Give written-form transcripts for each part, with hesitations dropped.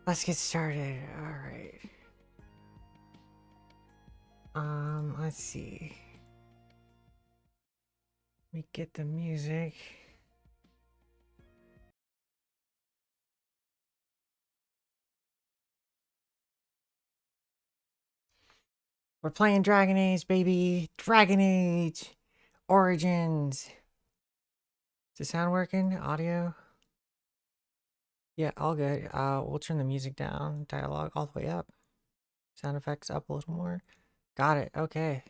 Let's get started. All right. Let's see. Let me get the music. We're playing Dragon Age, baby. Dragon Age Origins. Is the sound working? Audio? Yeah, all good. We'll turn the music down. Dialogue all the way up. Sound effects up a little more. Got it. Okay.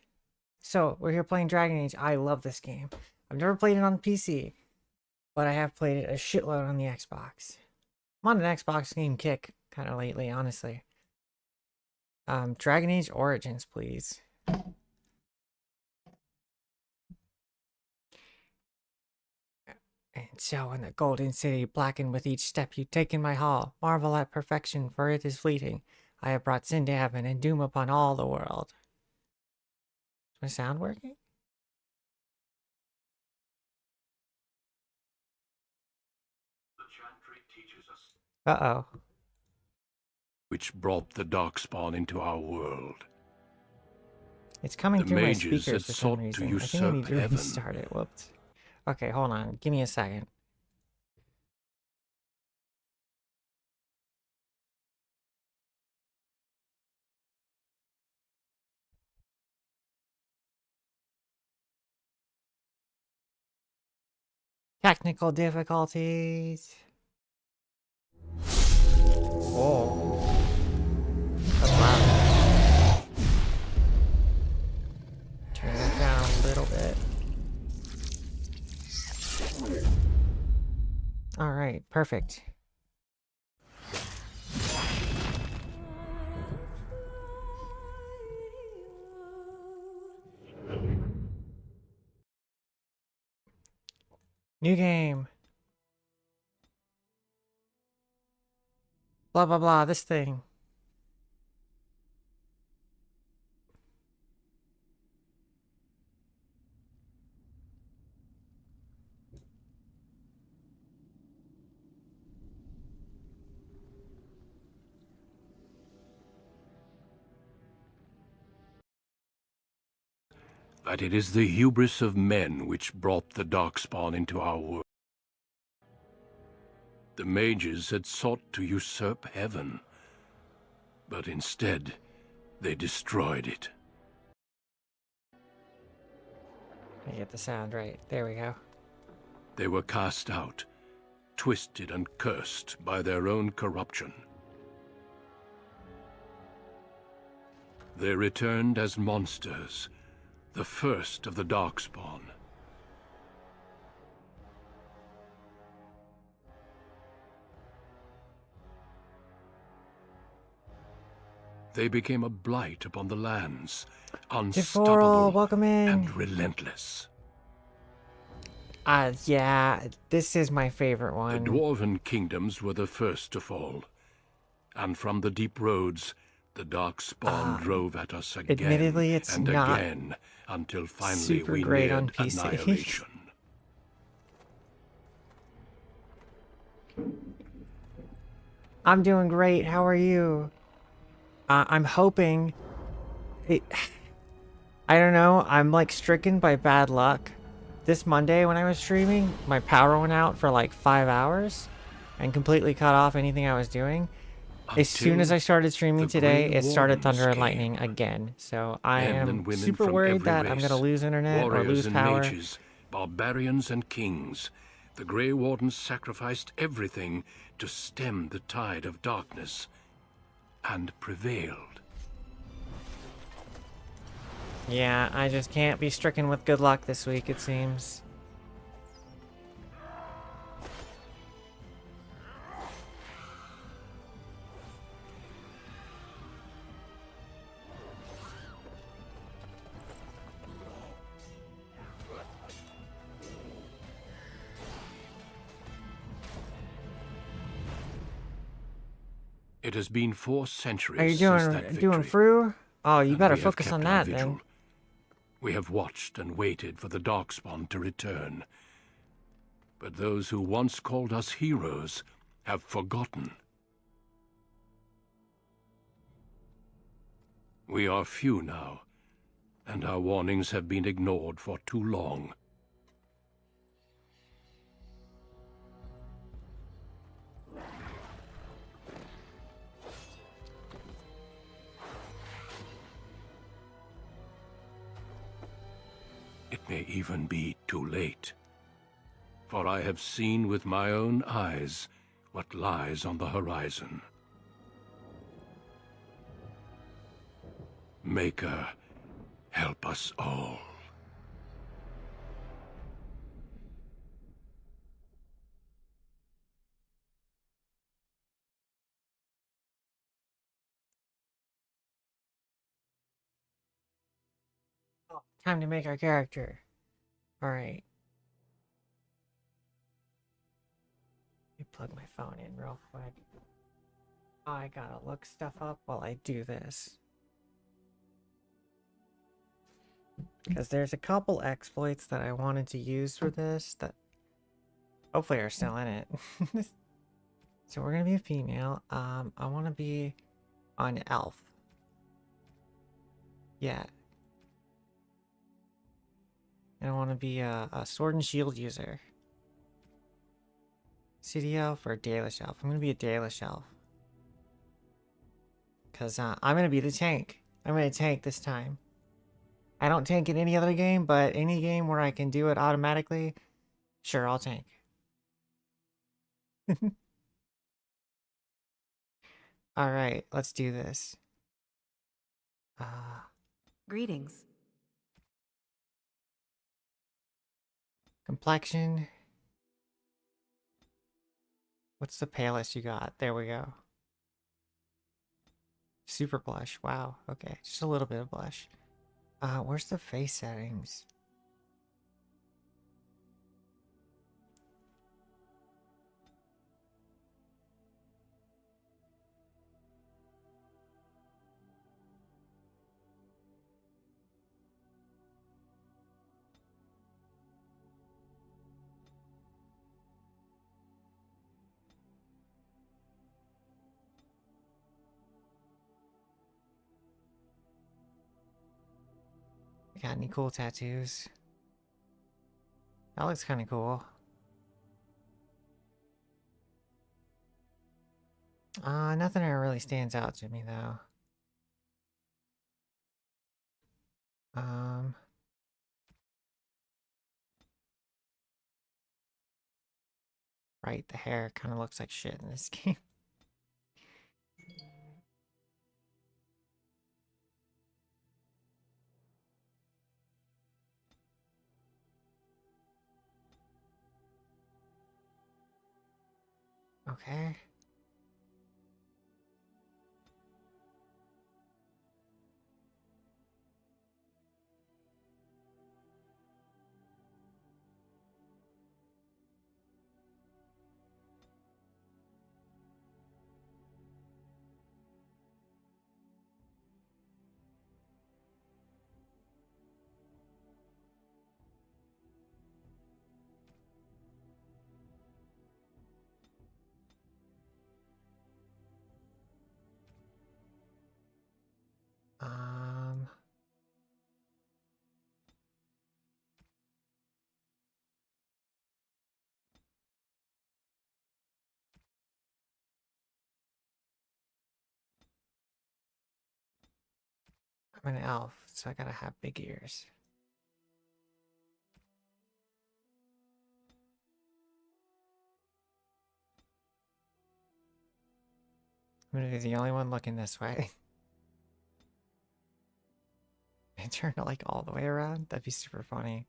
So, we're here playing Dragon Age. I love this game. I've never played it on PC, but I have played it a shitload on the Xbox. I'm on an Xbox game kick kind of lately, honestly. Dragon Age Origins, please. And so in the Golden City, blackened with each step you take in my hall, marvel at perfection, for it is fleeting. I have brought sin to heaven and doom upon all the world. Is my sound working? The chantry teaches us Uh-oh. which brought the Darkspawn into our world. It's coming The through my mages speakers had for some sought to reason. I think I usurp need to heaven. restart it. Whoops. Okay, hold on. Give me a second. Technical difficulties. Oh. That's loud. Turn that down a little bit. Alright, perfect. New game. Blah blah blah, this thing. That it is the hubris of men which brought the Darkspawn into our world. The mages had sought to usurp heaven, but instead they destroyed it. Let me get the sound right. There we go. They were cast out, twisted and cursed by their own corruption. They returned as monsters, the first of the Darkspawn. They became a blight upon the lands, unstoppable Deforal, welcome in. and relentless. Yeah, this is my favorite The one. Dwarven kingdoms were the first to fall, and from the deep roads, the Darkspawn drove at us again admittedly, it's and not again, until finally super we great on neared PC. annihilation. I'm doing great. How are you? I'm hoping it. I don't know. I'm like stricken by bad luck. This Monday when I was streaming, my power went out for like 5 hours and completely cut off anything I was doing. As soon as I started streaming today, it started thunder and lightning again. So I am super worried that I'm going to lose internet or lose power. Mages, barbarians and kings, the Grey Wardens sacrificed everything to stem the tide of darkness, and prevailed. Yeah, I just can't be stricken with good luck this week, it seems. It has been 4 centuries Are you since that doing victory, through? Oh, you and better we have focus on kept our that vigil. then. We have watched and waited for the Darkspawn to return. But those who once called us heroes have forgotten. We are few now, and our warnings have been ignored for too long. It may even be too late. For I have seen with my own eyes what lies on the horizon. Maker, help us all. Oh, time to make our character. Alright. Let me plug my phone in real quick. I gotta look stuff up while I do this. Because there's a couple exploits that I wanted to use for this that hopefully are still in it. So we're gonna be a female. I want to be an elf. Yeah. And I want to be a sword and shield user. City elf or Dalish elf? I'm gonna be a Dalish elf. Because I'm gonna be the tank. I'm gonna tank this time. I don't tank in any other game, but any game where I can do it automatically, sure, I'll tank. Alright, let's do this. Greetings. Complexion. What's the palest you got? There we go. Super blush. Wow. Okay, just a little bit of blush. Where's the face settings? Got any cool tattoos? That looks kind of cool. Nothing that really stands out to me though. Right, the hair kind of looks like shit in this game. Okay. Um, I'm an elf, so I gotta have big ears. I'm gonna be the only one looking this way. And turn it like all the way around. That'd be super funny.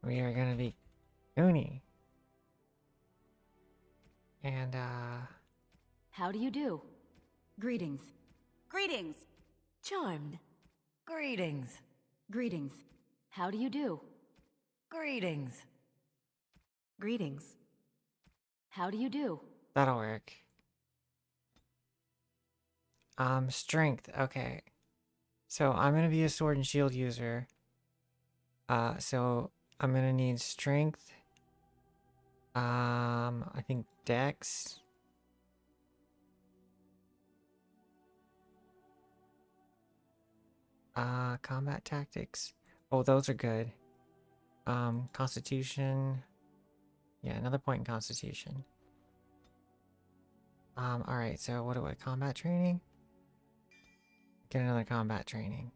We are gonna be Uni. And How do you do? Greetings. Greetings. Charmed. Greetings. Greetings. How do you do? Greetings. Greetings. How do you do? That'll work. Strength. Okay. So I'm gonna be a sword and shield user. So I'm gonna need strength. I think dex. Combat tactics. Oh, those are good. Constitution. Yeah, another point in constitution. Alright, so what do I, combat training? Get another combat training.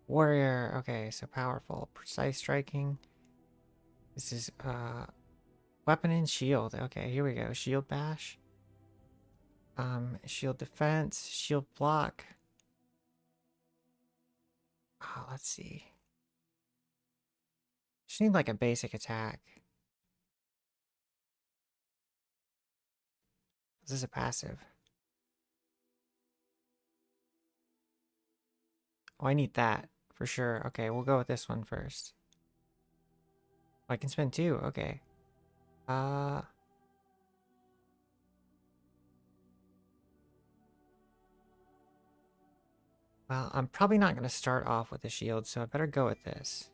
Warrior, okay, so powerful. Precise striking. This is, weapon and shield. Okay, here we go. Shield bash. Shield defense, shield block. Oh, let's see. Just need like a basic attack. This is a passive. Oh, I need that for sure. Okay, we'll go with this one first. Oh, I can spend 2. Okay. Well, I'm probably not going to start off with a shield, so I better go with this.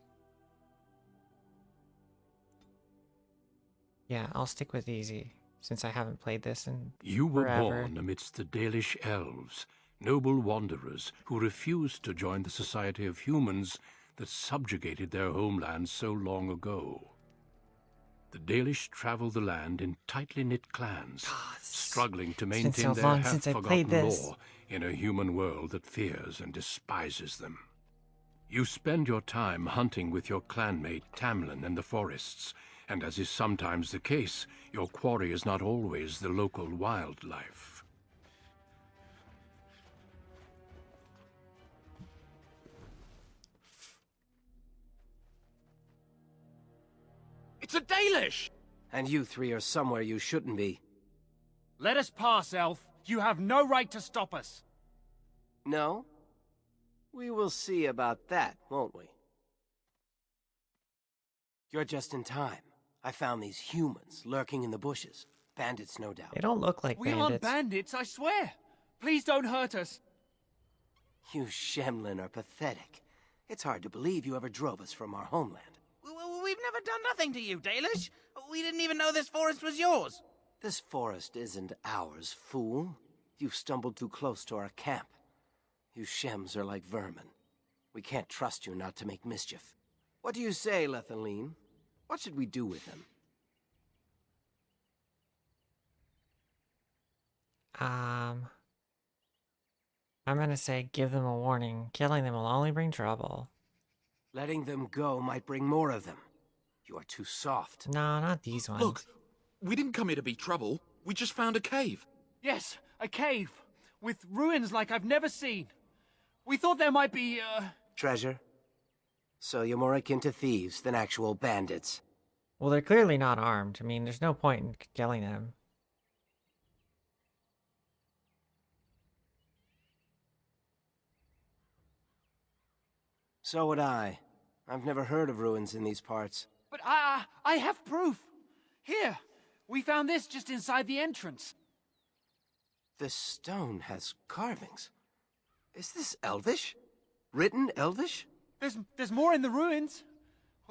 Yeah, I'll stick with easy, since I haven't played this in You were forever. born amidst the Dalish elves, noble wanderers who refused to join the society of humans that subjugated their homeland so long ago. The Dalish travel the land in tightly knit clans, struggling to it's been maintain so their long since I played half-forgotten this. law in a human world that fears and despises them. You spend your time hunting with your clanmate Tamlin in the forests, and as is sometimes the case, your quarry is not always the local wildlife. It's a Dalish! And you 3 are somewhere you shouldn't be. Let us pass, Elf. You have no right to stop us. No? We will see about that, won't we? You're just in time. I found these humans lurking in the bushes. Bandits, no doubt. They don't look like We aren't bandits. bandits, I swear. Please don't hurt us. You Shemlin are pathetic. It's hard to believe you ever drove us from our homeland. We've never done nothing to you, Dalish. We didn't even know this forest was yours. This forest isn't ours, fool. You've stumbled too close to our camp. You Shems are like vermin. We can't trust you not to make mischief. What do you say, Lethaline? What should we do with them? I'm gonna say give them a warning. Killing them will only bring trouble. Letting them go might bring more of them. You are too soft. No, not these ones. Look, we didn't come here to be trouble. We just found a cave. Yes, a cave. With ruins like I've never seen. We thought there might be, Treasure? So you're more akin to thieves than actual bandits. Well, they're clearly not armed. I mean, there's no point in killing them. So would I. I've never heard of ruins in these parts. But I have proof. Here, we found this just inside the entrance. This stone has carvings. Is this Elvish? Written Elvish? There's more in the ruins.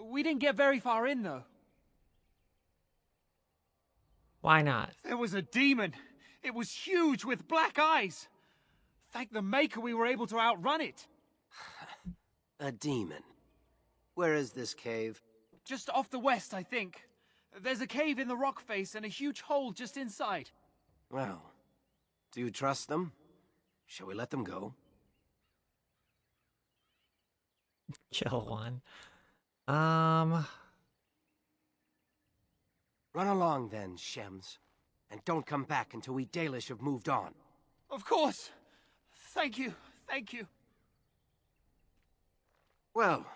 We didn't get very far in, though. Why not? There was a demon. It was huge with black eyes. Thank the Maker we were able to outrun it. A demon. Where is this cave? Just off the west, I think. There's a cave in the rock face and a huge hole just inside. Well, do you trust them? Shall we let them go? Kill one. Run along then, Shems. And don't come back until we Dalish have moved on. Of course. Thank you. Thank you. Well,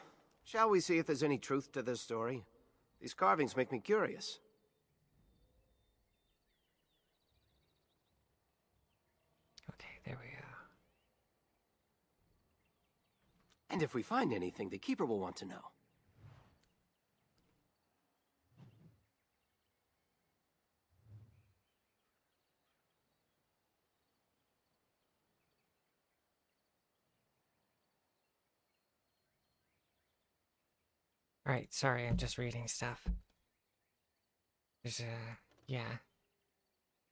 shall we see if there's any truth to this story? These carvings make me curious. Okay, there we go. And if we find anything, the Keeper will want to know. Alright, sorry, I'm just reading stuff. There's yeah.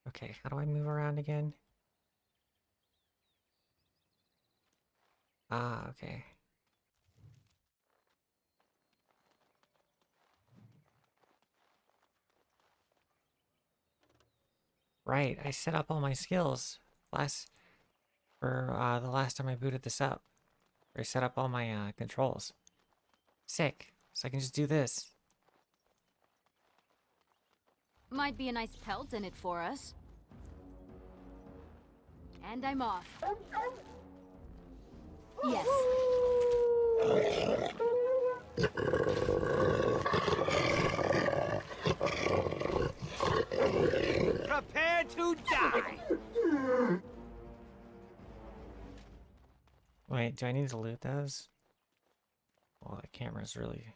Okay, how do I move around again? Ah, okay. Right, I set up all my skills for the last time I booted this up. Or I set up all my controls. Sick. So I can just do this. Might be a nice pelt in it for us. And I'm off. Yes. Prepare to die! Wait, do I need to loot those? Well, the camera's really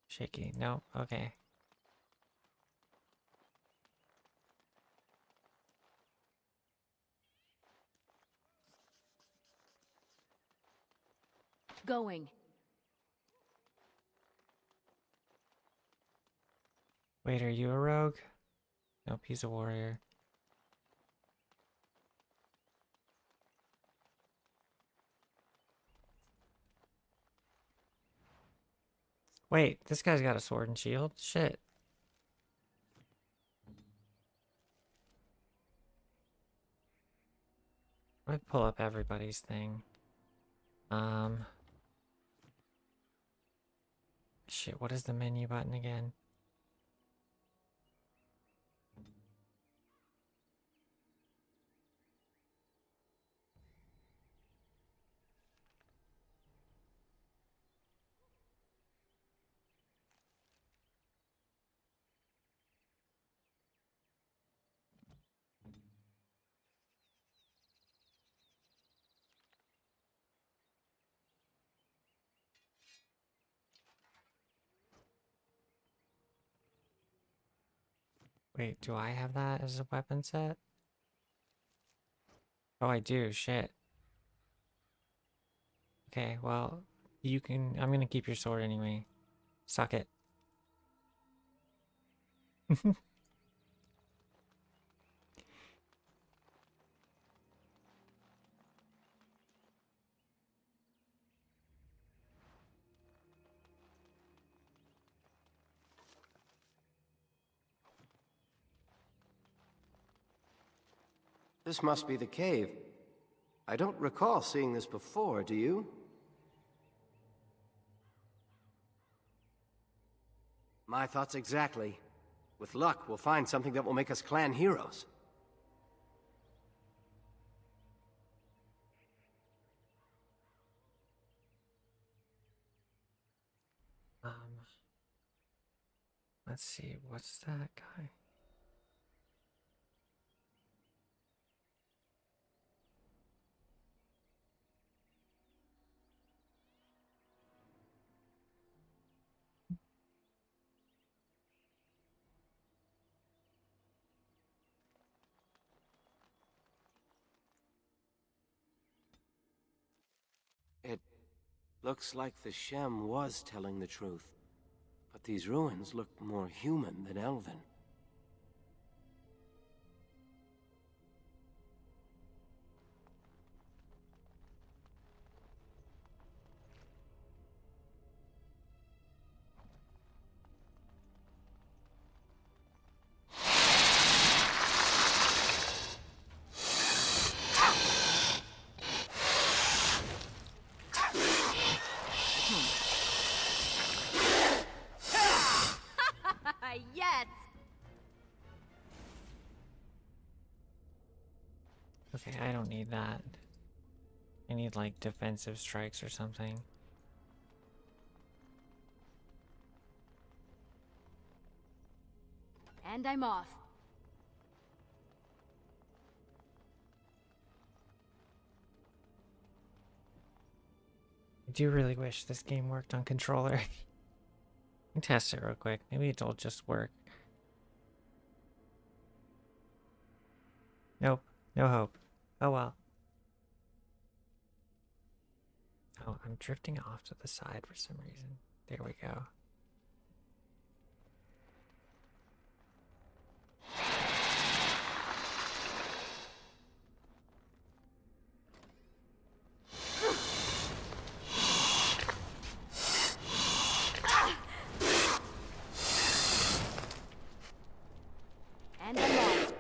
shaky. No, okay. Going. Wait, are you a rogue? Nope, he's a warrior. Wait, this guy's got a sword and shield? Shit. Let me pull up everybody's thing. Shit, what is the menu button again? Wait, do I have that as a weapon set? Oh, I do. Shit. Okay, well, you can... I'm gonna keep your sword anyway. Suck it. This must be the cave. I don't recall seeing this before, do you? My thoughts exactly. With luck, we'll find something that will make us clan heroes. Um, let's see, what's that guy? It looks like the Shem was telling the truth. But these ruins look more human than elven. Yes! Okay, I don't need that. I need, like, defensive strikes or something. And I'm off. I do really wish this game worked on controller. Let me test it real quick. Maybe it'll just work. Nope. No hope. Oh well. Oh, I'm drifting off to the side for some reason. There we go. And I'm lost.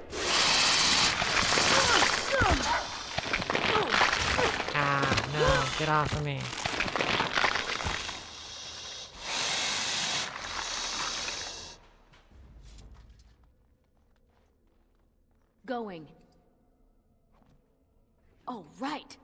Ah, no, get off of me. Going. Oh, right.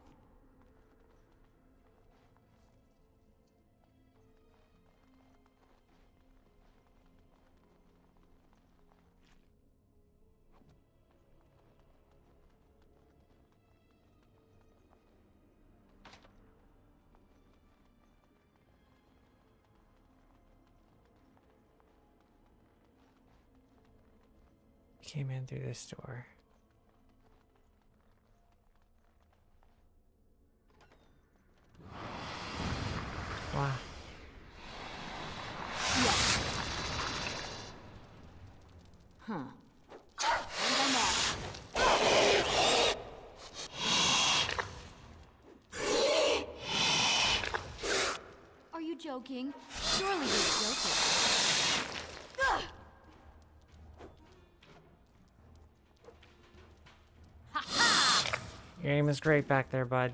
Came in through this door. Wow. Yes. Huh. And I'm off. Are you joking? Surely you're joking. Ugh! Your aim is great back there, bud.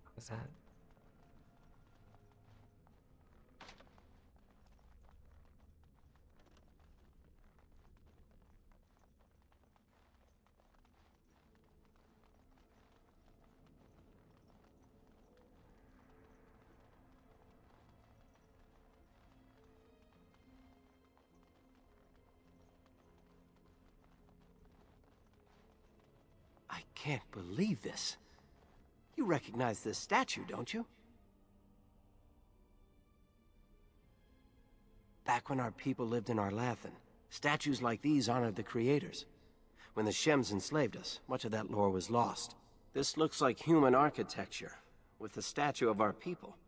What was that? I can't believe this. You recognize this statue, don't you? Back when our people lived in Arlathan, statues like these honored the creators. When the Shems enslaved us, much of that lore was lost. This looks like human architecture, with the statue of our people.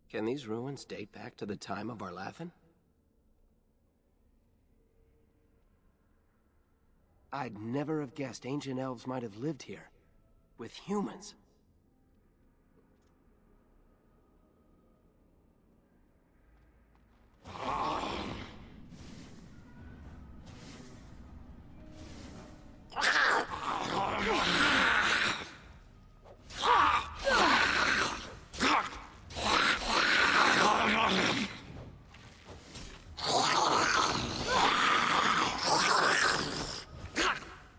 Can these ruins date back to the time of Arlathan? I'd never have guessed ancient elves might have lived here, with humans.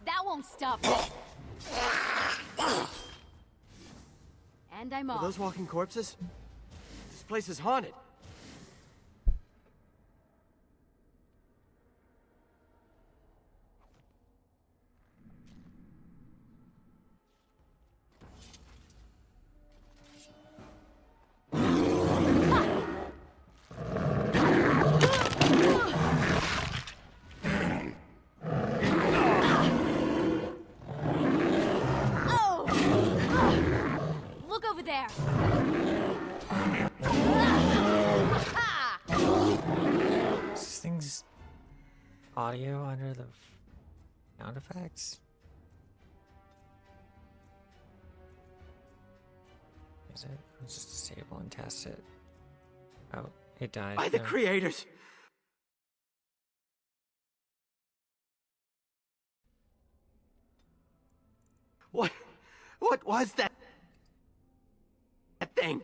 That won't stop me. And I'm Are off. those walking corpses? This place is haunted. Oh! Look over there. Is this thing's audio under the sound effects? Is it? Let's just disable and test it. Oh, it died. By the No. creators! What was that? That thing?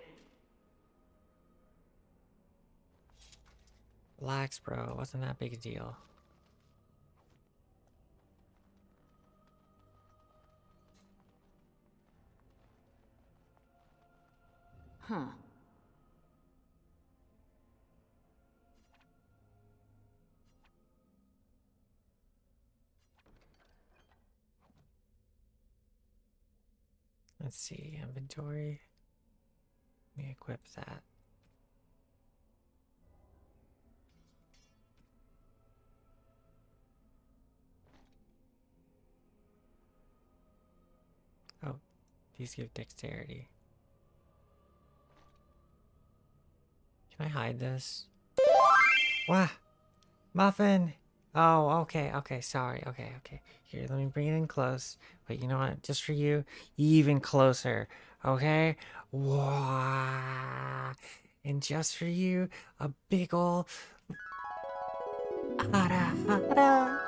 Relax, bro. It wasn't that big a deal. Huh. Let's see. Inventory. Let me equip that. Oh, these give dexterity. Can I hide this? Wow. Muffin! Oh, okay, okay, sorry. Okay, okay. Here, let me bring it in close. But you know what? Just for you, even closer. Okay? Wow. And just for you, a big ol' hada hada.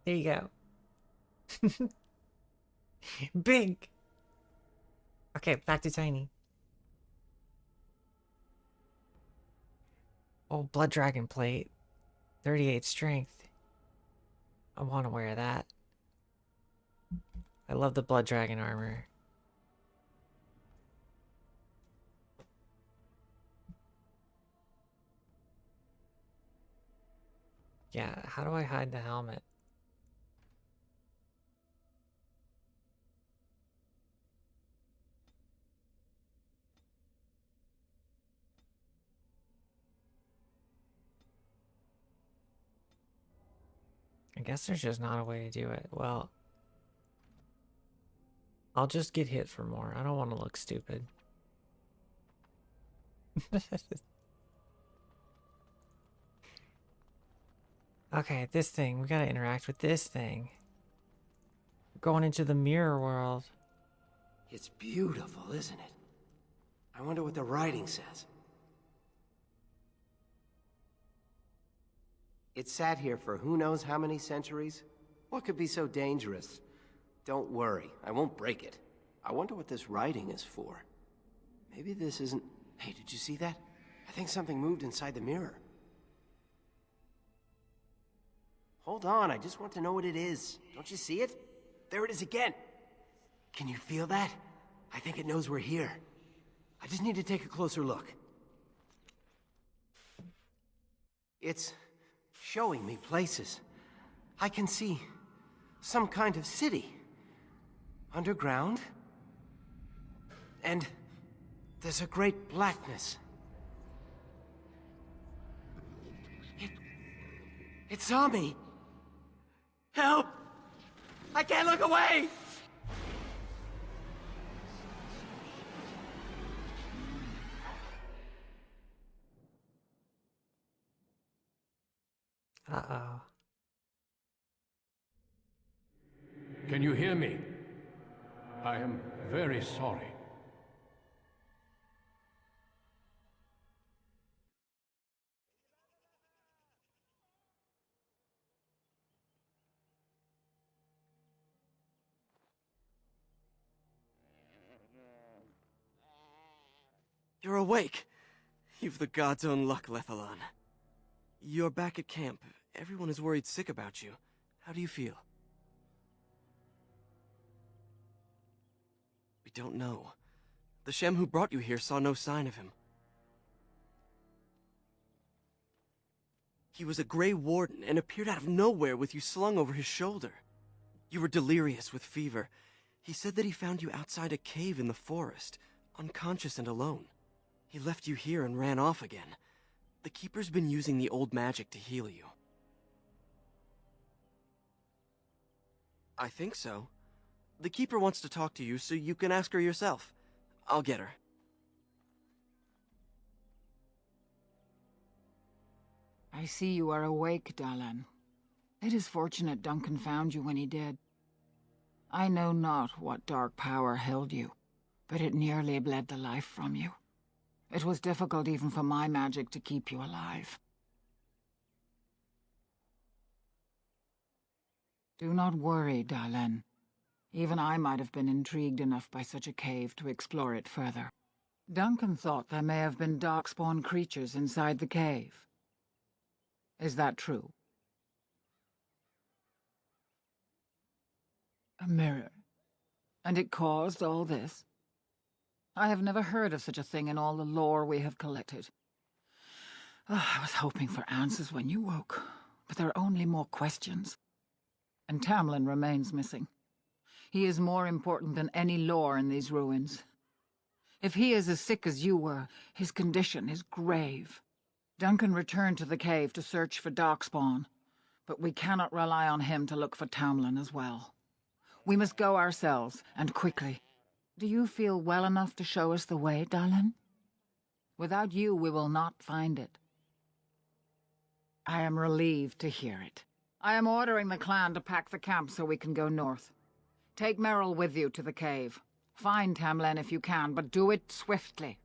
There you go. Big. Okay, back to tiny. Oh, blood dragon plate. 38 strength. I want to wear that. I love the blood dragon armor. Yeah, how do I hide the helmet? I guess there's just not a way to do it. Well, I'll just get hit for more. I don't want to look stupid. Okay, this thing. We gotta interact with this thing. Going into the mirror world. It's beautiful, isn't it? I wonder what the writing says. It sat here for who knows how many centuries? What could be so dangerous? Don't worry, I won't break it. I wonder what this writing is for. Maybe this isn't... Hey, did you see that? I think something moved inside the mirror. Hold on, I just want to know what it is. Don't you see it? There it is again. Can you feel that? I think it knows we're here. I just need to take a closer look. It's showing me places. I can see some kind of city. Underground. And there's a great blackness. It saw me. Help! I can't look away! Uh-oh. Can you hear me? I am very sorry. You're awake! You've the god's own luck, Lethalon. You're back at camp. Everyone is worried sick about you. How do you feel? We don't know. The Shem who brought you here saw no sign of him. He was a Grey Warden and appeared out of nowhere with you slung over his shoulder. You were delirious with fever. He said that he found you outside a cave in the forest, unconscious and alone. He left you here and ran off again. The Keeper's been using the old magic to heal you. I think so. The Keeper wants to talk to you, so you can ask her yourself. I'll get her. I see you are awake, Dahlan. It is fortunate Duncan found you when he did. I know not what dark power held you, but it nearly bled the life from you. It was difficult even for my magic to keep you alive. Do not worry, Dahlan. Even I might have been intrigued enough by such a cave to explore it further. Duncan thought there may have been darkspawn creatures inside the cave. Is that true? A mirror. And it caused all this? I have never heard of such a thing in all the lore we have collected. I was hoping for answers when you woke, but there are only more questions. And Tamlin remains missing. He is more important than any lore in these ruins. If he is as sick as you were, his condition is grave. Duncan returned to the cave to search for Darkspawn, but we cannot rely on him to look for Tamlin as well. We must go ourselves, and quickly. Do you feel well enough to show us the way, Dallin? Without you, we will not find it. I am relieved to hear it. I am ordering the clan to pack the camp so we can go north. Take Merrill with you to the cave. Find Tamlin if you can, but do it swiftly.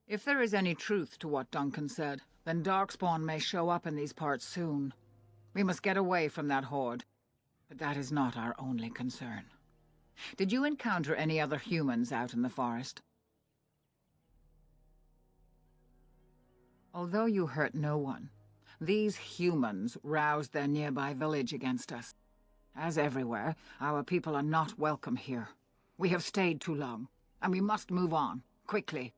If there is any truth to what Duncan said, then Darkspawn may show up in these parts soon. We must get away from that horde. But that is not our only concern. Did you encounter any other humans out in the forest? Although you hurt no one, these humans roused their nearby village against us. As everywhere, our people are not welcome here. We have stayed too long, and we must move on, quickly.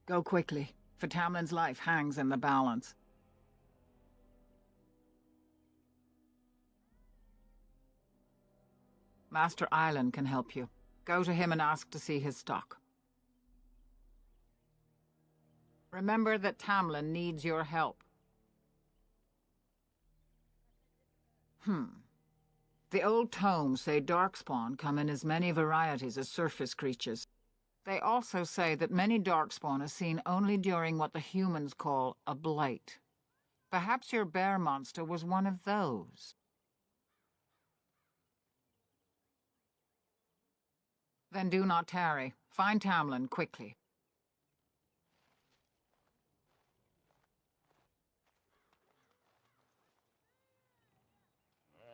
Go quickly, for Tamlin's life hangs in the balance. Master Island can help you. Go to him and ask to see his stock. Remember that Tamlin needs your help. The old tomes say Darkspawn come in as many varieties as surface creatures. They also say that many Darkspawn are seen only during what the humans call a blight. Perhaps your bear monster was one of those. Then do not tarry. Find Tamlin quickly.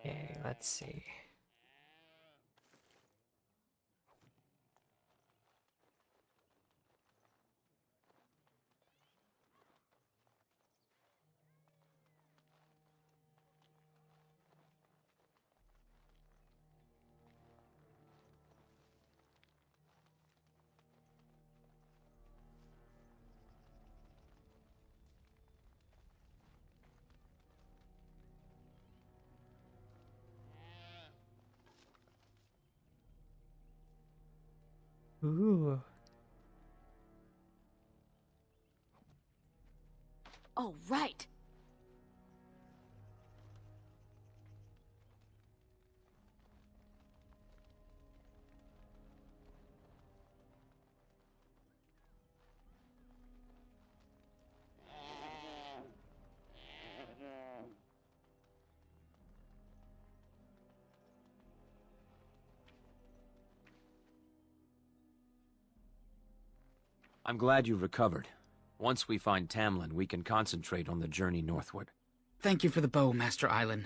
Okay, let's see. Ooh. Oh, right. I'm glad you've recovered. Once we find Tamlin, we can concentrate on the journey northward. Thank you for the bow, Master Island.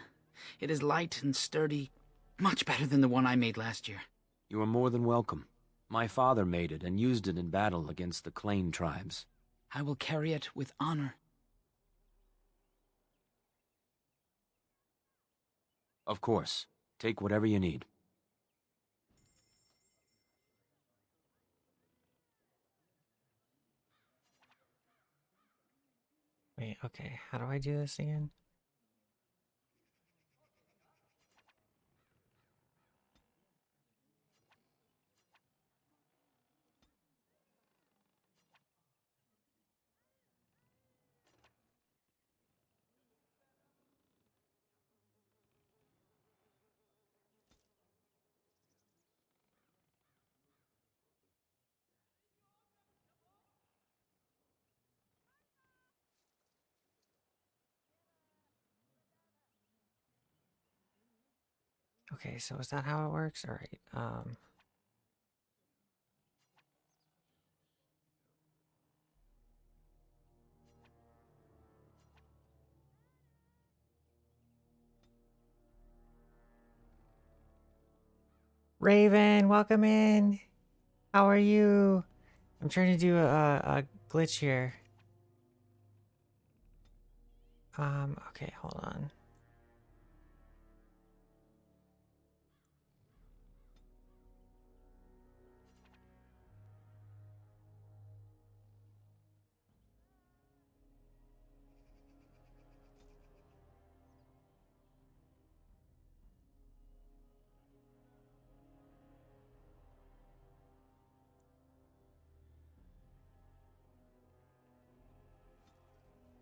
It is light and sturdy, much better than the one I made last year. You are more than welcome. My father made it and used it in battle against the Clane tribes. I will carry it with honor. Of course. Take whatever you need. Wait, okay, how do I do this again? Okay, so is that how it works? All right. Raven, welcome in. How are you? I'm trying to do a glitch here. Okay, hold on.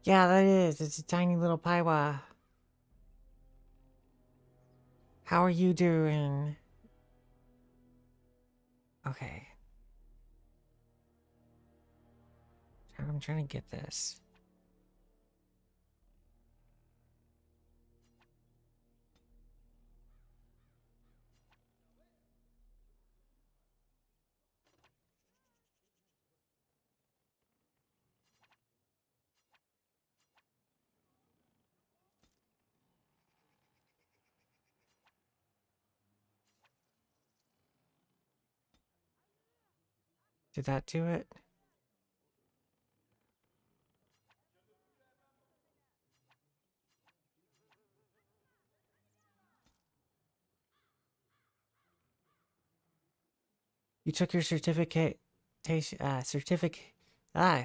Yeah, that is. It's a tiny little Paiwa. How are you doing? Okay. I'm trying to get this. Did that do it? You took your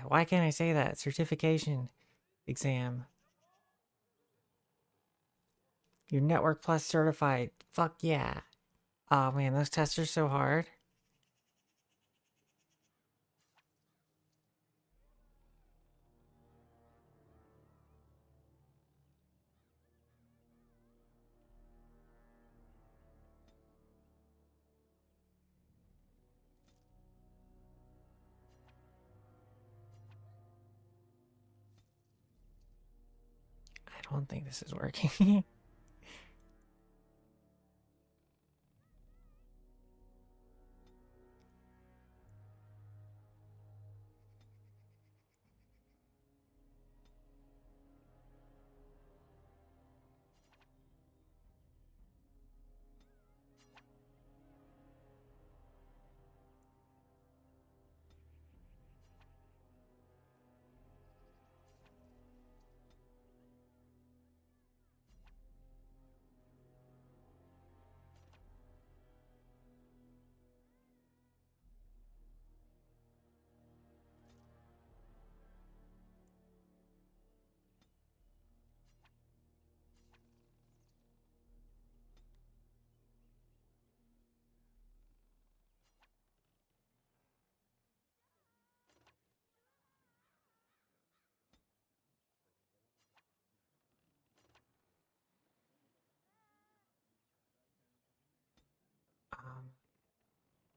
why can't I say that? Certification exam. You're Network Plus certified. Fuck yeah. Oh man, those tests are so hard. I don't think this is working.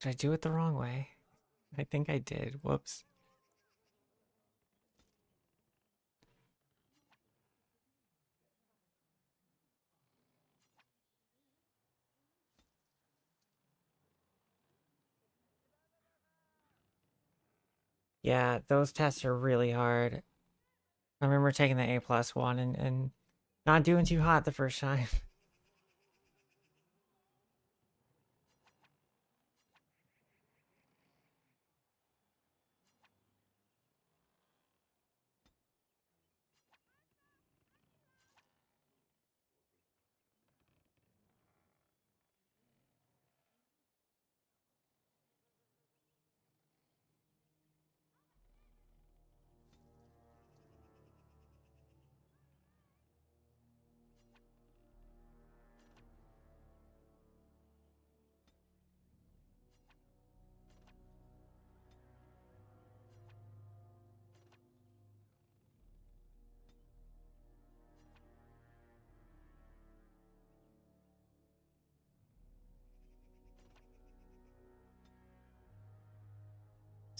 Did I do it the wrong way? I think I did. Whoops. Yeah, those tests are really hard. I remember taking the A plus one and not doing too hot the first time.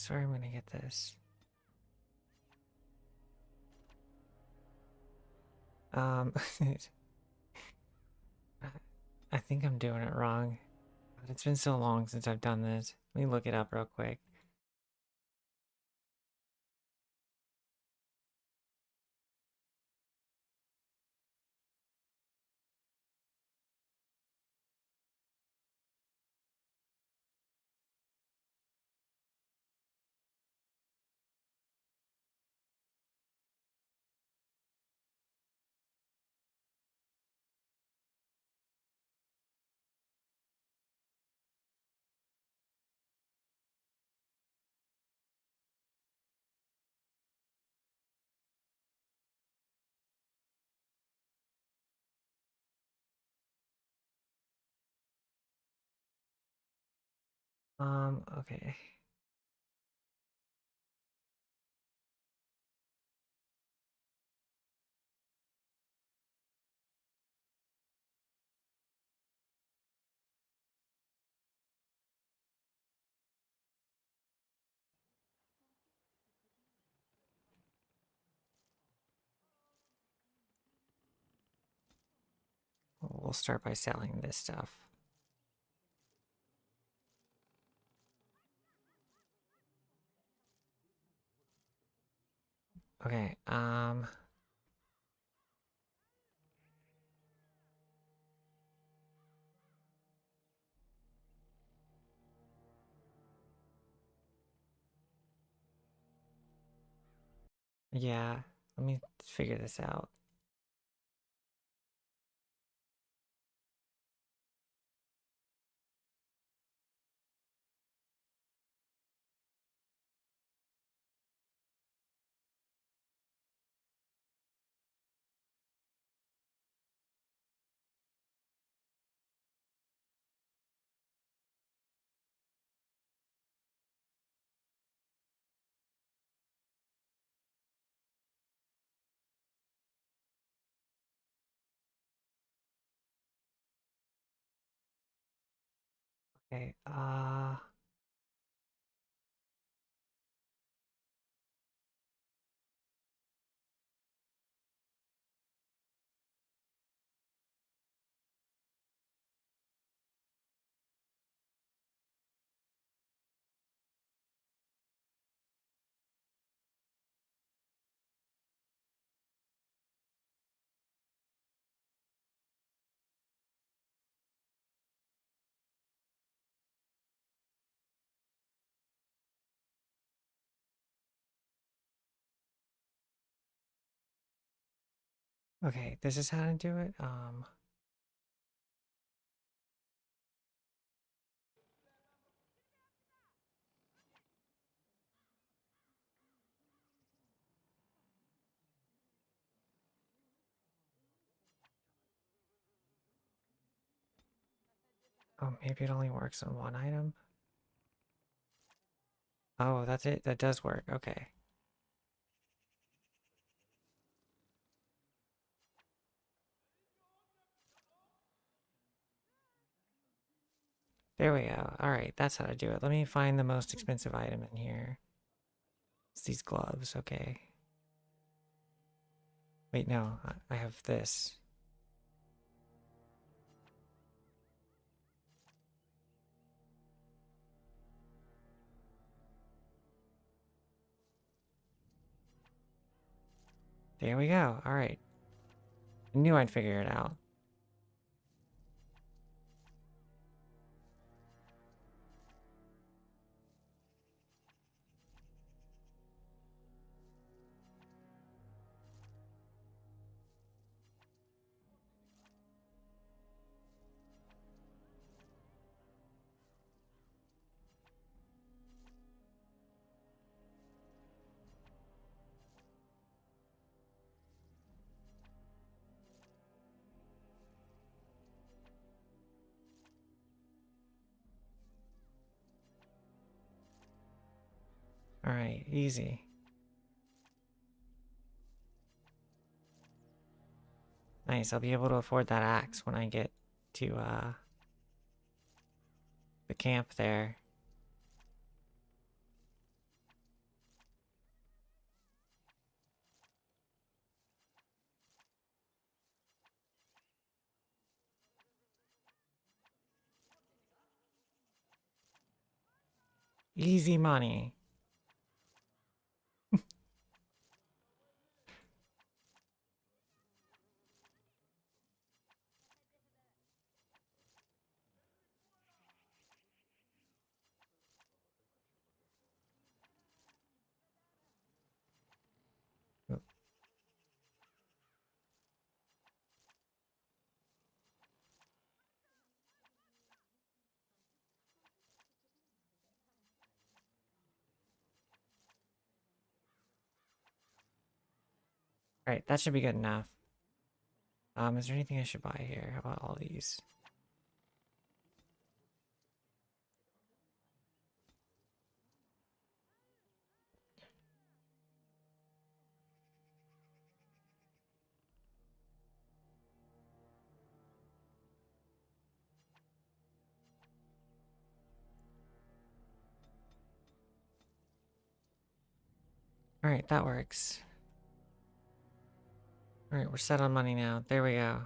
Sorry, I'm gonna get this. I I think I'm doing it wrong. But it's been so long since I've done this. Let me look it up real quick. Okay. We'll start by selling this stuff. Okay, yeah, let me figure this out. Okay, okay, this is how to do it. Oh, maybe it only works on one item. Oh, that's it. That does work. Okay. There we go. All right, that's how to do it. Let me find the most expensive item in here. It's these gloves. Okay. Wait, no. I have this. There we go. All right. I knew I'd figure it out. All right, easy. Nice. I'll be able to afford that axe when I get to the camp there. Easy money. Alright, that should be good enough. Is there anything I should buy here? How about all these? Alright, that works. Alright, we're set on money now. There we go.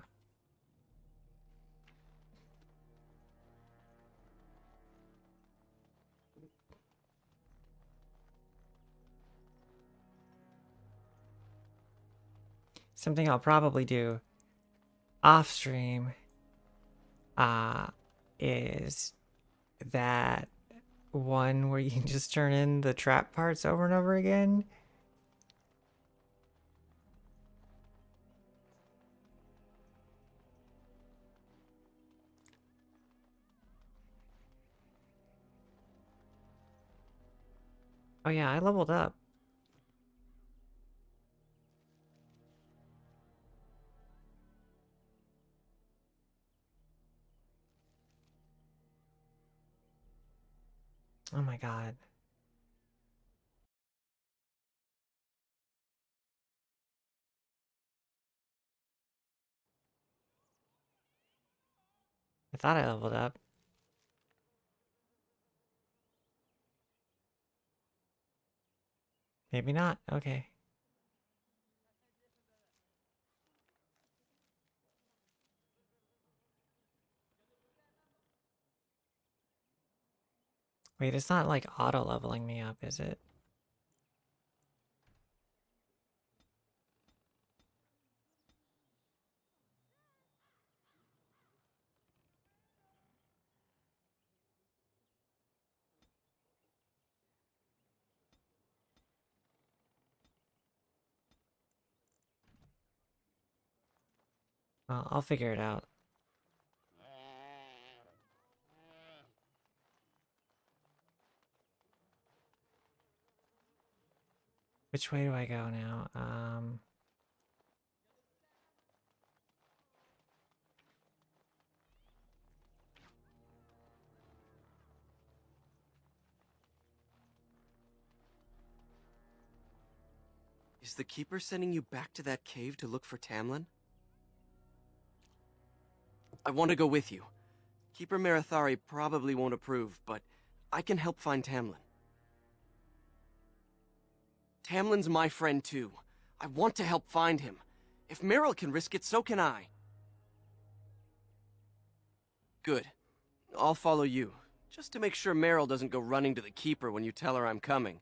Something I'll probably do off stream is that one where you can just turn in the trap parts over and over again. Oh yeah, I leveled up. Oh my god. I thought I leveled up. Maybe not. Okay. Wait, it's not like auto leveling me up, is it? Well, I'll figure it out. Which way do I go now? Is the Keeper sending you back to that cave to look for Tamlin? I want to go with you. Keeper Marathari probably won't approve, but I can help find Tamlin. Tamlin's my friend too. I want to help find him. If Meryl can risk it, so can I. Good. I'll follow you, just to make sure Meryl doesn't go running to the Keeper when you tell her I'm coming.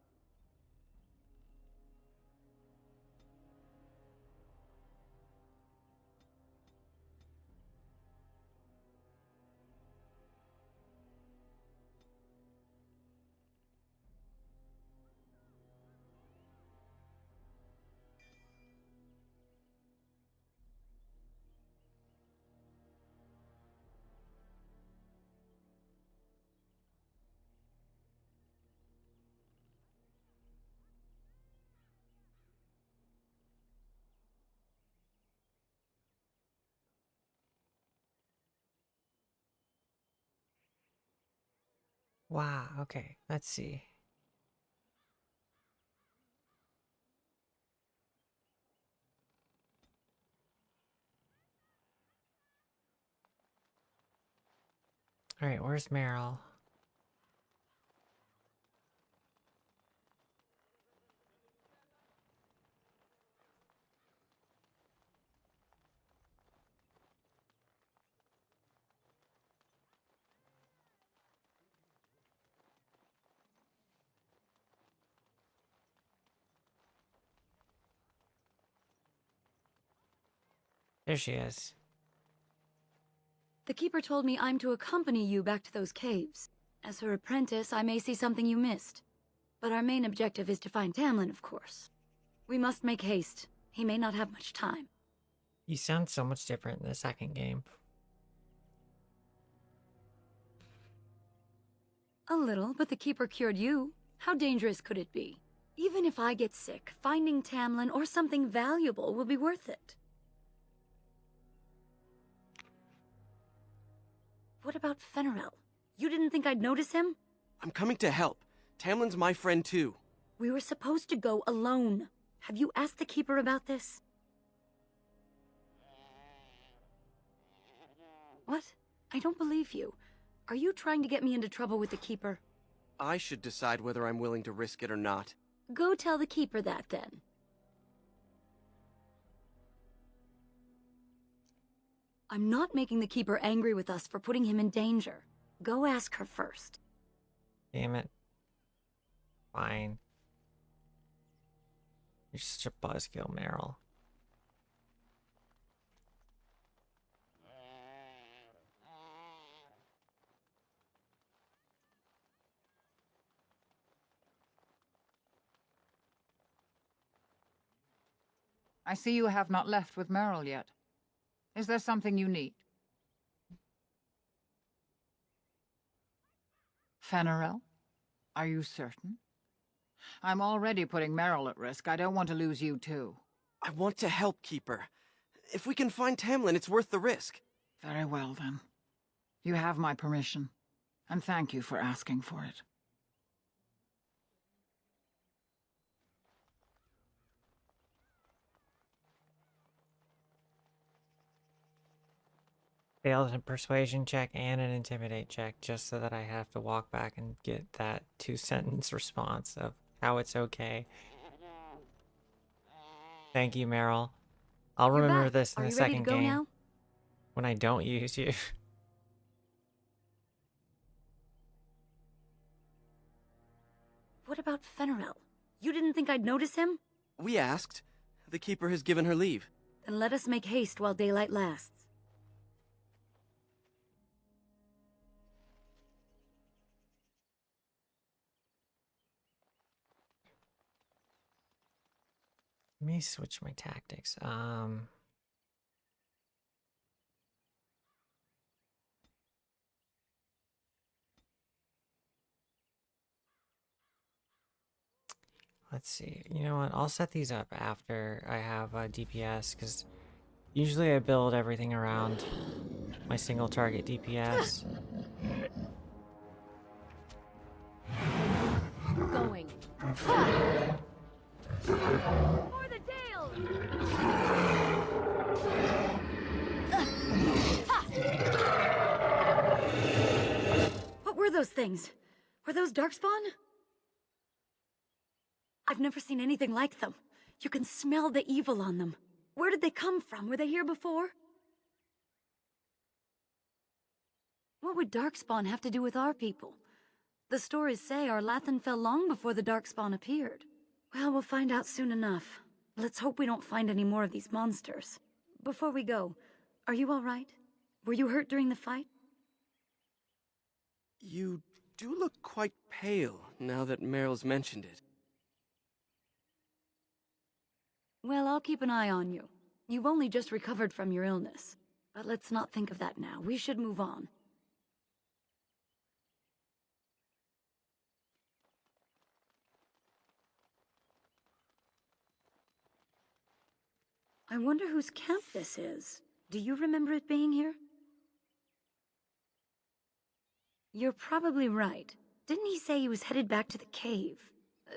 Wow, okay, let's see. Alright, where's Meryl? There she is. The Keeper told me I'm to accompany you back to those caves. As her apprentice, I may see something you missed. But our main objective is to find Tamlin, of course. We must make haste. He may not have much time. You sound so much different in the second game. A little, but the Keeper cured you. How dangerous could it be? Even if I get sick, finding Tamlin or something valuable will be worth it. What about Fenrirel? You didn't think I'd notice him? I'm coming to help. Tamlin's my friend too. We were supposed to go alone. Have you asked the Keeper about this? What? I don't believe you. Are you trying to get me into trouble with the Keeper? I should decide whether I'm willing to risk it or not. Go tell the Keeper that, then. I'm not making the Keeper angry with us for putting him in danger. Go ask her first. Damn it. Fine. You're such a buzzkill, Meryl. I see you have not left with Meryl yet. Is there something you need? Fenarel? Are you certain? I'm already putting Meryl at risk. I don't want to lose you too. I want to help, Keeper. If we can find Tamlin, it's worth the risk. Very well, then. You have my permission. And thank you for asking for it. Failed a persuasion check and an intimidate check just so that I have to walk back and get that 2-sentence response of how it's okay. Thank you, Meryl. I'll You're remember back. this in Are the you ready to second go game now? when I don't use you. What about Fenarel? You didn't think I'd notice him? We asked. The Keeper has given her leave. Then let us make haste while daylight lasts. Let me switch my tactics. Let's see. You know what? I'll set these up after I have DPS, because usually I build everything around my single target DPS. Going. For the Dales! What were those things? Were those Darkspawn? I've never seen anything like them. You can smell the evil on them. Where did they come from? Were they here before? What would Darkspawn have to do with our people? The stories say our Lathan fell long before the Darkspawn appeared. Well, we'll find out soon enough. Let's hope we don't find any more of these monsters. Before we go, are you all right? Were you hurt during the fight? You do look quite pale now that Meryl's mentioned it. Well, I'll keep an eye on you. You've only just recovered from your illness. But let's not think of that now. We should move on. I wonder whose camp this is. Do you remember it being here? You're probably right. Didn't he say he was headed back to the cave?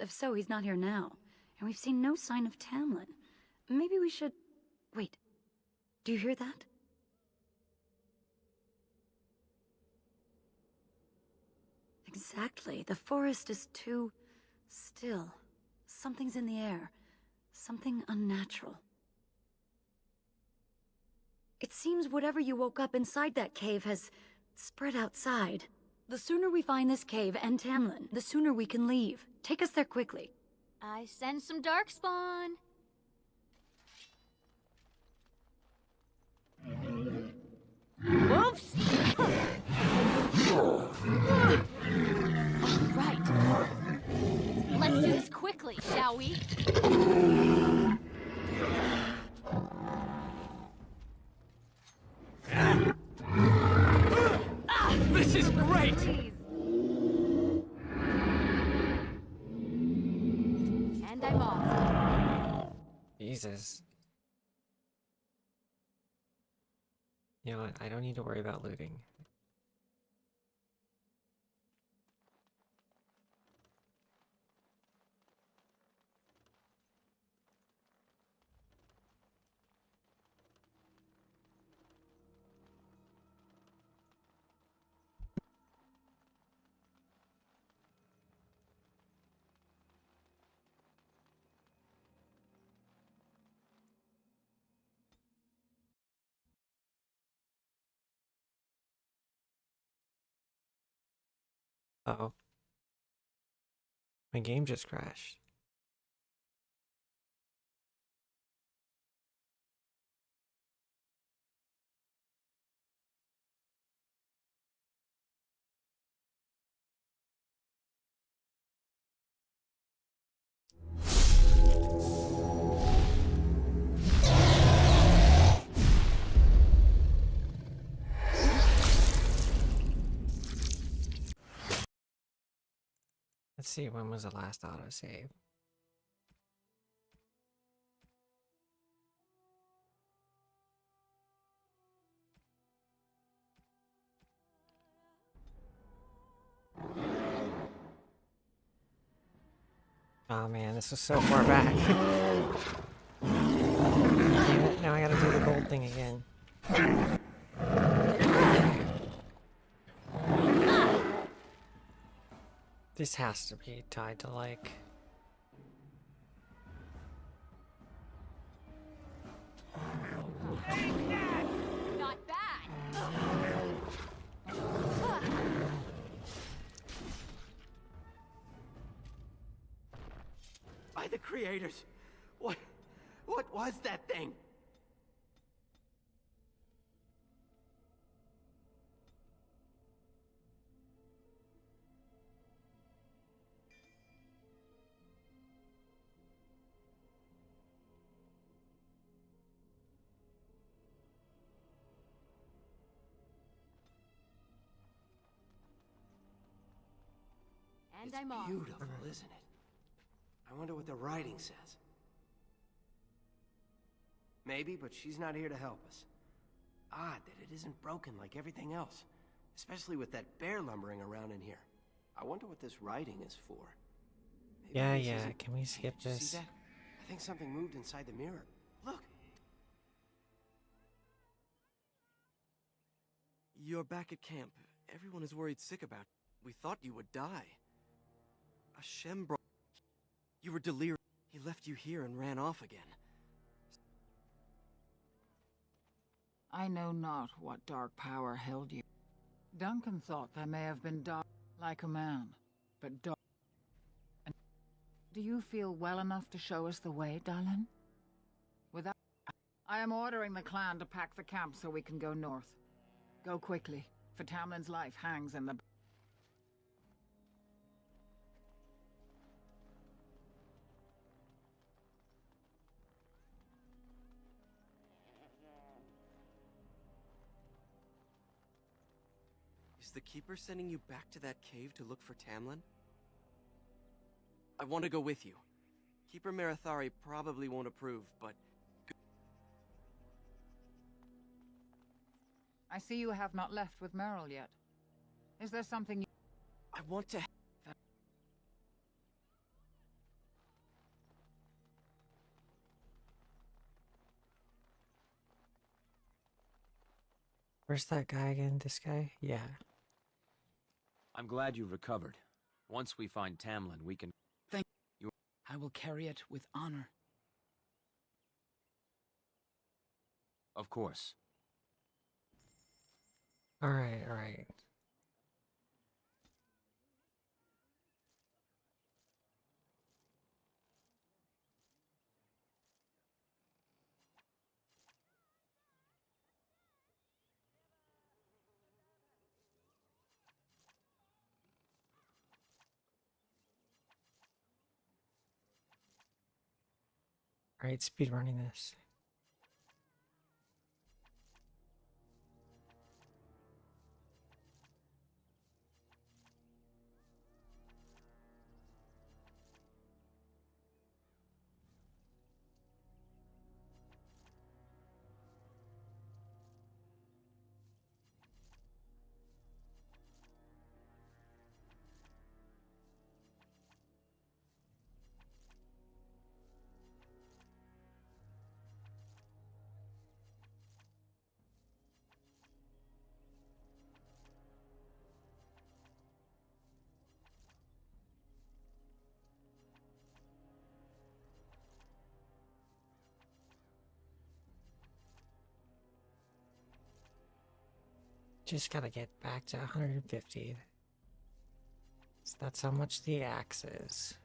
If so, he's not here now. And we've seen no sign of Tamlin. Maybe we should... Wait. Do you hear that? Exactly. The forest is too... still. Something's in the air. Something unnatural. It seems whatever you woke up inside that cave has spread outside. The sooner we find this cave and Tamlin, the sooner we can leave. Take us there quickly. I sense some Darkspawn. Whoops! Right. Let's do this quickly, shall we? This is great! And I'm off. Jesus. You know what? I don't need to worry about looting. Uh-oh. My game just crashed. Let's see, when was the last autosave? Oh man, this was so far back. Damn it, now I gotta do the gold thing again. This has to be tied to like... Not bad. By the creators! What was that thing? And It's I'm off. beautiful, isn't it? I wonder what the writing says. Maybe, but she's not here to help us. Odd that it isn't broken like everything else. Especially with that bear lumbering around in here. I wonder what this writing is for. Maybe Yeah, this yeah, isn't- can we Hey, skip did you this? see that? I think something moved inside the mirror. Look! You're back at camp. Everyone is worried sick about you. We thought you would die. Hashem brought... You were delirious. He left you here and ran off again. I know not what dark power held you. Duncan thought there may have been dark like a man, but dark. And do you feel well enough to show us the way, Dallin? Without... I am ordering the clan to pack the camp so we can go north. Go quickly, for Tamlin's life hangs in the... Is the Keeper sending you back to that cave to look for Tamlin? I want to go with you. Keeper Marathari probably won't approve, but... I see you have not left with Merrill yet. Is there something you... I want to... Where's that guy again? This guy? Yeah. I'm glad you recovered. Once we find Tamlin, we can... Thank you. I will carry it with honor. Of course. Alright, alright. Alright, speed running this. Just gotta get back to 150. So that's how much the axe is.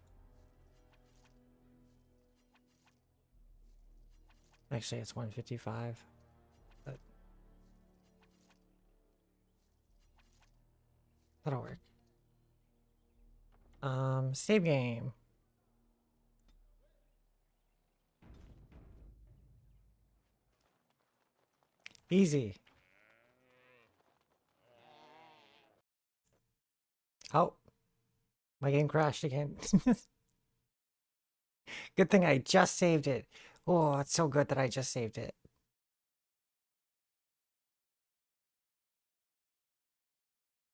Actually, it's 155. But that'll work. Save game. Easy. Oh, my game crashed again. Good thing I just saved it. Oh, it's so good that I just saved it.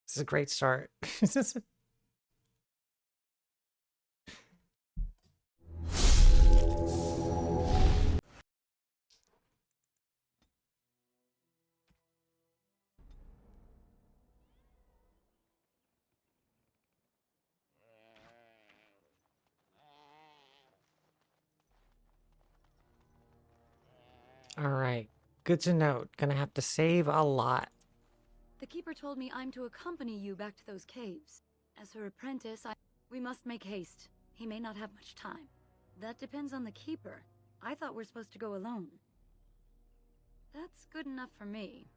This is a great start. Alright, good to note. Gonna have to save a lot. The Keeper told me I'm to accompany you back to those caves. As her apprentice, we must make haste. He may not have much time. That depends on the Keeper. I thought we're supposed to go alone. That's good enough for me.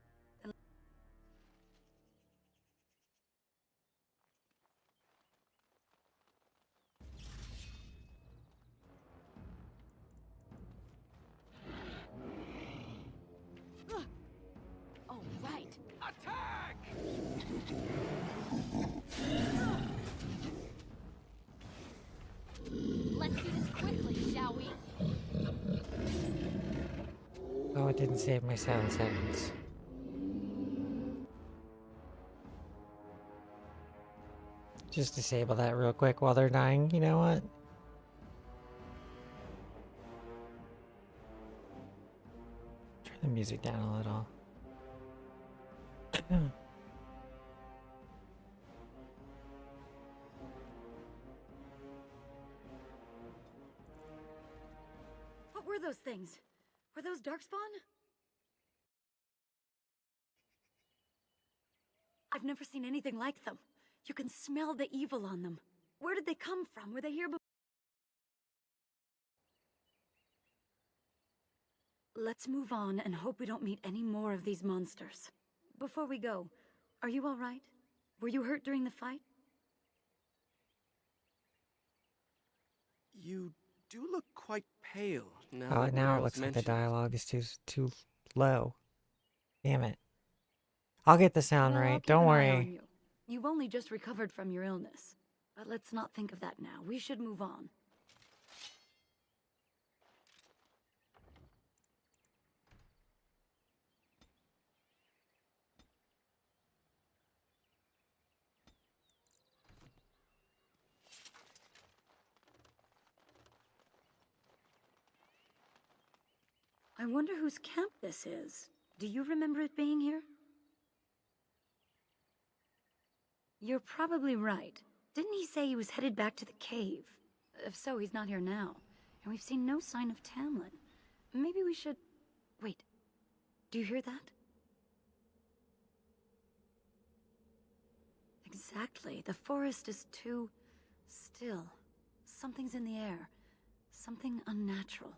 Oh, right. Attack! Let's do this quickly, shall we? Oh, it didn't save my 7 seconds. Just disable that real quick while they're dying. You know what? Turn the music down a little. What were those things? Were those Darkspawn? I've never seen anything like them. You can smell the evil on them. Where did they come from? Were they here before? Let's move on and hope we don't meet any more of these monsters. Before we go, are you all right? Were you hurt during the fight? You do look quite pale now. Oh, that now it Meryl's looks like the mentioned. dialogue is too low. Damn it. I'll get the sound Well, I'll right. keep Don't an eye on worry. you. You've only just recovered from your illness. But let's not think of that now. We should move on. I wonder whose camp this is. Do you remember it being here? You're probably right. Didn't he say he was headed back to the cave? If so, he's not here now. And we've seen no sign of Tamlin. Maybe we should... Wait. Do you hear that? Exactly. The forest is too... still. Something's in the air. Something unnatural.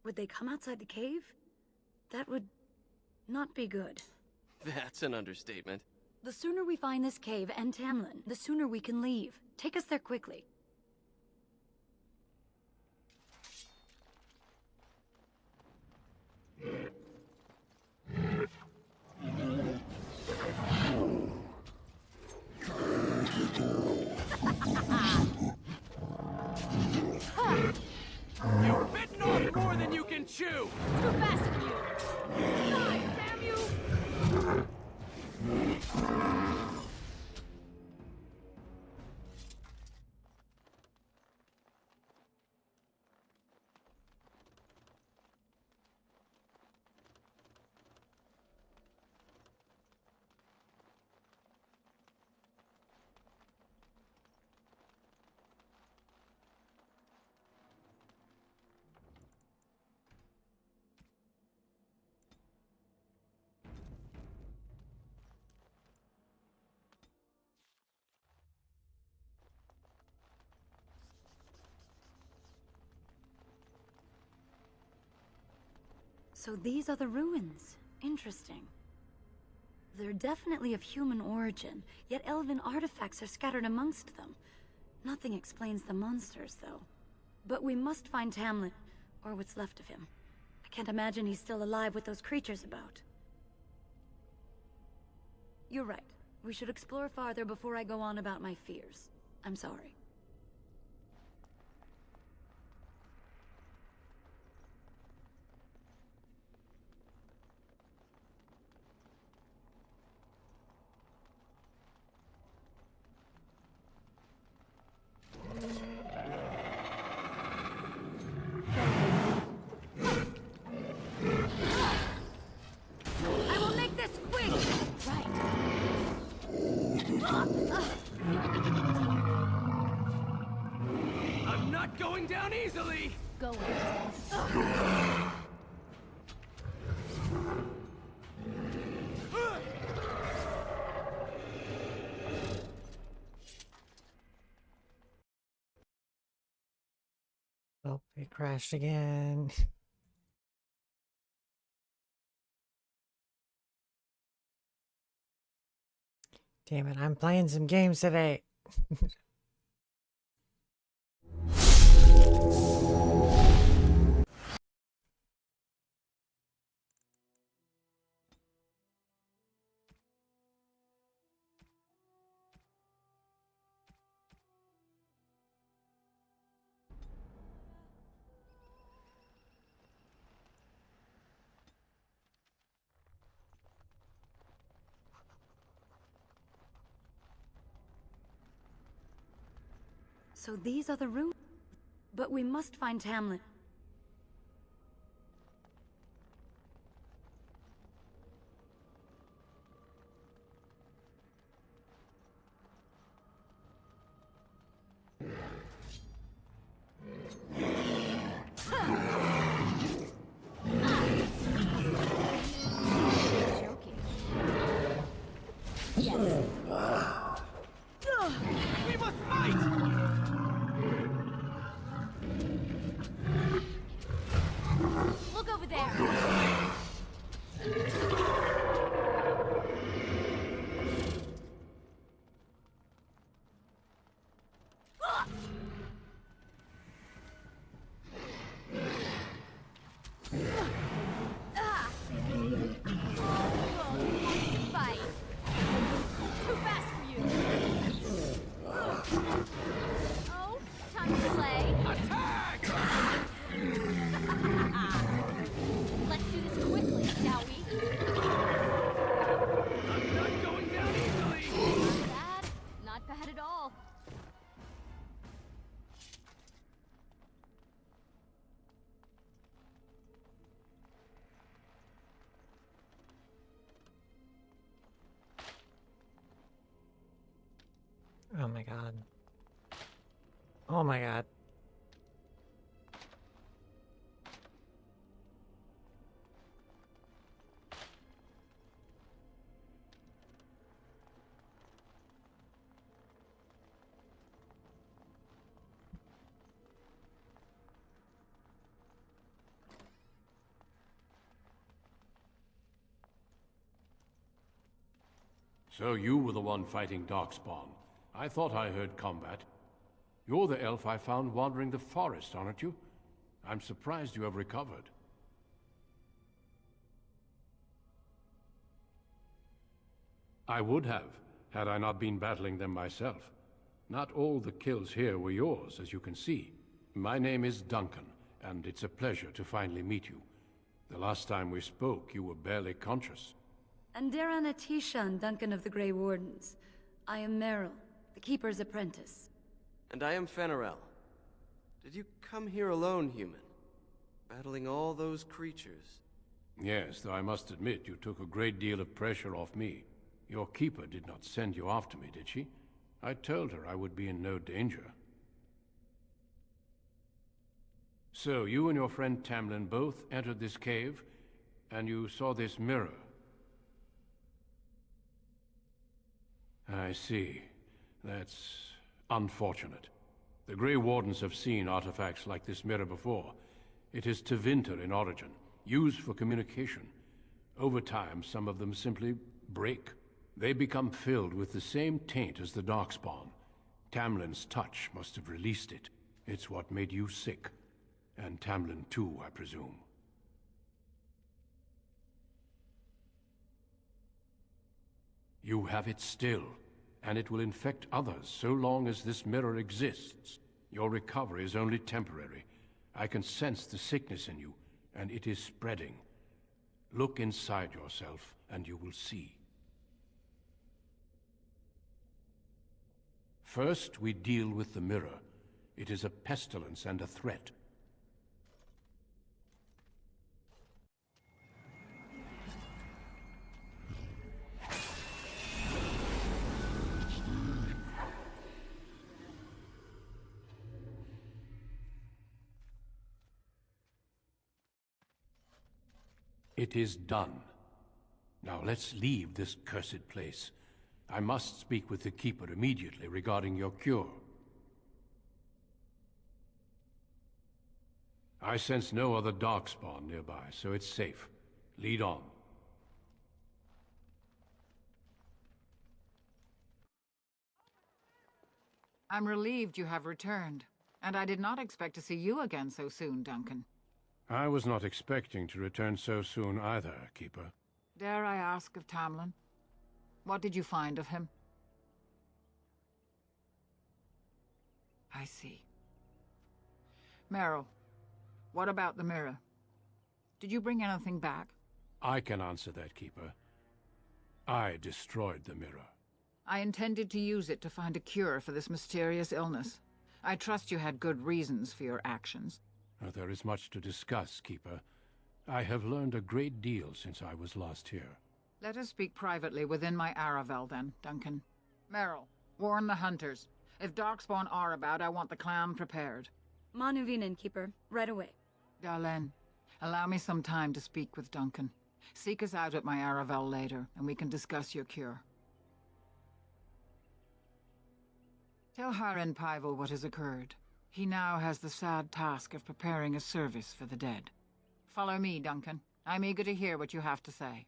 Would they come outside the cave? That would not be good. That's an understatement. The sooner we find this cave and Tamlin, the sooner we can leave. Take us there quickly. You've bitten off more than you can chew! Too fast for you! Die, damn you! So these are the ruins. Interesting. They're definitely of human origin, yet elven artifacts are scattered amongst them. Nothing explains the monsters, though. But we must find Tamlin, or what's left of him. I can't imagine he's still alive with those creatures about. You're right. We should explore farther before I go on about my fears. I'm sorry. I will make this quick! Right. I'm not going down easily! Go Oh, it crashed again. Damn it, I'm playing some games today. So these are the ruins. But we must find Tamlin. We must fight! Look over there. Fight. Too fast for you. Oh, time to play. Attack! Let's do this quickly, shall we? I'm not going down easily! Not bad. Not bad at all. Oh my god. Oh my god. So you were the one fighting Darkspawn. I thought I heard combat. You're the elf I found wandering the forest, aren't you? I'm surprised you have recovered. I would have, had I not been battling them myself. Not all the kills here were yours, as you can see. My name is Duncan, and it's a pleasure to finally meet you. The last time we spoke, you were barely conscious. Andaran Atishan, Duncan of the Grey Wardens. I am Meryl, the Keeper's apprentice. And I am Fenarel. Did you come here alone, human? Battling all those creatures? Yes, though I must admit you took a great deal of pressure off me. Your keeper did not send you after me, did she? I told her I would be in no danger. So, you and your friend Tamlin both entered this cave, and you saw this mirror. I see. That's unfortunate. The Grey Wardens have seen artifacts like this mirror before. It is Tevinter in origin, used for communication. Over time, some of them simply break. They become filled with the same taint as the Darkspawn. Tamlin's touch must have released it. It's what made you sick. And Tamlin too, I presume. You have it still, and it will infect others so long as this mirror exists. Your recovery is only temporary. I can sense the sickness in you, and it is spreading. Look inside yourself, and you will see. First, we deal with the mirror. It is a pestilence and a threat. It is done. Now let's leave this cursed place. I must speak with the Keeper immediately regarding your cure. I sense no other Darkspawn nearby, so it's safe. Lead on. I'm relieved you have returned, and I did not expect to see you again so soon, Duncan. I was not expecting to return so soon either, Keeper. Dare I ask of Tamlin? What did you find of him? I see. Meryl, what about the mirror? Did you bring anything back? I can answer that, Keeper. I destroyed the mirror. I intended to use it to find a cure for this mysterious illness. I trust you had good reasons for your actions. There is much to discuss, Keeper. I have learned a great deal since I was last here. Let us speak privately within my Aravel, then, Duncan. Meryl, warn the hunters. If Darkspawn are about, I want the clan prepared. Manuvinen, Keeper. Right away. Dalen, allow me some time to speak with Duncan. Seek us out at my Aravel later, and we can discuss your cure. Tell Harin Pyvel what has occurred. He now has the sad task of preparing a service for the dead. Follow me, Duncan. I'm eager to hear what you have to say.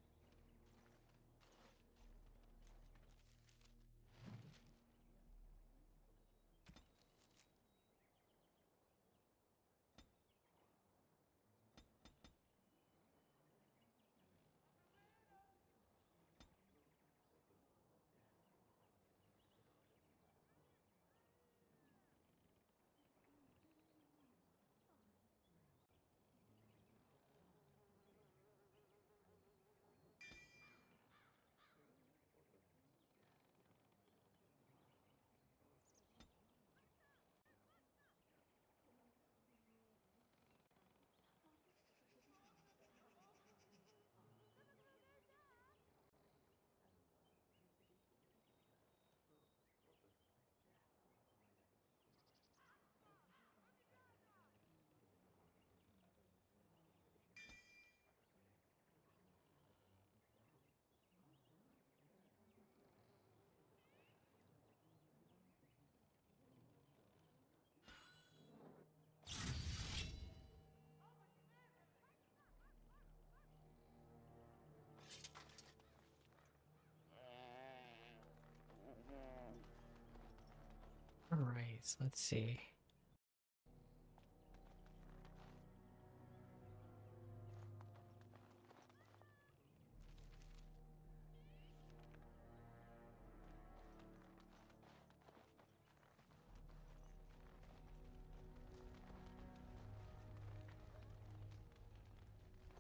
All right, so let's see.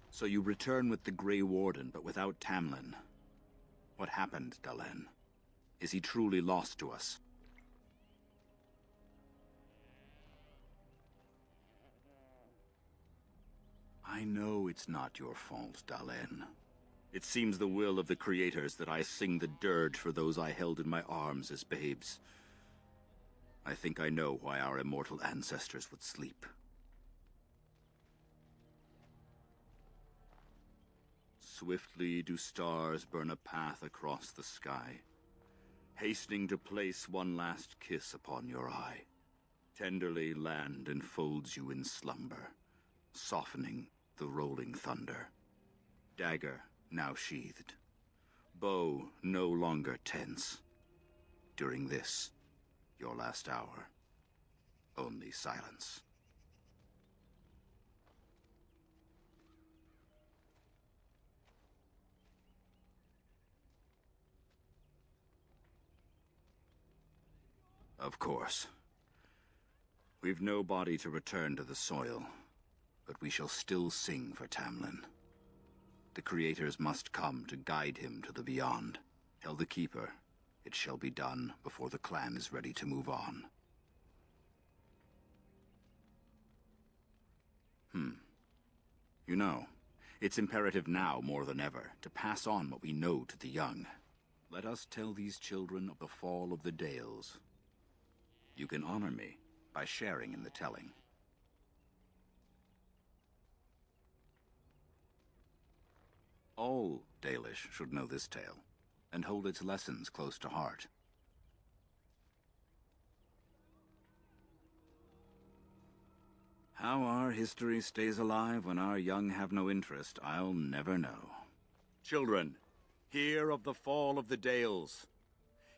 So you return with the Grey Warden, but without Tamlin. What happened, Dalen? Is he truly lost to us? I know it's not your fault, Dalen. It seems the will of the Creators that I sing the dirge for those I held in my arms as babes. I think I know why our immortal ancestors would sleep. Swiftly do stars burn a path across the sky, hastening to place one last kiss upon your eye. Tenderly land enfolds you in slumber, softening the rolling thunder. Dagger now sheathed. Bow no longer tense. During this, your last hour, only silence. Of course. We've no body to return to the soil, but we shall still sing for Tamlin. The creators must come to guide him to the beyond. Tell the Keeper, it shall be done before the clan is ready to move on. You know, it's imperative now more than ever to pass on what we know to the young. Let us tell these children of the fall of the Dales. You can honor me by sharing in the telling. All Dalish should know this tale, and hold its lessons close to heart. How our history stays alive when our young have no interest, I'll never know. Children, hear of the fall of the Dales.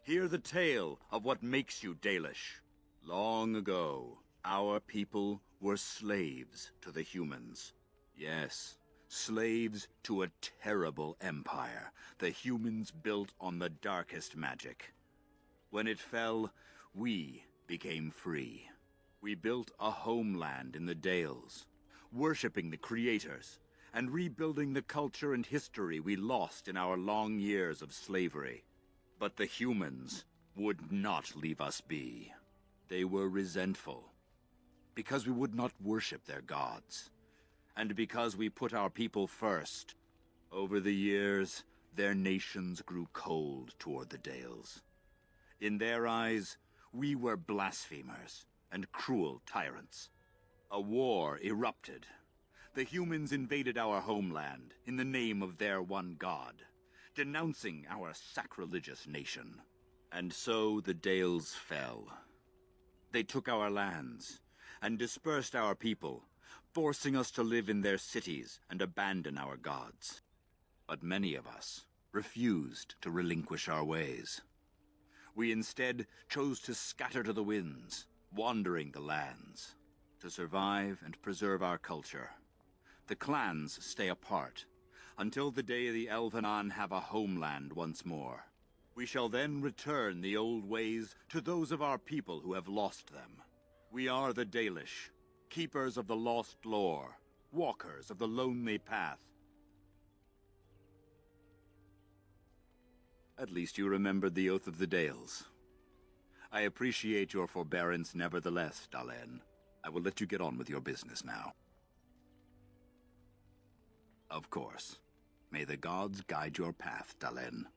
Hear the tale of what makes you Dalish. Long ago, our people were slaves to the humans. Yes, slaves to a terrible empire the humans built on the darkest magic. When it fell, we became free. We built a homeland in the Dales, worshipping the creators, and rebuilding the culture and history we lost in our long years of slavery. But the humans would not leave us be. They were resentful, because we would not worship their gods, and because we put our people first. Over the years, their nations grew cold toward the Dales. In their eyes, we were blasphemers and cruel tyrants. A war erupted. The humans invaded our homeland in the name of their one god, denouncing our sacrilegious nation. And so the Dales fell. They took our lands and dispersed our people, forcing us to live in their cities and abandon our gods. But many of us refused to relinquish our ways. We instead chose to scatter to the winds, wandering the lands. To survive and preserve our culture, the clans stay apart, until the day the Elvenan have a homeland once more. We shall then return the old ways to those of our people who have lost them. We are the Dalish, keepers of the lost lore, walkers of the lonely path. At least you remembered the Oath of the Dales. I appreciate your forbearance nevertheless, Dalen. I will let you get on with your business now. Of course. May the gods guide your path, Dalen.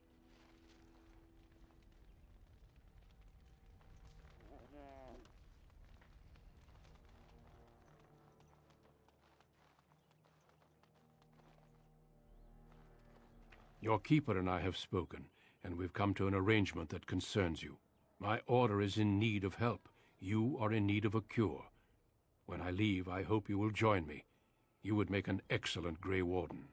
Your keeper and I have spoken, and we've come to an arrangement that concerns you. My order is in need of help. You are in need of a cure. When I leave, I hope you will join me. You would make an excellent Grey Warden.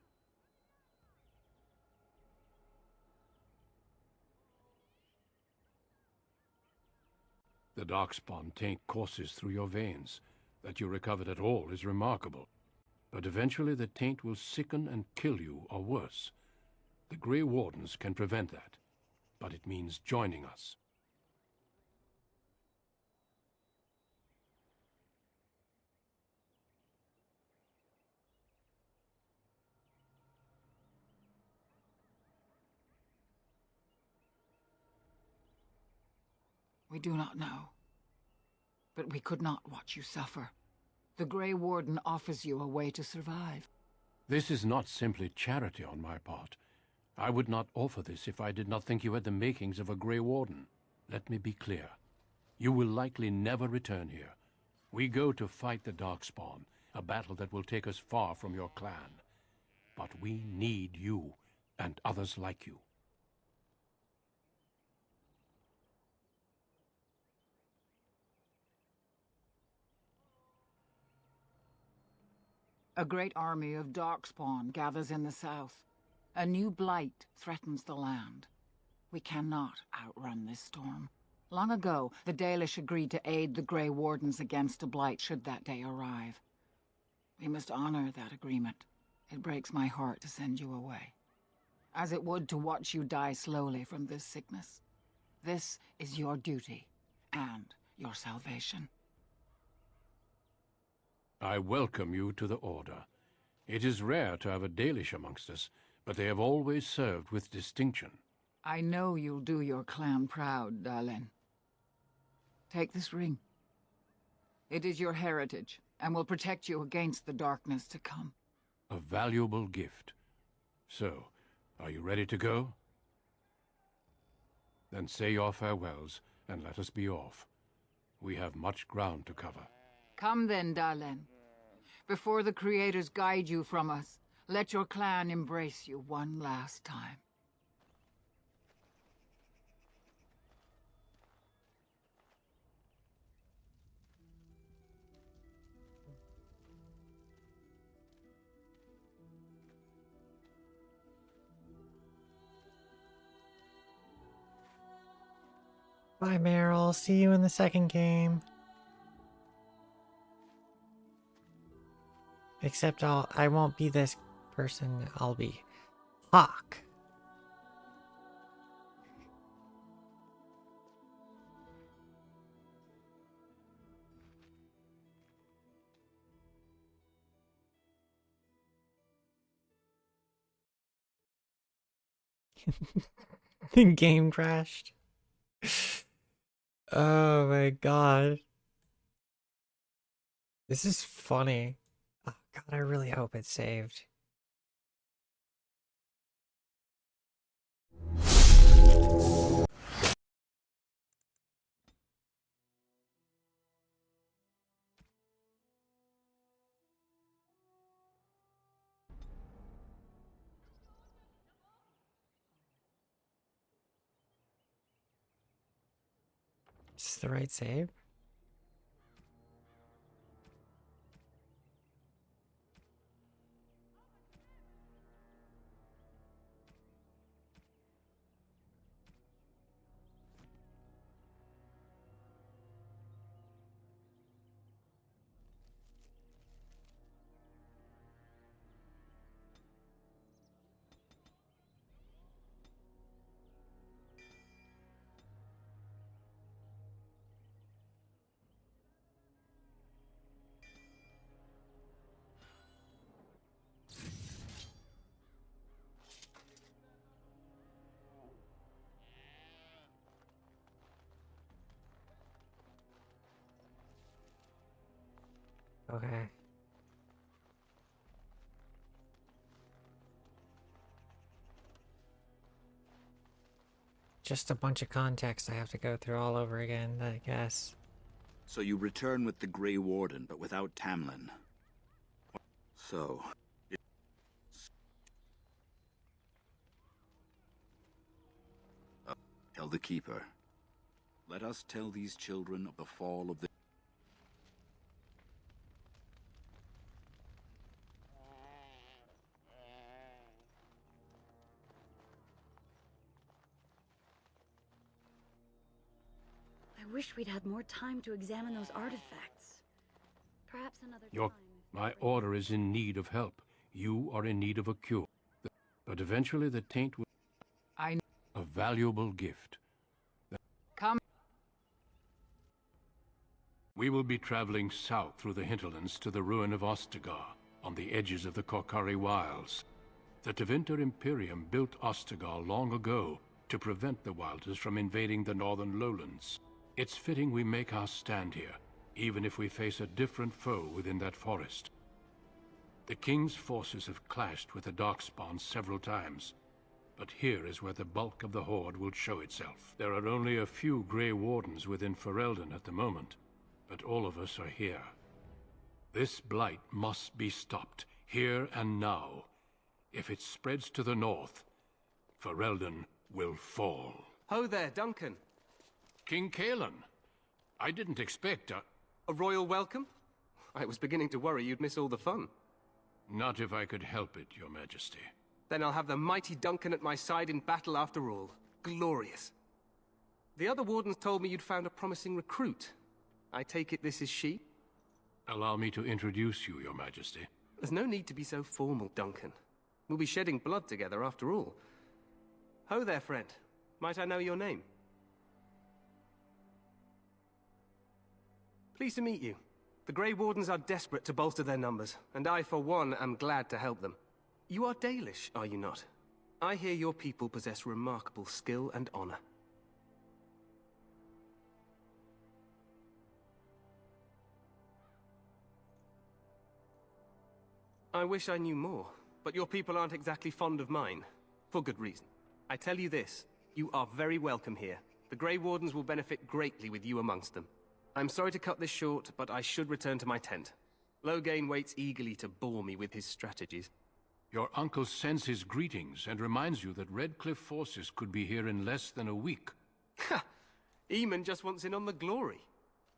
The Darkspawn taint courses through your veins. That you recovered at all is remarkable. But eventually the taint will sicken and kill you, or worse. The Grey Wardens can prevent that, but it means joining us. We do not know. But we could not watch you suffer. The Grey Warden offers you a way to survive. This is not simply charity on my part. I would not offer this if I did not think you had the makings of a Grey Warden. Let me be clear. You will likely never return here. We go to fight the Darkspawn, a battle that will take us far from your clan. But we need you, and others like you. A great army of Darkspawn gathers in the south. A new blight threatens the land. We cannot outrun this storm. Long ago, the Dalish agreed to aid the Grey Wardens against a blight should that day arrive. We must honor that agreement. It breaks my heart to send you away, as it would to watch you die slowly from this sickness. This is your duty, and your salvation. I welcome you to the Order. It is rare to have a Dalish amongst us, but they have always served with distinction. I know you'll do your clan proud, Dalen. Take this ring. It is your heritage, and will protect you against the darkness to come. A valuable gift. So, are you ready to go? Then say your farewells, and let us be off. We have much ground to cover. Come then, Dalen. Before the Creators guide you from us, let your clan embrace you one last time. Bye, Meryl. See you in the second game. Except I won't be this person. I'll be Hawk. Game crashed. Oh my god. This is funny. Oh god, I really hope it's saved. Is this the right save? Okay. Just a bunch of context I have to go through all over again, I guess. So you return with the Grey Warden, but without Tamlin. So... tell the Keeper. Let us tell these children of the fall of the... I wish we'd had more time to examine those artifacts. Perhaps another time. My order is in need of help. You are in need of a cure. But eventually the taint will... A valuable gift. Come. We will be traveling south through the hinterlands to the ruin of Ostagar, on the edges of the Korcari Wilds. The Tevinter Imperium built Ostagar long ago to prevent the Wilders from invading the northern lowlands. It's fitting we make our stand here, even if we face a different foe within that forest. The King's forces have clashed with the Darkspawn several times, but here is where the bulk of the Horde will show itself. There are only a few Grey Wardens within Ferelden at the moment, but all of us are here. This blight must be stopped, here and now. If it spreads to the north, Ferelden will fall. Ho there, Duncan. King Cailan. I didn't expect a royal welcome? I was beginning to worry you'd miss all the fun. Not if I could help it, Your Majesty. Then I'll have the mighty Duncan at my side in battle after all. Glorious. The other wardens told me you'd found a promising recruit. I take it this is she? Allow me to introduce you, Your Majesty. There's no need to be so formal, Duncan. We'll be shedding blood together after all. Ho there, friend. Might I know your name? Pleased to meet you. The Grey Wardens are desperate to bolster their numbers, and I, for one, am glad to help them. You are Dalish, are you not? I hear your people possess remarkable skill and honor. I wish I knew more, but your people aren't exactly fond of mine. For good reason. I tell you this, you are very welcome here. The Grey Wardens will benefit greatly with you amongst them. I'm sorry to cut this short, but I should return to my tent. Loghain waits eagerly to bore me with his strategies. Your uncle sends his greetings and reminds you that Redcliffe forces could be here in less than a week. Ha! Eamon just wants in on the glory.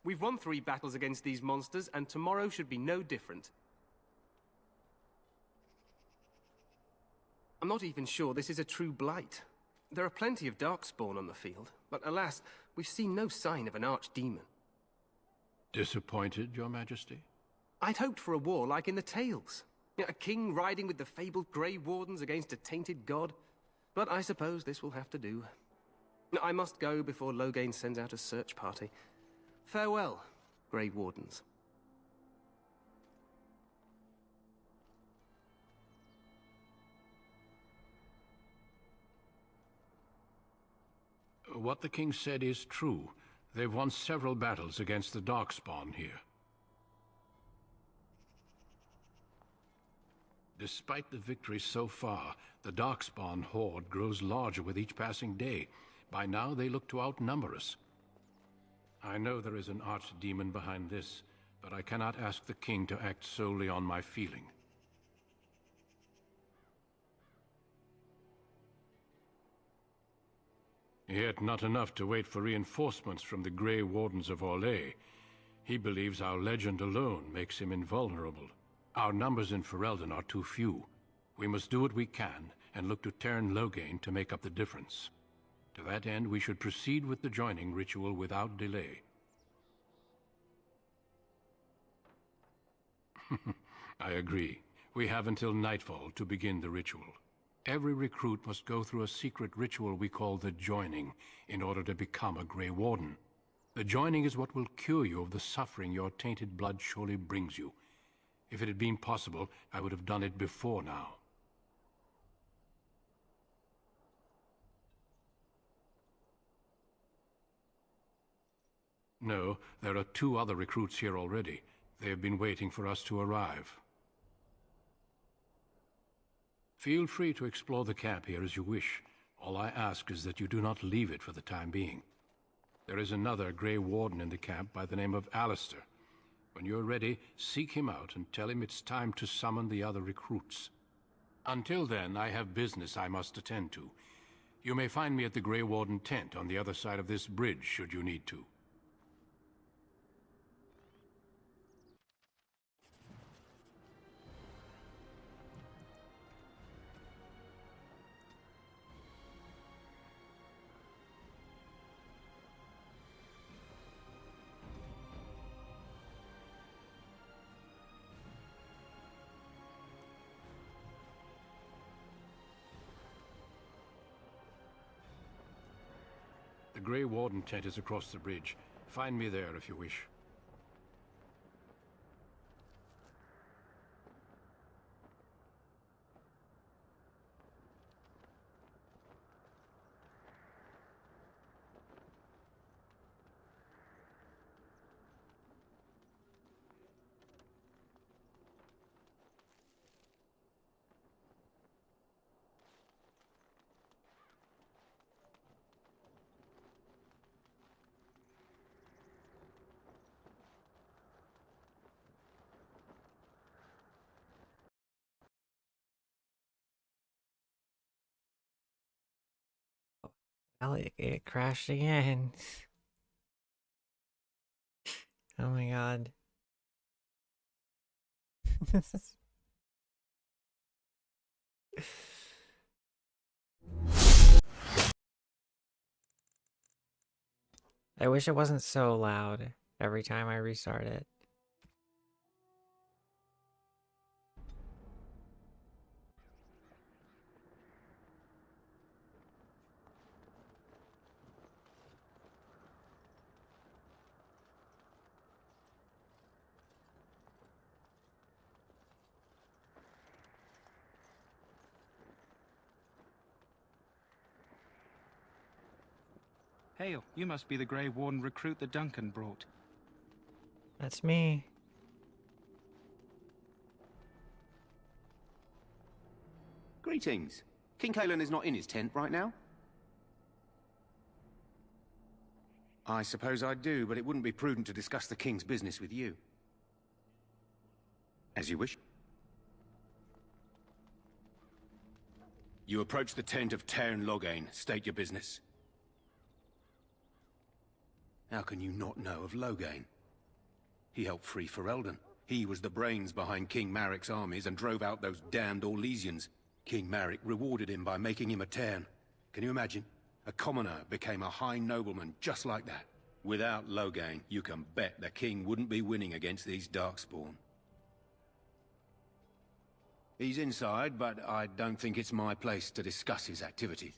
We've won 3 battles against these monsters, and tomorrow should be no different. I'm not even sure this is a true blight. There are plenty of Darkspawn on the field, but alas, we've seen no sign of an archdemon. Disappointed, Your Majesty? I'd hoped for a war like in the tales. A king riding with the fabled Grey Wardens against a tainted god. But I suppose this will have to do. I must go before Loghain sends out a search party. Farewell, Grey Wardens. What the king said is true. They've won several battles against the Darkspawn here. Despite the victories so far, the Darkspawn horde grows larger with each passing day. By now, they look to outnumber us. I know there is an archdemon behind this, but I cannot ask the king to act solely on my feeling. Yet not enough to wait for reinforcements from the Grey Wardens of Orlais. He believes our legend alone makes him invulnerable. Our numbers in Ferelden are too few. We must do what we can, and look to Teyrn Loghain to make up the difference. To that end, we should proceed with the joining ritual without delay. I agree. We have until nightfall to begin the ritual. Every recruit must go through a secret ritual we call the Joining in order to become a Grey Warden. The Joining is what will cure you of the suffering your tainted blood surely brings you. If it had been possible, I would have done it before now. No, there are 2 other recruits here already. They have been waiting for us to arrive. Feel free to explore the camp here as you wish. All I ask is that you do not leave it for the time being. There is another Grey Warden in the camp by the name of Alistair. When you're ready, seek him out and tell him it's time to summon the other recruits. Until then, I have business I must attend to. You may find me at the Grey Warden tent on the other side of this bridge, should you need to. The Grey Warden tent is across the bridge. Find me there if you wish. Well, it crashed again. Oh my god. I wish it wasn't so loud every time I restart it. Hail, you must be the Grey Warden recruit that Duncan brought. That's me. Greetings. King Cailan is not in his tent right now? I suppose I do, but it wouldn't be prudent to discuss the King's business with you. As you wish. You approach the tent of Teyrn Loghain. State your business. How can you not know of Loghain? He helped free Ferelden. He was the brains behind King Maric's armies and drove out those damned Orlesians. King Maric rewarded him by making him a Teyrn. Can you imagine? A commoner became a high nobleman just like that. Without Loghain, you can bet the king wouldn't be winning against these Darkspawn. He's inside, but I don't think it's my place to discuss his activities.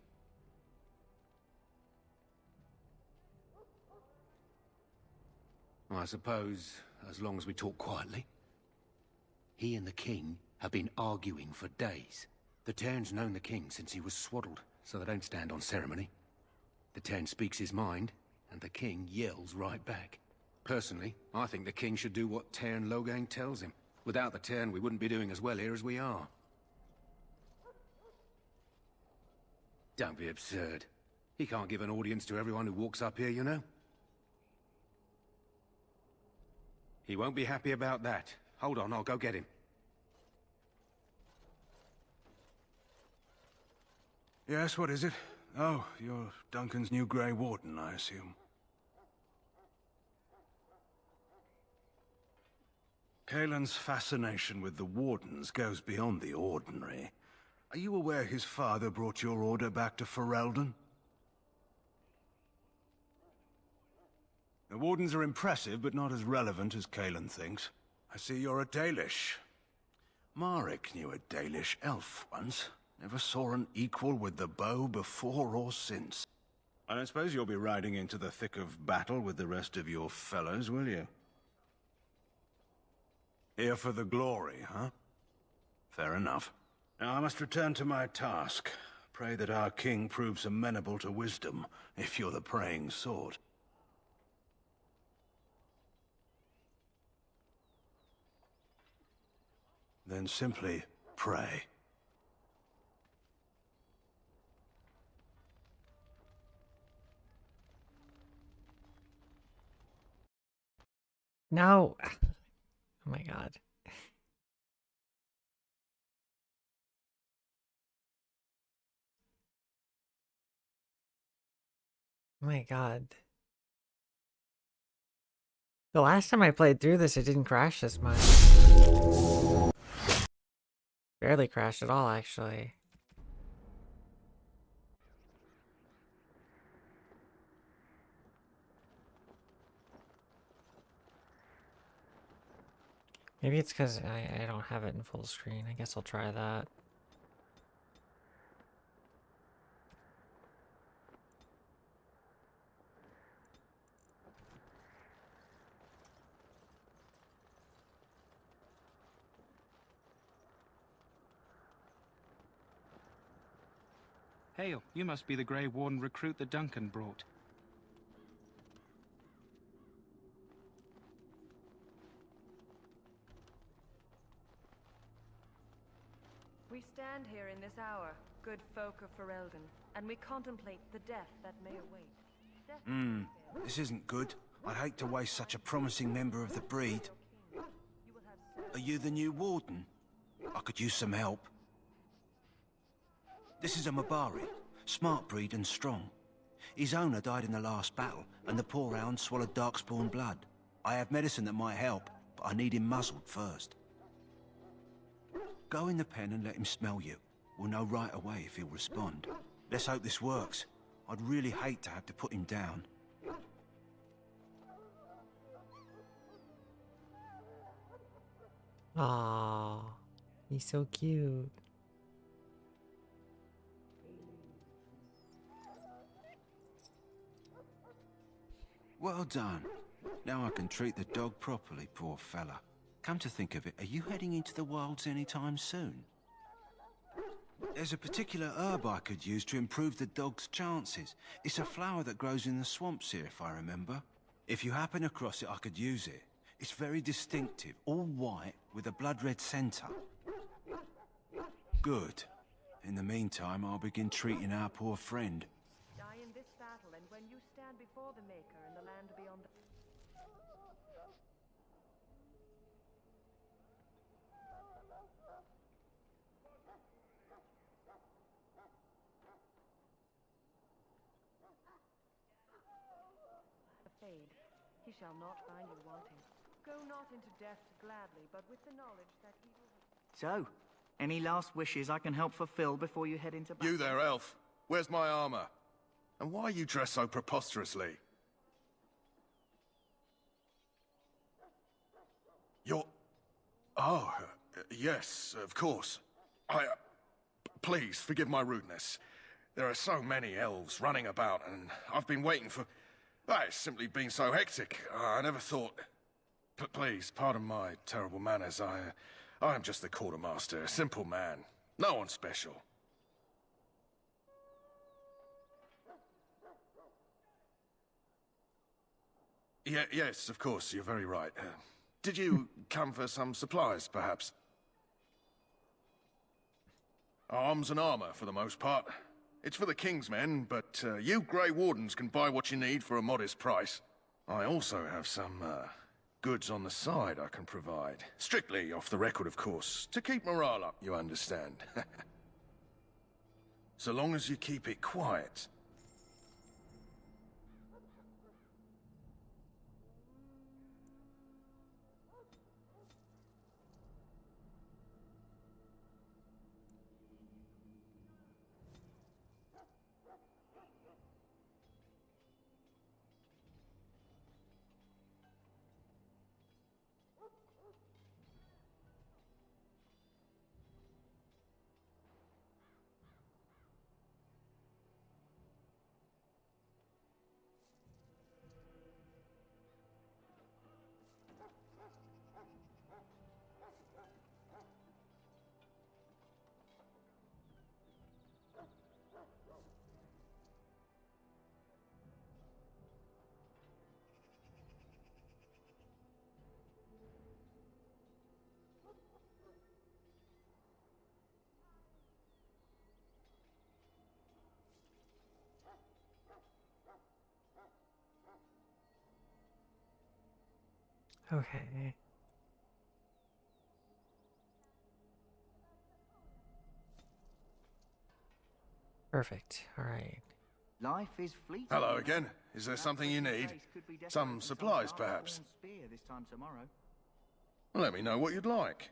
I suppose, as long as we talk quietly. He and the king have been arguing for days. The Teyrn's known the king since he was swaddled, so they don't stand on ceremony. The Teyrn speaks his mind, and the king yells right back. Personally, I think the king should do what Teyrn Loghain tells him. Without the Teyrn, we wouldn't be doing as well here as we are. Don't be absurd. He can't give an audience to everyone who walks up here, you know? He won't be happy about that. Hold on, I'll go get him. Yes, what is it? Oh, you're Duncan's new Grey Warden, I assume. Cailan's fascination with the Wardens goes beyond the ordinary. Are you aware his father brought your order back to Ferelden? The Wardens are impressive, but not as relevant as Cailan thinks. I see you're a Dalish. Maric knew a Dalish elf once. Never saw an equal with the bow before or since. I don't suppose you'll be riding into the thick of battle with the rest of your fellows, will you? Here for the glory, huh? Fair enough. Now I must return to my task. Pray that our king proves amenable to wisdom, if you're the praying sort. Then simply pray. No. Oh my god. Oh my god. The last time I played through this, it didn't crash this much. Barely crashed at all, actually. Maybe it's because I don't have it in full screen. I guess I'll try that. Hail, you must be the Grey Warden recruit that Duncan brought. We stand here in this hour, good folk of Ferelden, and we contemplate the death that may await. This isn't good. I'd hate to waste such a promising member of the breed. Are you the new warden? I could use some help. This is a Mabari, smart breed and strong. His owner died in the last battle, and the poor hound swallowed Darkspawn blood. I have medicine that might help, but I need him muzzled first. Go in the pen and let him smell you. We'll know right away if he'll respond. Let's hope this works. I'd really hate to have to put him down. Aww, he's so cute. Well done. Now I can treat the dog properly, poor fella. Come to think of it, are you heading into the wilds anytime soon? There's a particular herb I could use to improve the dog's chances. It's a flower that grows in the swamps here, if I remember. If you happen across it, I could use it. It's very distinctive, all white, with a blood-red centre. Good. In the meantime, I'll begin treating our poor friend. Die in this battle, and when you stand before the Maker in the land beyond the... fade, he shall not find you wanting. Go not into death gladly, but with the knowledge that he will... So, any last wishes I can help fulfill before you head into battle? You there, elf. Where's my armor? And why are you dressed so preposterously? You're... Oh, yes, of course. Please, forgive my rudeness. There are so many elves running about, and I've been waiting for... It's simply been so hectic. I never thought... Please, pardon my terrible manners. I am just the quartermaster, a simple man. No one special. Yes, of course, you're very right. Did you come for some supplies, perhaps? Arms and armor, for the most part. It's for the King's men, but you Grey Wardens can buy what you need for a modest price. I also have some goods on the side I can provide. Strictly off the record, of course. To keep morale up, you understand. So long as you keep it quiet. Okay. Perfect. All right. Life is fleeting. Hello again. Is there something you need? Some supplies, perhaps? Spear this time tomorrow. Let me know what you'd like.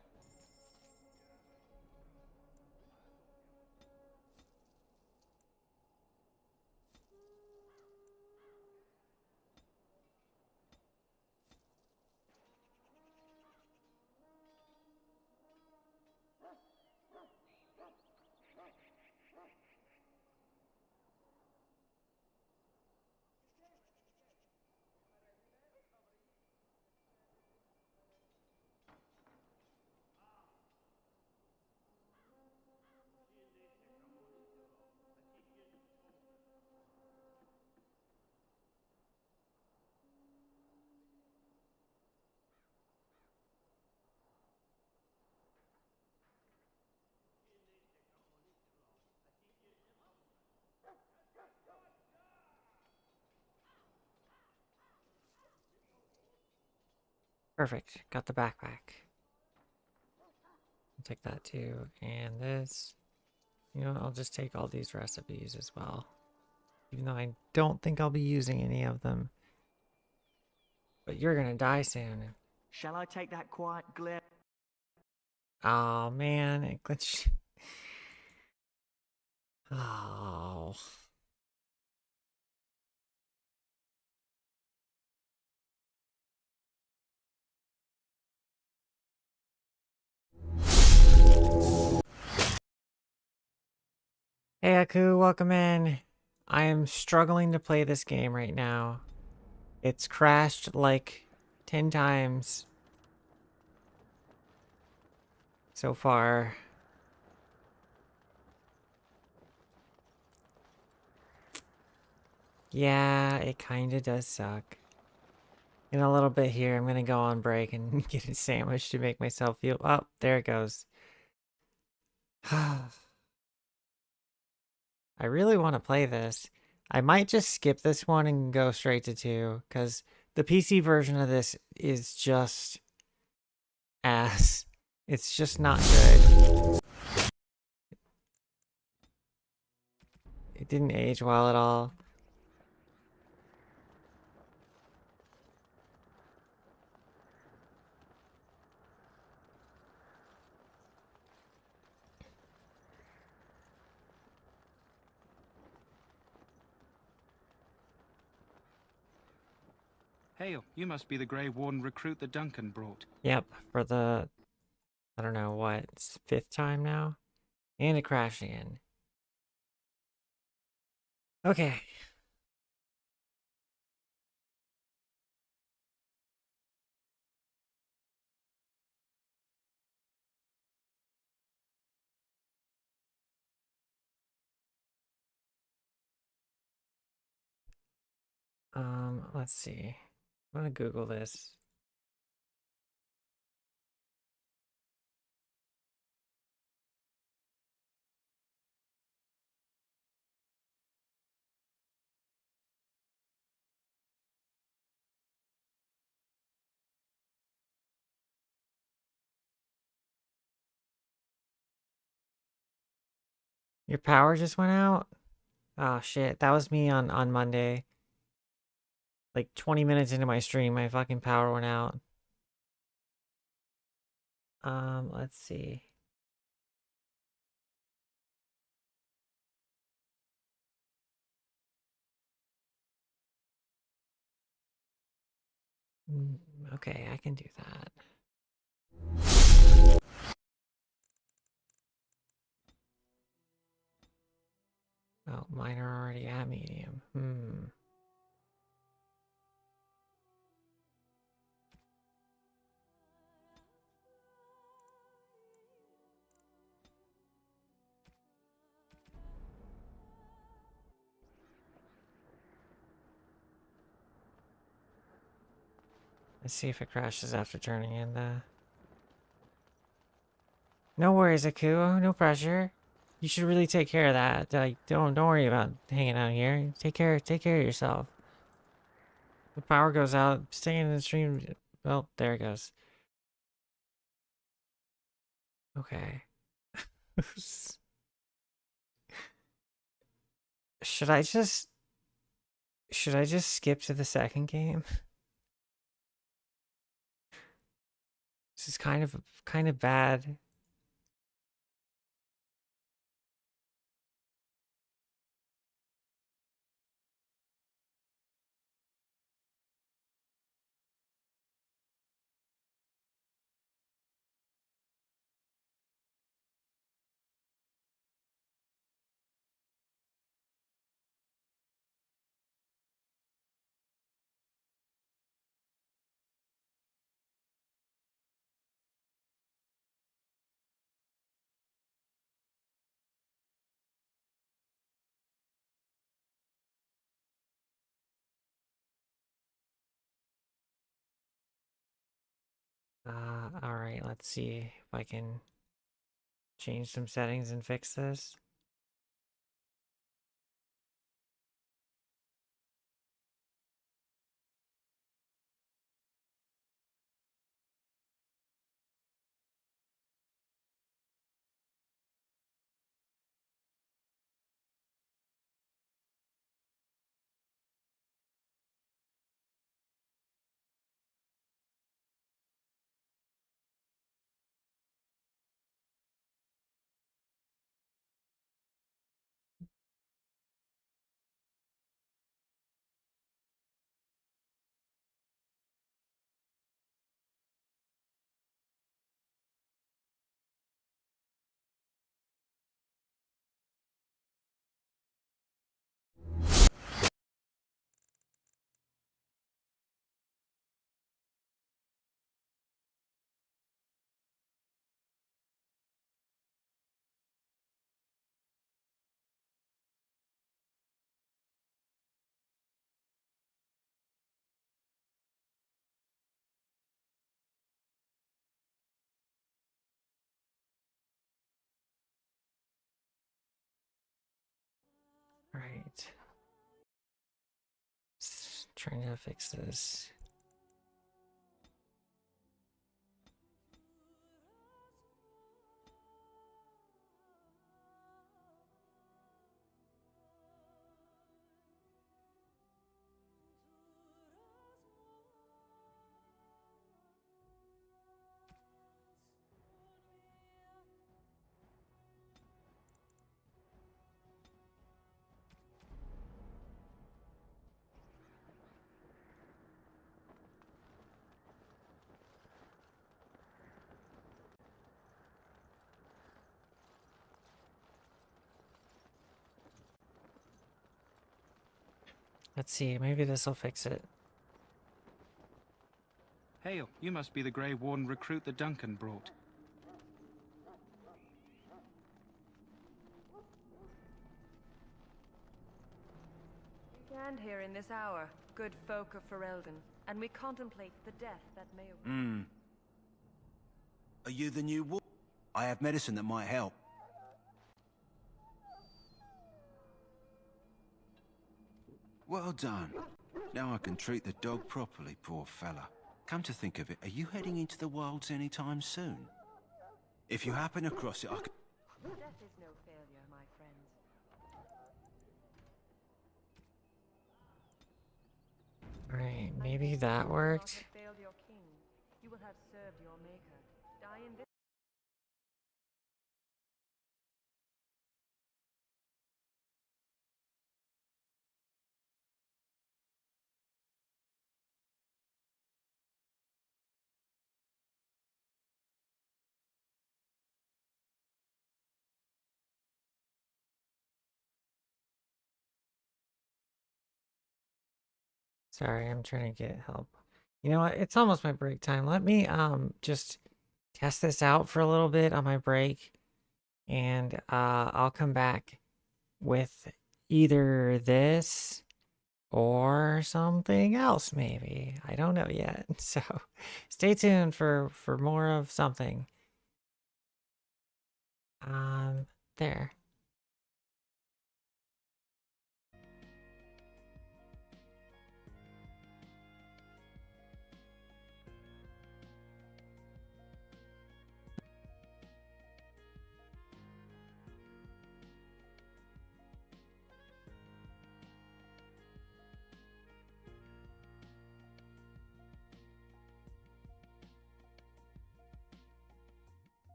Perfect. Got the backpack. I'll take that too. And this. You know, I'll just take all these recipes as well. Even though I don't think I'll be using any of them. But you're gonna die soon. Shall I take that quiet glare? Oh man, it glitched. Oh. Hey Aku, welcome in. I am struggling to play this game right now. It's crashed like 10 times so far. Yeah, it kinda does suck. In a little bit here, I'm gonna go on break and get a sandwich to make myself feel... Oh, there it goes. I really want to play this. I might just skip this one and go straight to 2, because the PC version of this is just ass. It's just not good. It didn't age well at all. Hail, you must be the Grey Warden recruit that Duncan brought. Yep, for the... I don't know what, it's 5th time now? And it crashed again. Okay. Let's see. I'm gonna Google this. Your power just went out? Oh shit, that was me on Monday. Like 20 minutes into my stream, my fucking power went out. Let's see. Okay, I can do that. Oh, mine are already at medium. Let's see if it crashes after turning in the... No worries, Aku. No pressure. You should really take care of that. Like, don't worry about hanging out here. Take care of yourself. The power goes out. Staying in the stream. Well, there it goes. Okay. Should I just skip to the second game? This is kind of bad. All right, let's see if I can change some settings and fix this. trying to fix this. Let's see, maybe this will fix it. Hail, you must be the Grey Warden recruit that Duncan brought. We stand here in this hour, good folk of Ferelden, and we contemplate the death that may await. Hmm. Are you the new warden? I have medicine that might help. Well done. Now I can treat the dog properly, poor fella. Come to think of it, are you heading into the wilds anytime soon? If you happen across it, I can... Death is no failure, my friends. Right, maybe that worked. Failed your king. You will have served your maker. Die in this. Sorry, I'm trying to get help. You know what? It's almost my break time. Let me just test this out for a little bit on my break, and I'll come back with either this or something else maybe. I don't know yet. So stay tuned for more of something. There.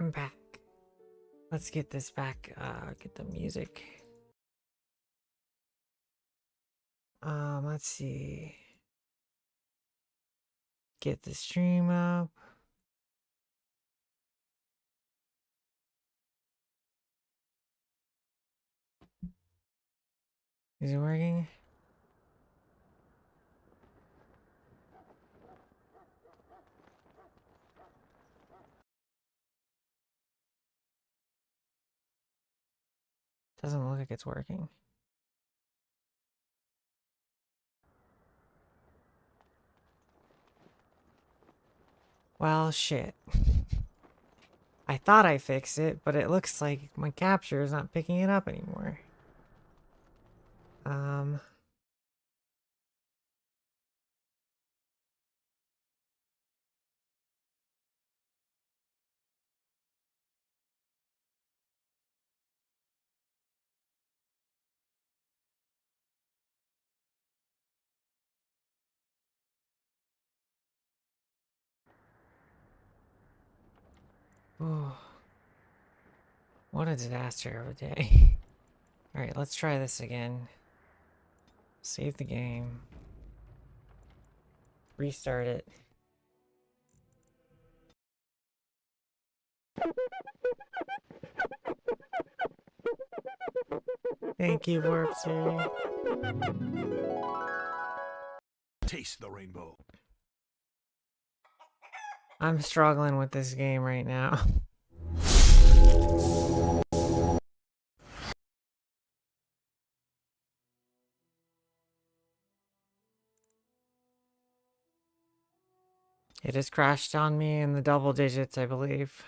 I'm back. Let's get this back, get the music. Let's see. Get the stream up. Is it working? Doesn't look like it's working. Well, shit. I thought I fixed it, but it looks like my capture is not picking it up anymore. Oh, what a disaster of a day. Alright, let's try this again. Save the game. Restart it. Thank you, Warp Siri. Taste the rainbow. I'm struggling with this game right now. It has crashed on me in the double digits, I believe.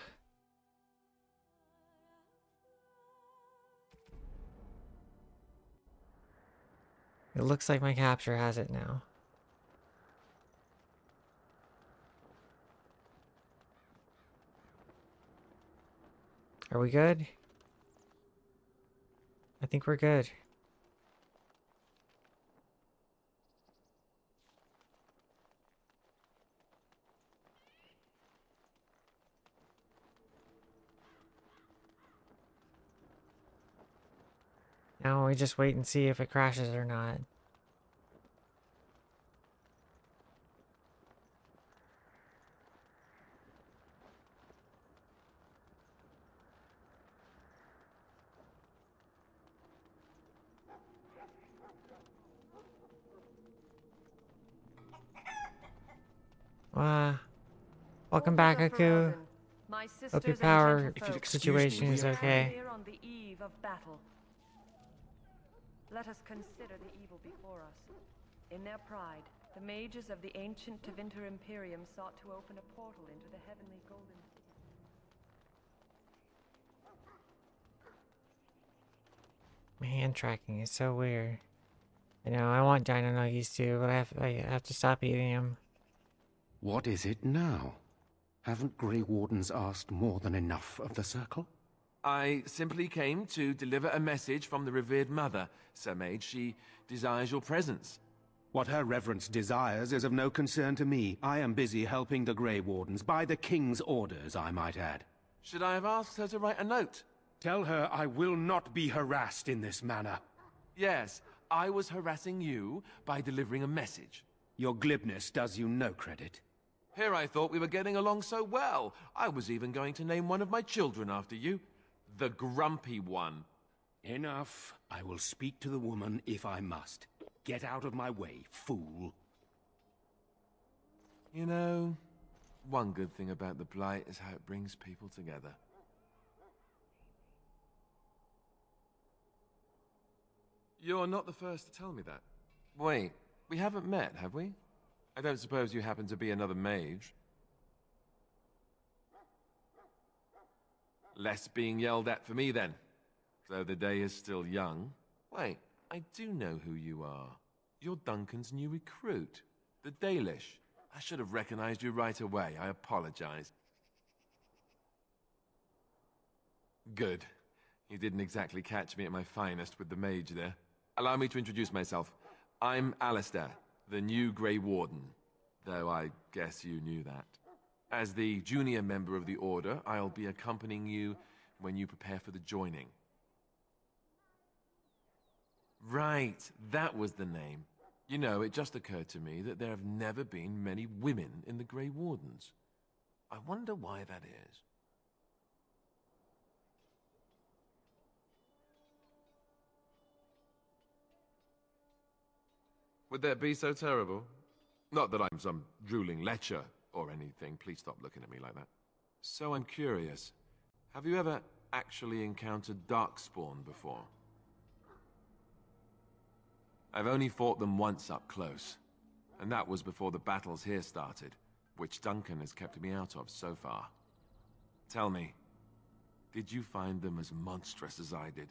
It looks like my capture has it now. Are we good? I think we're good. Now we just wait and see if it crashes or not. Welcome back, Aku. Hope your power situation is okay. Here on the eve of battle. Let us consider the evil before us. In their pride, the mages of the ancient Tevinter Imperium sought to open a portal into the heavenly golden sea. My hand tracking is so weird. I know, I want Dino Nuggies too, but I have to stop eating them. What is it now? Haven't Grey Wardens asked more than enough of the Circle? I simply came to deliver a message from the revered mother, Sir Mage. She desires your presence. What her reverence desires is of no concern to me. I am busy helping the Grey Wardens, by the King's orders, I might add. Should I have asked her to write a note? Tell her I will not be harassed in this manner. Yes, I was harassing you by delivering a message. Your glibness does you no credit. Here I thought we were getting along so well. I was even going to name one of my children after you. The Grumpy One. Enough. I will speak to the woman if I must. Get out of my way, fool. You know, one good thing about the Blight is how it brings people together. You're not the first to tell me that. Wait, we haven't met, have we? I don't suppose you happen to be another mage? Less being yelled at for me, then. Though the day is still young. Wait, I do know who you are. You're Duncan's new recruit, the Dalish. I should have recognized you right away. I apologize. Good. You didn't exactly catch me at my finest with the mage there. Allow me to introduce myself. I'm Alistair, the new Grey Warden. Though I guess you knew that. As the junior member of the Order, I'll be accompanying you when you prepare for the joining. Right, that was the name. You know, it just occurred to me that there have never been many women in the Grey Wardens. I wonder why that is. Would that be so terrible? Not that I'm some drooling lecher or anything. Please stop looking at me like that. So I'm curious. Have you ever actually encountered Darkspawn before? I've only fought them once up close. And that was before the battles here started, which Duncan has kept me out of so far. Tell me, did you find them as monstrous as I did?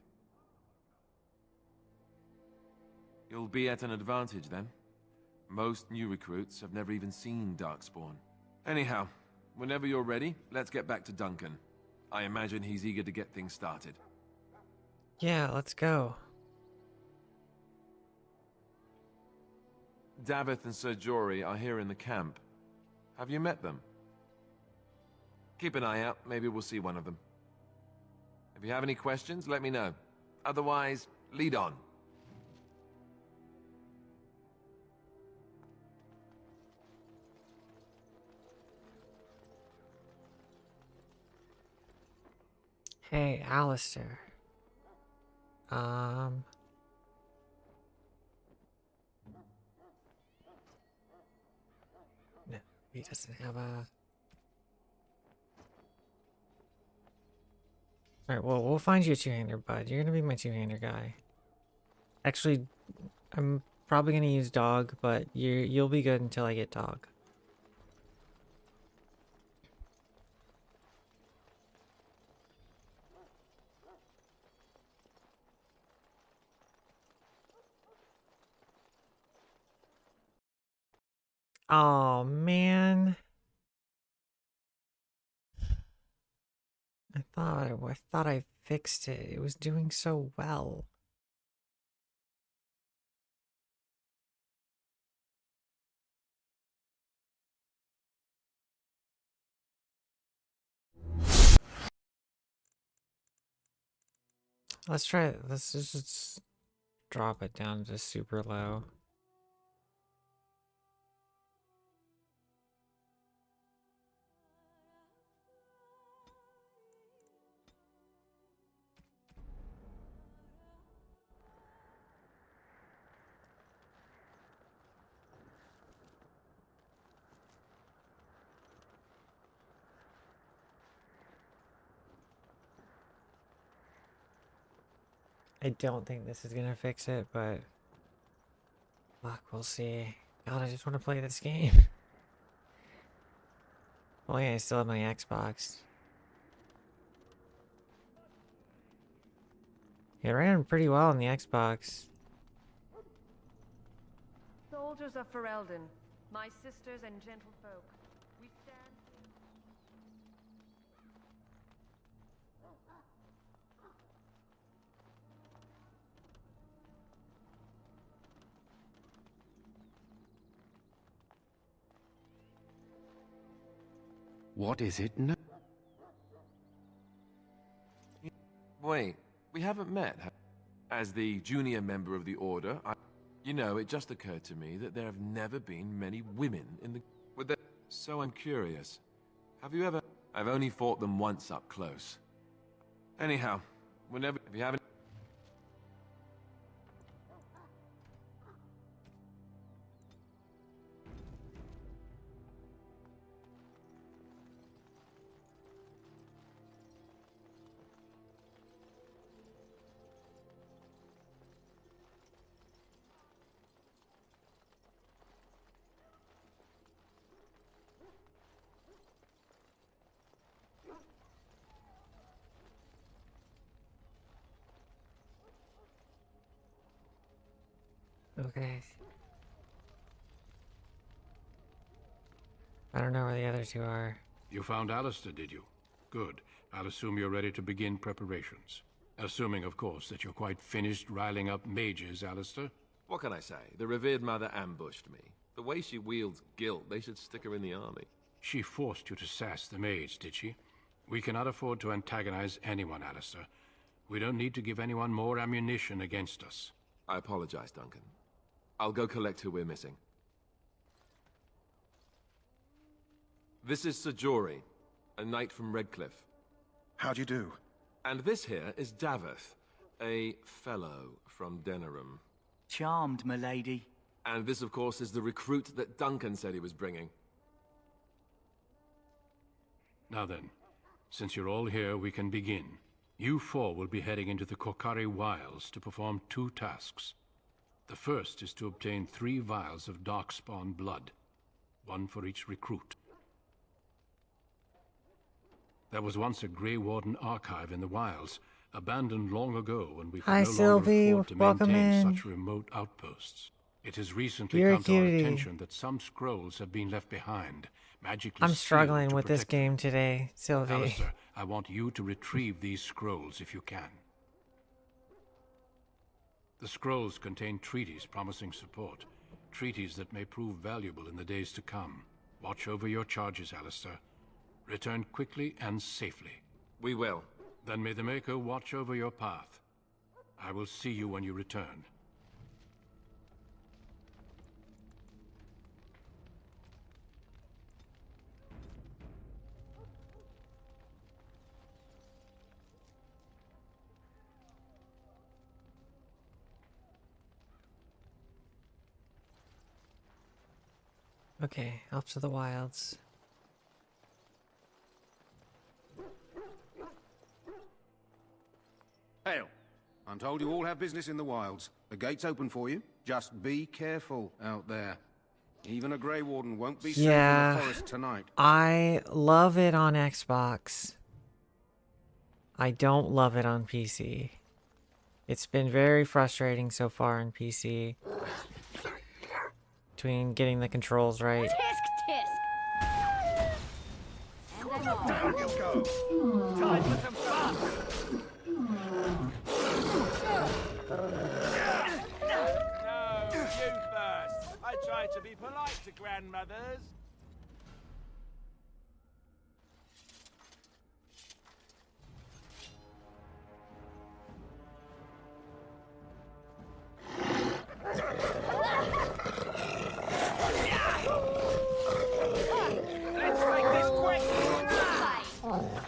You'll be at an advantage then. Most new recruits have never even seen Darkspawn. Anyhow, whenever you're ready, let's get back to Duncan. I imagine he's eager to get things started. Yeah, let's go. Davith and Sir Jory are here in the camp. Have you met them? Keep an eye out, maybe we'll see one of them. If you have any questions, let me know. Otherwise, lead on. Hey, Alistair. No, he doesn't have a... Alright, well, we'll find you a two-hander, bud. You're gonna be my two-hander guy. Actually, I'm probably gonna use dog, but you'll be good until I get dog. Oh man. I thought I fixed it. It was doing so well. Let's try it. Let's just drop it down to super low. I don't think this is gonna fix it, but fuck, we'll see. God, I just want to play this game. Oh yeah, I still have my Xbox. It ran pretty well on the Xbox. Soldiers of Ferelden, my sisters and gentlefolk, we stand... What is it now? Wait, we haven't met. As the junior member of the Order, you know, it just occurred to me that there have never been many women in the... So I'm curious. Have you ever... I've only fought them once up close. Anyhow, whenever... If you haven't... Okay. I don't know where the other two are. You found Alistair, did you? Good. I'll assume you're ready to begin preparations. Assuming, of course, that you're quite finished riling up mages, Alistair. What can I say? The revered mother ambushed me. The way she wields guilt, they should stick her in the army. She forced you to sass the mage, did she? We cannot afford to antagonize anyone, Alistair. We don't need to give anyone more ammunition against us. I apologize, Duncan. I'll go collect who we're missing. This is Sir Jory, a knight from Redcliffe. How do you do? And this here is Daveth, a fellow from Denerim. Charmed, milady. And this, of course, is the recruit that Duncan said he was bringing. Now then, since you're all here, we can begin. You four will be heading into the Korcari Wilds to perform 2 tasks. The first is to obtain 3 vials of Darkspawn blood, 1 for each recruit. There was once a Grey Warden archive in the wilds, abandoned long ago when we could Hi, no Sylvie. longer afford to Welcome maintain in. such remote outposts. It has recently You're a come to our cutie. attention that some scrolls have been left behind, magically I'm sealed struggling to with this protect game today, Sylvie. Alistair, I want you to retrieve these scrolls if you can. The scrolls contain treaties promising support, treaties that may prove valuable in the days to come. Watch over your charges, Alistair. Return quickly and safely. We will. Then may the Maker watch over your path. I will see you when you return. Okay, off to the wilds. Hail. I'm told you all have business in the wilds. The gate's open for you. Just be careful out there. Even a Grey Warden won't be safe in the forest tonight. I love it on Xbox. I don't love it on PC. It's been very frustrating so far on PC. Between getting the controls right. Tisk tisk. And I'm Down you go. Time for some fun. No, you first. I try to be polite to grandmothers.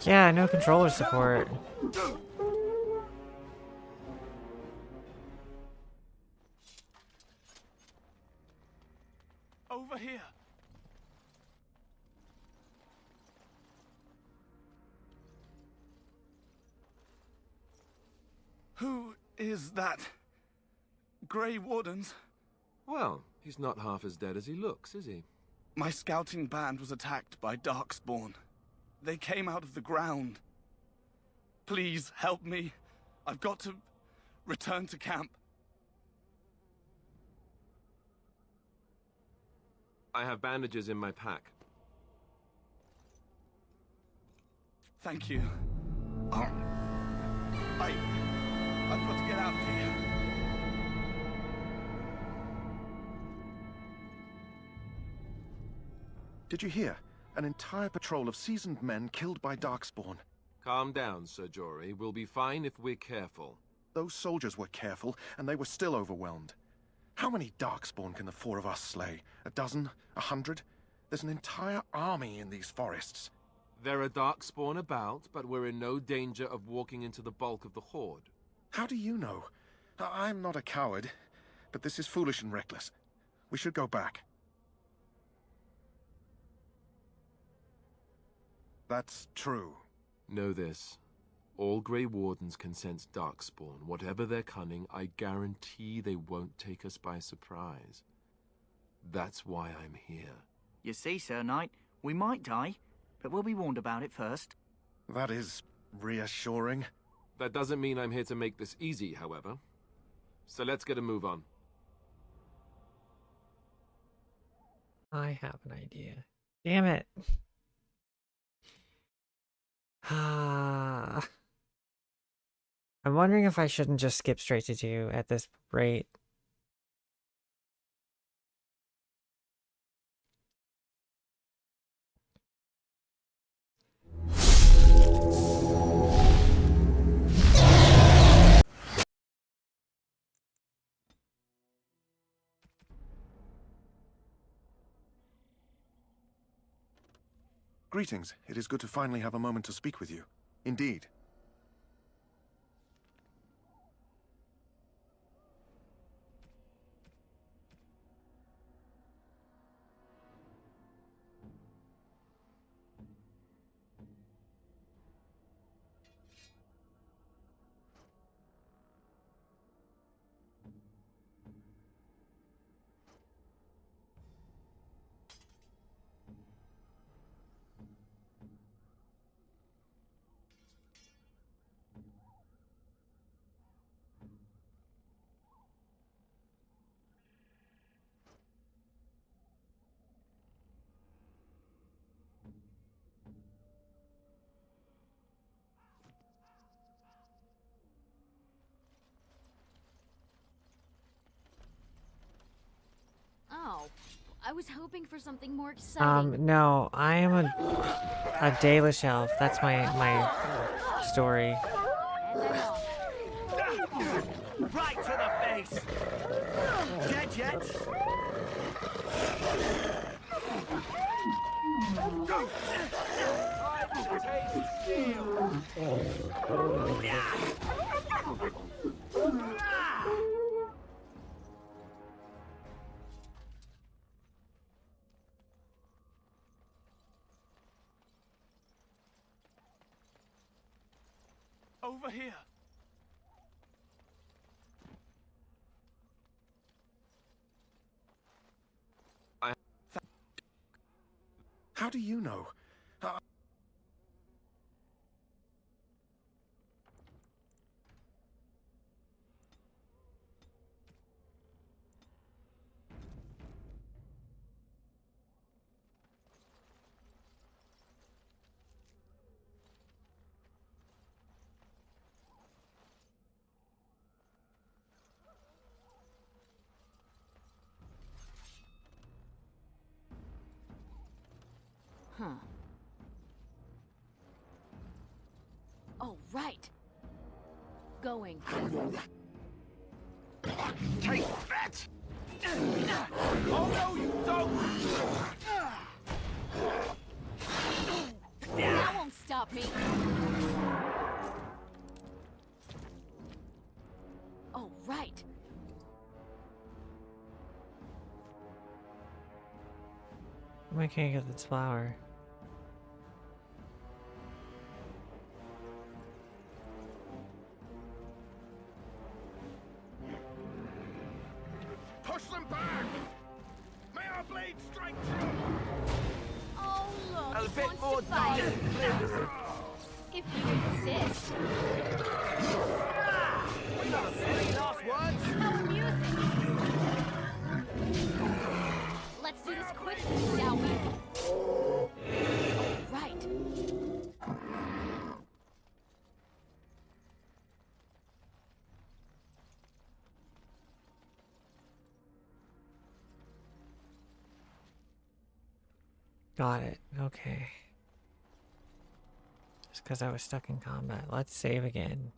Yeah, no controller support. Over here. Who is that? Grey Wardens? Well, he's not half as dead as he looks, is he? My scouting band was attacked by Darkspawn. They came out of the ground. Please help me. I've got to return to camp. I have bandages in my pack. Thank you. I've got to get out of here. Did you hear? An entire patrol of seasoned men killed by Darkspawn. Calm down, Sir Jory. We'll be fine if we're careful. Those soldiers were careful, and they were still overwhelmed. How many Darkspawn can the 4 of us slay? 12? 100? There's an entire army in these forests. There are Darkspawn about, but we're in no danger of walking into the bulk of the Horde. How do you know? I'm not a coward, but this is foolish and reckless. We should go back. That's true. Know this. All Grey Wardens can sense Darkspawn. Whatever their cunning, I guarantee they won't take us by surprise. That's why I'm here. You see, Sir Knight, we might die, but we'll be warned about it first. That is reassuring. That doesn't mean I'm here to make this easy, however. So let's get a move on. I have an idea. Damn it. I'm wondering if I shouldn't just skip straight to 2 at this rate. Greetings. It is good to finally have a moment to speak with you. Indeed. Oh, I was hoping for something more exciting. No, I am a Dalish elf. That's my story. Right to the face! Dead yet? Over here. How do you know? Huh. Oh, right. Going. Take that! Oh no, you don't! That won't stop me. Oh, right. Why can't I get this flower? Push them back! May our blade strike true! Oh, look. A bit wants more to fight. damage, please. If you insist. Any last words? How amusing. Let's do this quickly, shall we? Right. Got it. Okay. Just because I was stuck in combat. Let's save again.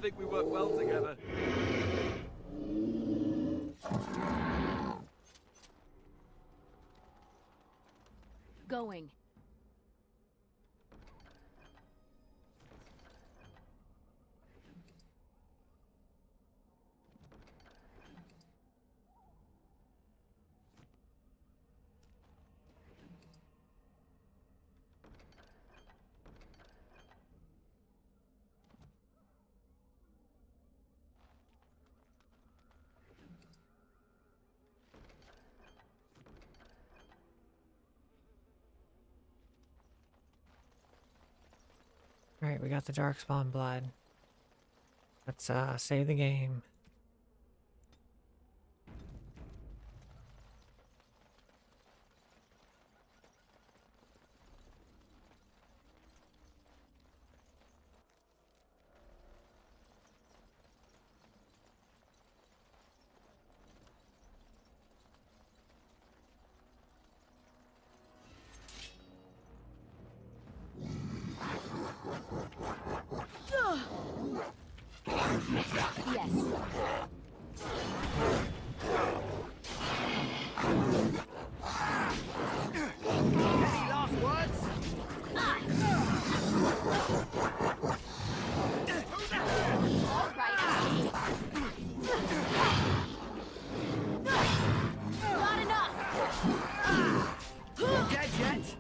think we work well together. Going. Alright, we got the Darkspawn blood. Let's save the game. Any last words? Not enough! Dead yet?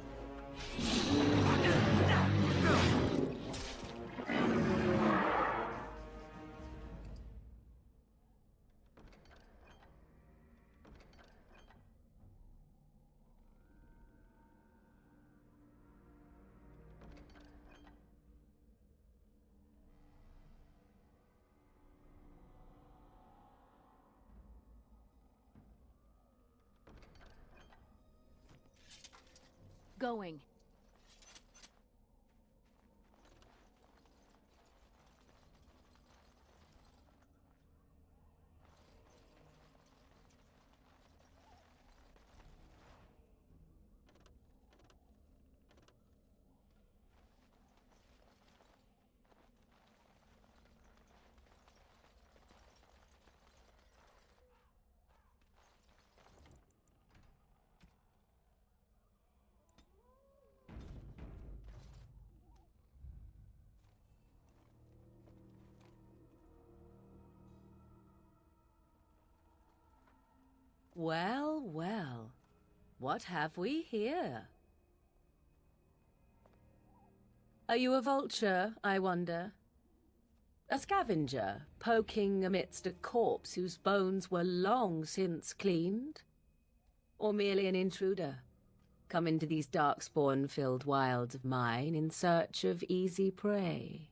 Going. Well, well. What have we here? Are you a vulture, I wonder? A scavenger, poking amidst a corpse whose bones were long since cleaned? Or merely an intruder, come into these darkspawn-filled wilds of mine in search of easy prey?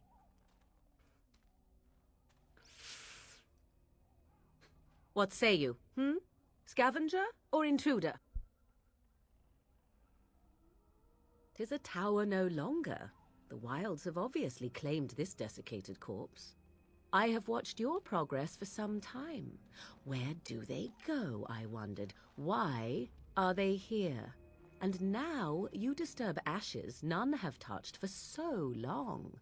What say you, Scavenger or intruder? 'Tis a tower no longer. The wilds have obviously claimed this desiccated corpse. I have watched your progress for some time. Where do they go, I wondered? Why are they here? And now you disturb ashes none have touched for so long.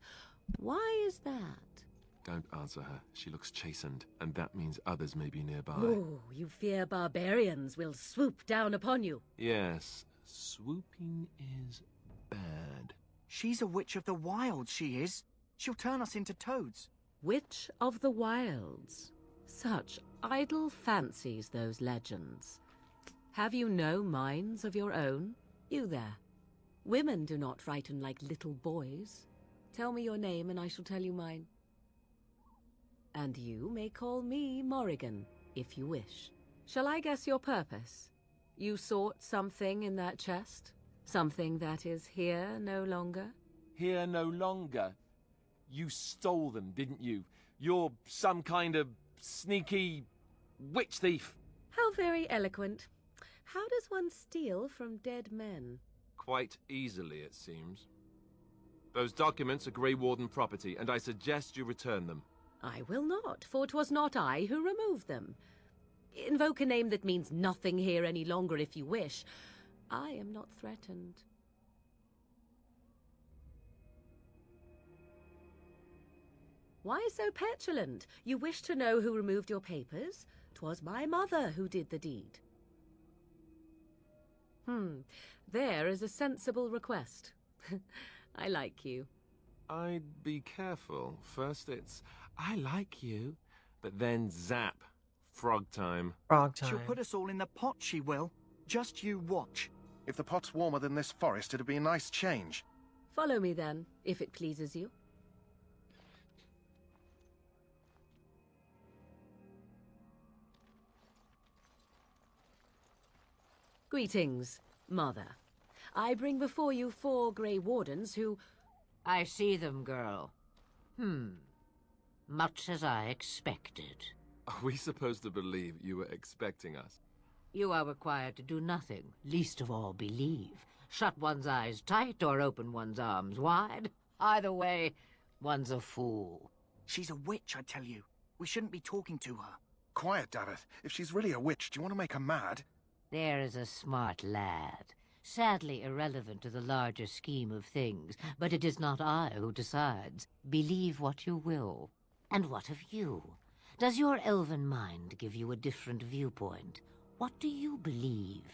Why is that? Don't answer her. She looks chastened, and that means others may be nearby. Oh, you fear barbarians will swoop down upon you. Yes, swooping is bad. She's a witch of the wild, she is. She'll turn us into toads. Witch of the Wilds. Such idle fancies, those legends. Have you no minds of your own? You there. Women do not frighten like little boys. Tell me your name and I shall tell you mine. And you may call me Morrigan, if you wish. Shall I guess your purpose? You sought something in that chest? Something that is here no longer? Here no longer? You stole them, didn't you? You're some kind of sneaky witch thief. How very eloquent. How does one steal from dead men? Quite easily, it seems. Those documents are Grey Warden property, and I suggest you return them. I will not, for 'twas not I who removed them. Invoke a name that means nothing here any longer if you wish. I am not threatened. Why so petulant? You wish to know who removed your papers? 'Twas my mother who did the deed. There is a sensible request. I like you. I'd be careful. First it's, I like you, but then zap. Frog time. Frog time. She'll put us all in the pot, she will. Just you watch. If the pot's warmer than this forest, it'd be a nice change. Follow me then, if it pleases you. Greetings, Mother. I bring before you 4 Grey Wardens who... I see them, girl. Much as I expected. Are we supposed to believe you were expecting us? You are required to do nothing, least of all believe. Shut one's eyes tight or open one's arms wide. Either way, one's a fool. She's a witch, I tell you. We shouldn't be talking to her. Quiet, Daveth. If she's really a witch, do you want to make her mad? There is a smart lad. Sadly irrelevant to the larger scheme of things, but it is not I who decides. Believe what you will. And what of you? Does your elven mind give you a different viewpoint? What do you believe?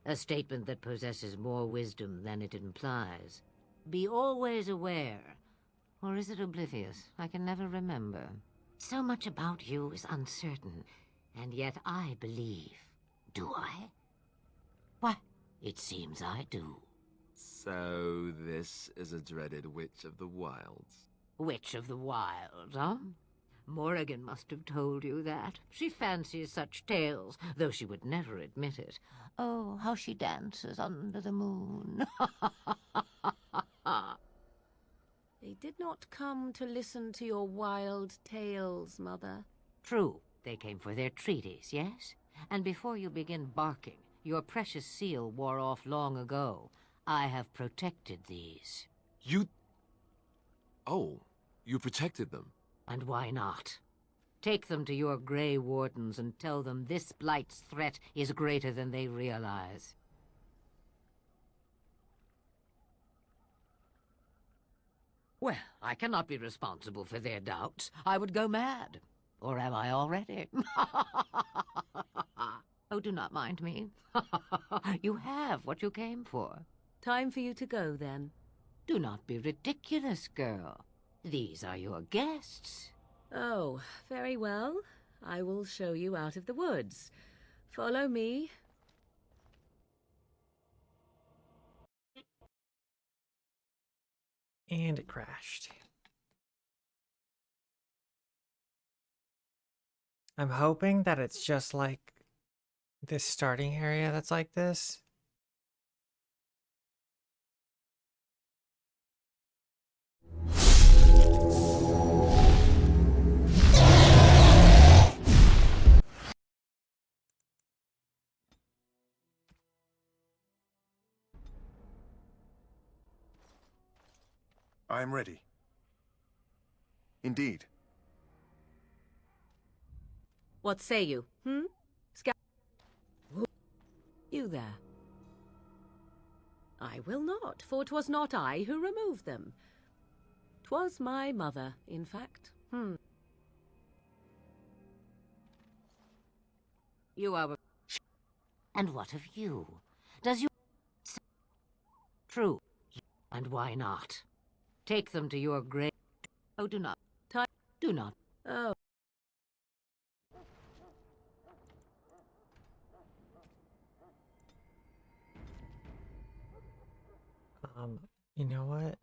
A statement that possesses more wisdom than it implies. Be always aware. Or is it oblivious? I can never remember. So much about you is uncertain, and yet I believe. Do I? Why, it seems I do. So this is a dreaded Witch of the Wilds. Witch of the Wilds, huh? Morrigan must have told you that. She fancies such tales, though she would never admit it. Oh, how she dances under the moon. They did not come to listen to your wild tales, Mother. True, they came for their treaties, yes? And before you begin barking, your precious seal wore off long ago. I have protected these. You... Oh, you protected them? And why not? Take them to your Grey Wardens and tell them this blight's threat is greater than they realize. Well, I cannot be responsible for their doubts. I would go mad. Or am I already? Oh, do not mind me. You have what you came for. Time for you to go, then. Do not be ridiculous, girl. These are your guests. Oh, very well. I will show you out of the woods. Follow me. And it crashed. I'm hoping that it's just like this starting area that's like this. I am ready. Indeed. What say you, You there. I will not, for 'twas not I who removed them. 'Twas my mother, in fact. You are... And what of you? Does you... True. And why not? Take them to your grave. Oh, do not. Do not. Oh. You know what?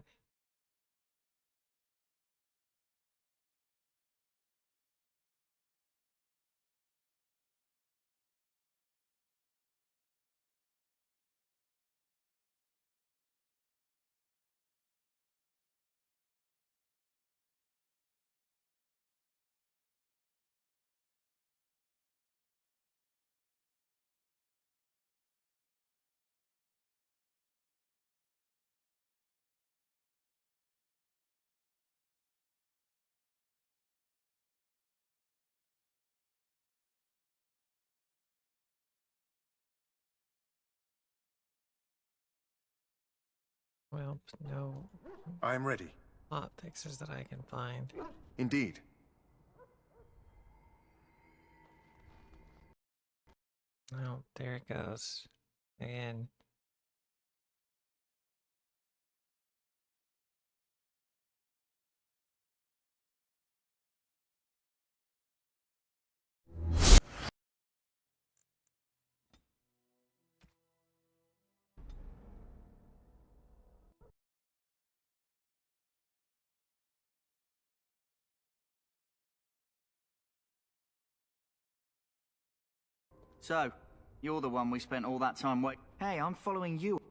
no I am ready. hot fixes that I can find. Indeed. Oh, there it goes. Again. So, you're the one we spent all that time waiting. Hey, I'm following you.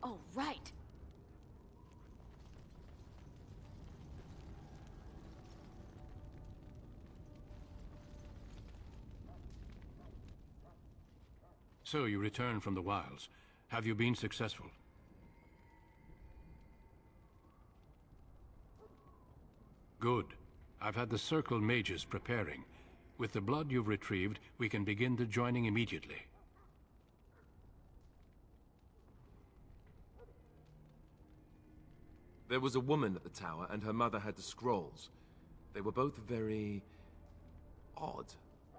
Oh, right. So you return from the wilds. Have you been successful? Good. I've had the Circle mages preparing. With the blood you've retrieved, we can begin the joining immediately. There was a woman at the tower, and her mother had the scrolls. They were both very... odd.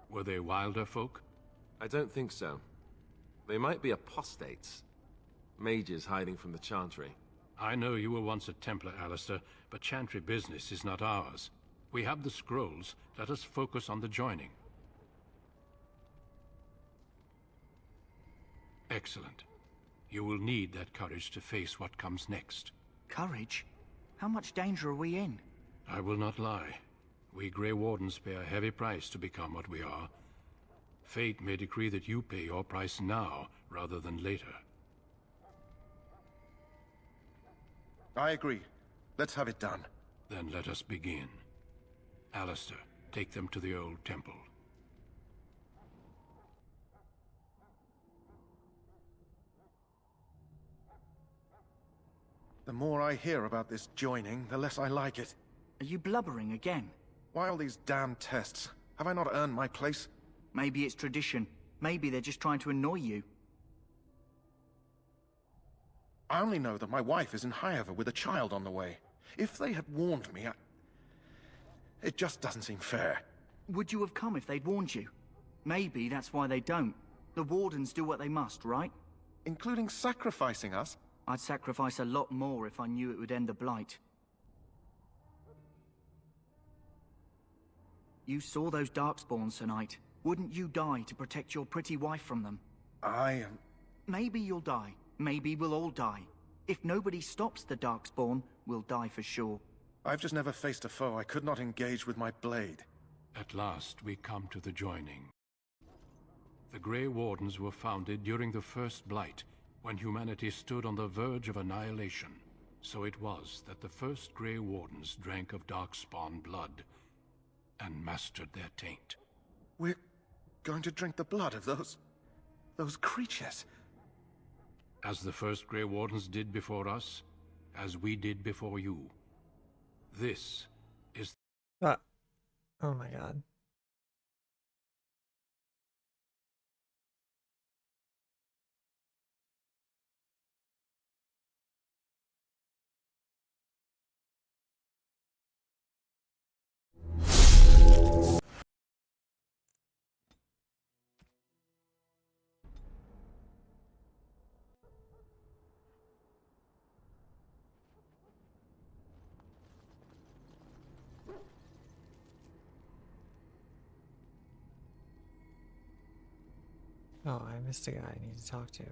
Were they wilder folk? I don't think so. They might be apostates. Mages hiding from the Chantry. I know you were once a Templar, Alistair, but Chantry business is not ours. We have the scrolls. Let us focus on the joining. Excellent. You will need that courage to face what comes next. Courage? How much danger are we in? I will not lie. We Grey Wardens pay a heavy price to become what we are. Fate may decree that you pay your price now, rather than later. I agree. Let's have it done. Then let us begin. Alistair, take them to the old temple. The more I hear about this joining, the less I like it. Are you blubbering again? Why all these damn tests? Have I not earned my place? Maybe it's tradition. Maybe they're just trying to annoy you. I only know that my wife is in Highever with a child on the way. If they had warned me, it just doesn't seem fair. Would you have come if they'd warned you? Maybe that's why they don't. The Wardens do what they must, right? Including sacrificing us? I'd sacrifice a lot more if I knew it would end the Blight. You saw those Darkspawns tonight. Wouldn't you die to protect your pretty wife from them? Maybe you'll die. Maybe we'll all die. If nobody stops the Darkspawn, we'll die for sure. I've just never faced a foe I could not engage with my blade. At last, we come to the joining. The Grey Wardens were founded during the First Blight, when humanity stood on the verge of annihilation. So it was that the first Grey Wardens drank of Darkspawn blood and mastered their taint. We're going to drink the blood of those creatures. As the first Grey Wardens did before us, as we did before you. This is... Oh my god. Oh, I missed a guy I need to talk to.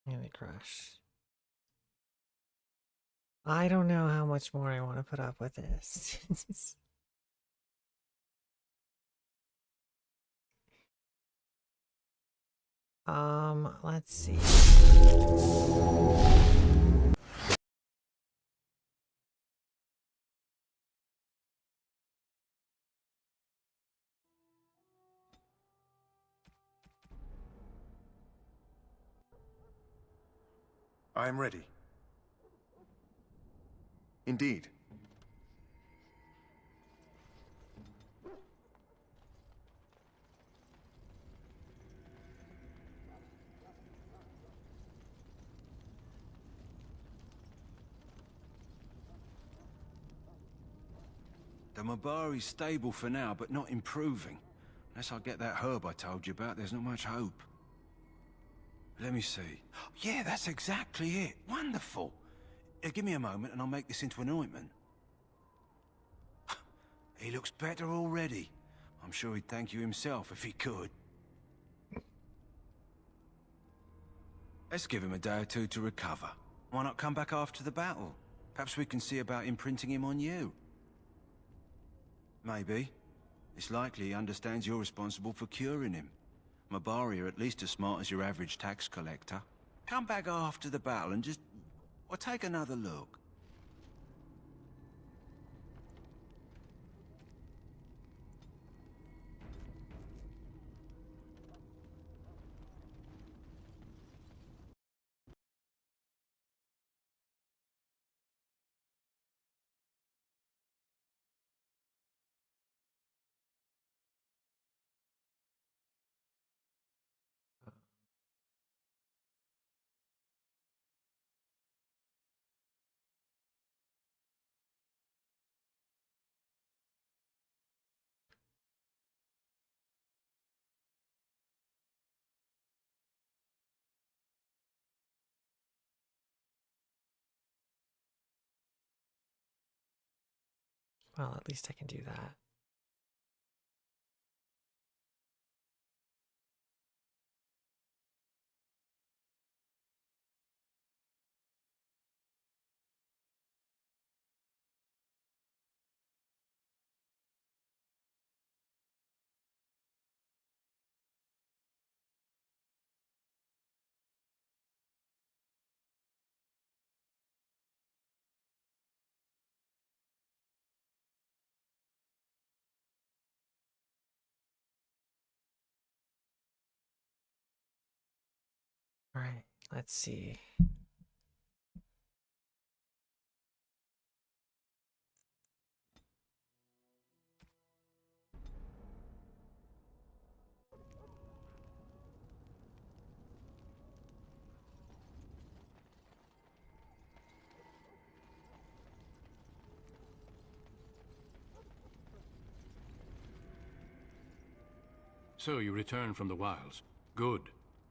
And it crashed. I don't know how much more I want to put up with this. Let's see. I am ready. Indeed. The Mabari's stable for now, but not improving. Unless I get that herb I told you about, there's not much hope. Let me see. Yeah, that's exactly it. Wonderful. Give me a moment and I'll make this into an ointment. He looks better already. I'm sure he'd thank you himself if he could. Let's give him a day or two to recover. Why not come back after the battle? Perhaps we can see about imprinting him on you. Maybe. It's likely he understands you're responsible for curing him. Mabari are at least as smart as your average tax collector. Come back after the battle and just... well, take another look. Well, at least I can do that. All right, let's see. So you return from the wilds. Good.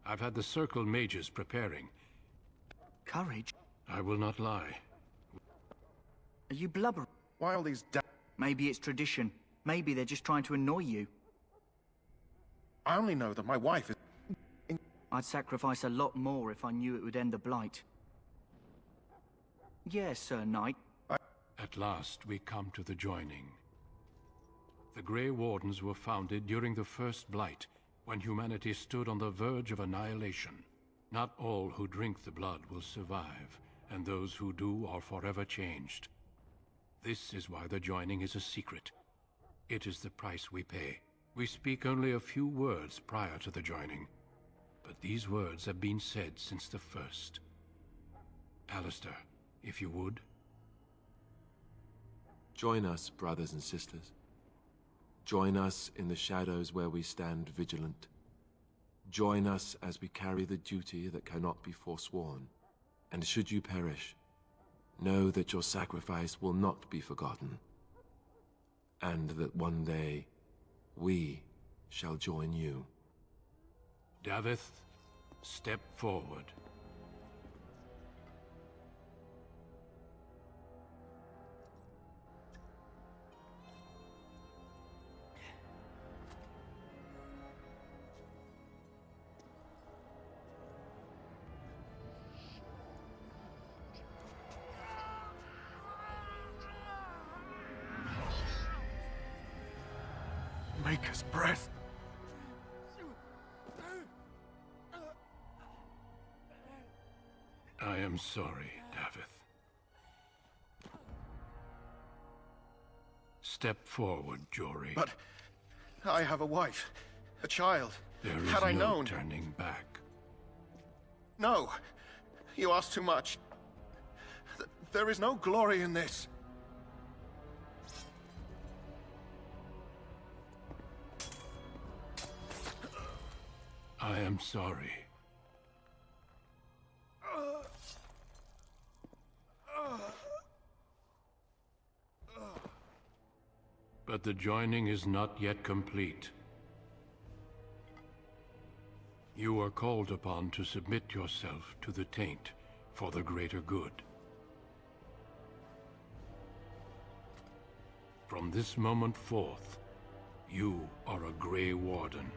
I've had the Circle mages preparing. Courage? I will not lie. Are you blubbering? Why all these Maybe it's tradition. Maybe they're just trying to annoy you. I only know that my wife is... I'd sacrifice a lot more if I knew it would end the Blight. Yes, Sir Knight. At last we come to the joining. The Grey Wardens were founded during the First Blight, when humanity stood on the verge of annihilation. Not all who drink the blood will survive, and those who do are forever changed. This is why the joining is a secret. It is the price we pay. We speak only a few words prior to the joining, but these words have been said since the first. Alistair, if you would. Join us, brothers and sisters. Join us in the shadows where we stand vigilant. Join us as we carry the duty that cannot be forsworn. And should you perish, know that your sacrifice will not be forgotten. And that one day, we shall join you. Davith, step forward. Maker's breath. I am sorry, Davith. Step forward, Jory. But I have a wife, a child. There is Had I no known... turning back. No. You ask too much. There is no glory in this. I am sorry. But the joining is not yet complete. You are called upon to submit yourself to the Taint for the greater good. From this moment forth, you are a Grey Warden.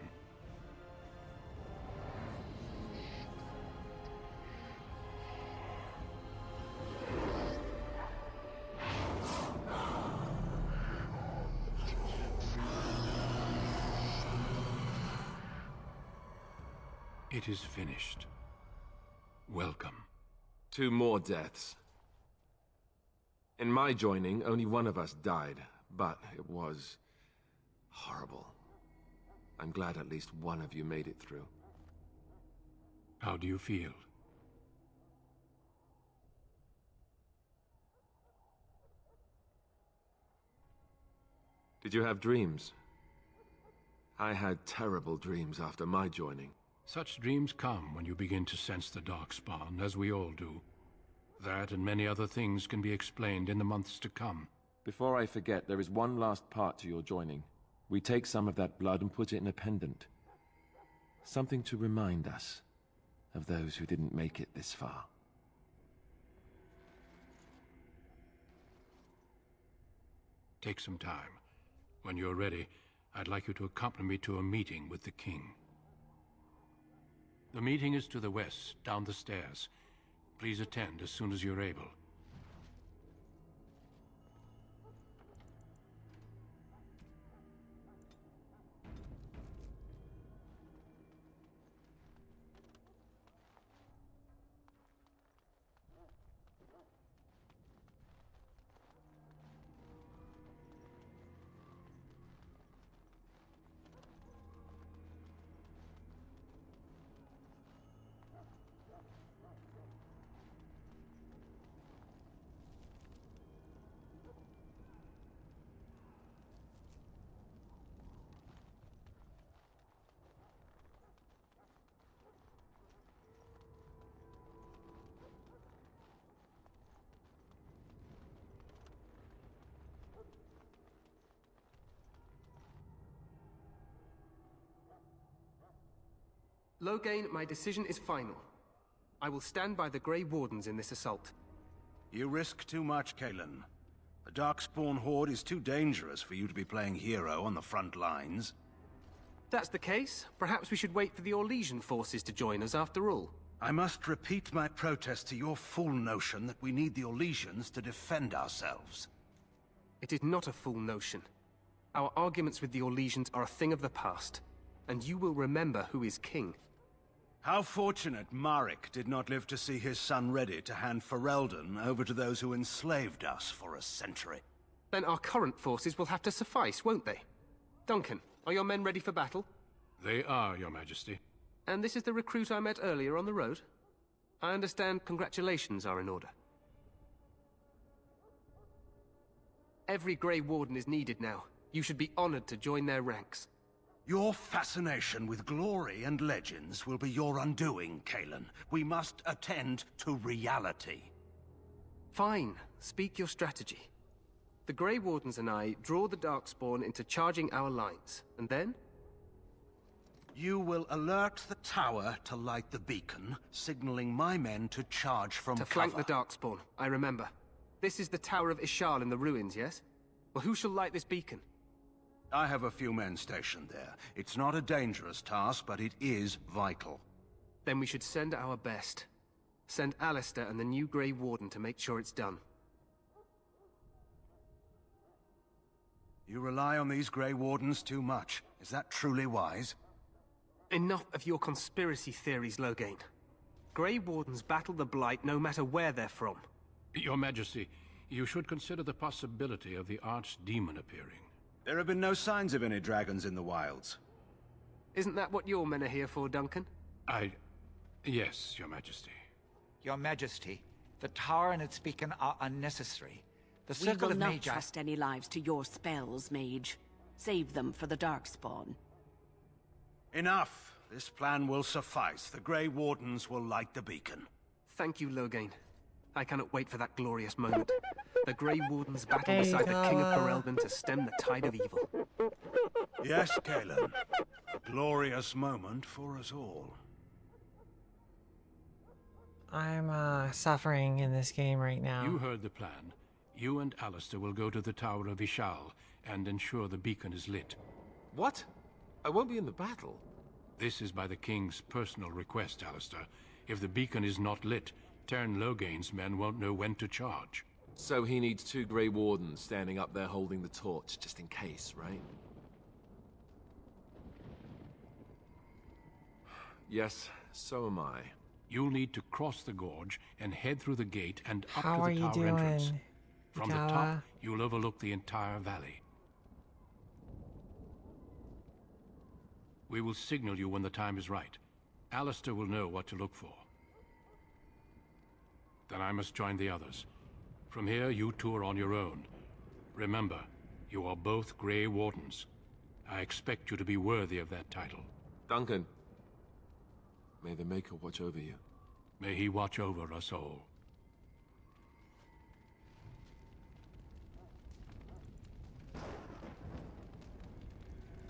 It is finished. Welcome. 2 more deaths. In my joining, only one of us died, but it was horrible. I'm glad at least one of you made it through. How do you feel? Did you have dreams? I had terrible dreams after my joining. Such dreams come when you begin to sense the Darkspawn, as we all do. That and many other things can be explained in the months to come. Before I forget, there is one last part to your joining. We take some of that blood and put it in a pendant. Something to remind us of those who didn't make it this far. Take some time. When you're ready, I'd like you to accompany me to a meeting with the king. The meeting is to the west, down the stairs. Please attend as soon as you're able. Loghain, my decision is final. I will stand by the Grey Wardens in this assault. You risk too much, Cailan. The Darkspawn Horde is too dangerous for you to be playing hero on the front lines. If that's the case, perhaps we should wait for the Orlesian forces to join us after all. I must repeat my protest to your fool notion that we need the Orlesians to defend ourselves. It is not a fool notion. Our arguments with the Orlesians are a thing of the past, and you will remember who is king. How fortunate Marek did not live to see his son ready to hand Ferelden over to those who enslaved us for a century. Then our current forces will have to suffice, won't they? Duncan, are your men ready for battle? They are, Your Majesty. And this is the recruit I met earlier on the road? I understand congratulations are in order. Every Grey Warden is needed now. You should be honored to join their ranks. Your fascination with glory and legends will be your undoing, Cailan. We must attend to reality. Fine. Speak your strategy. The Grey Wardens and I draw the Darkspawn into charging our lines, and then? You will alert the tower to light the beacon, signaling my men to charge from cover. To flank the Darkspawn, I remember. This is the Tower of Ishal in the ruins, yes? Well, who shall light this beacon? I have a few men stationed there. It's not a dangerous task, but it is vital. Then we should send our best. Send Alistair and the new Grey Warden to make sure it's done. You rely on these Grey Wardens too much. Is that truly wise? Enough of your conspiracy theories, Loghain. Grey Wardens battle the Blight no matter where they're from. Your Majesty, you should consider the possibility of the Archdemon appearing. There have been no signs of any dragons in the wilds. Isn't that what your men are here for, Duncan? Yes, Your Majesty. Your Majesty, the tower and its beacon are unnecessary. The We Circle will of not Magi... trust any lives to your spells, mage. Save them for the Darkspawn. Enough. This plan will suffice. The Grey Wardens will light the beacon. Thank you, Loghain. I cannot wait for that glorious moment. The Grey Wardens battle Hey, beside the King of Kala. Ferelden to stem the tide of evil. Yes, Cailan. A glorious moment for us all. I'm suffering in this game right now. You heard the plan. You and Alistair will go to the Tower of Ishal and ensure the beacon is lit. What? I won't be in the battle. This is by the King's personal request, Alistair. If the beacon is not lit, Tern Loghain's men won't know when to charge. So he needs 2 Grey Wardens standing up there holding the torch, just in case, right? Yes, so am I. You'll need to cross the gorge and head through the gate and up How to are the you tower entrance. doing, From the Kala? top, you'll overlook the entire valley. We will signal you when the time is right. Alistair will know what to look for. Then I must join the others. From here, you two are on your own. Remember, you are both Grey Wardens. I expect you to be worthy of that title. Duncan, may the Maker watch over you. May he watch over us all.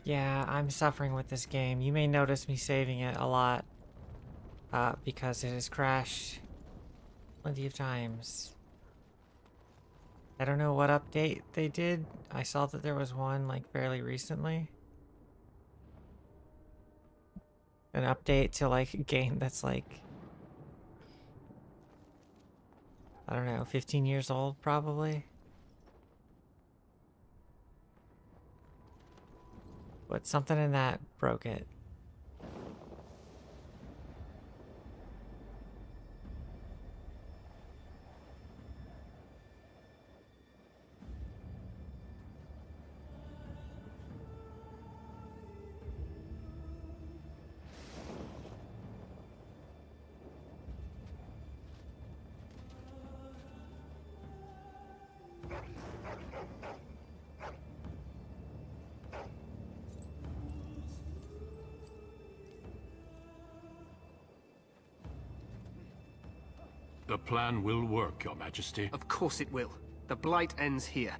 Yeah, I'm suffering with this game. You may notice me saving it a lot because it has crashed plenty of times. I don't know what update they did. I saw that there was one like fairly recently. An update to like a game that's like, I don't know, 15 years old probably. But something in that broke it. The plan will work, Your Majesty. Of course it will. The Blight ends here.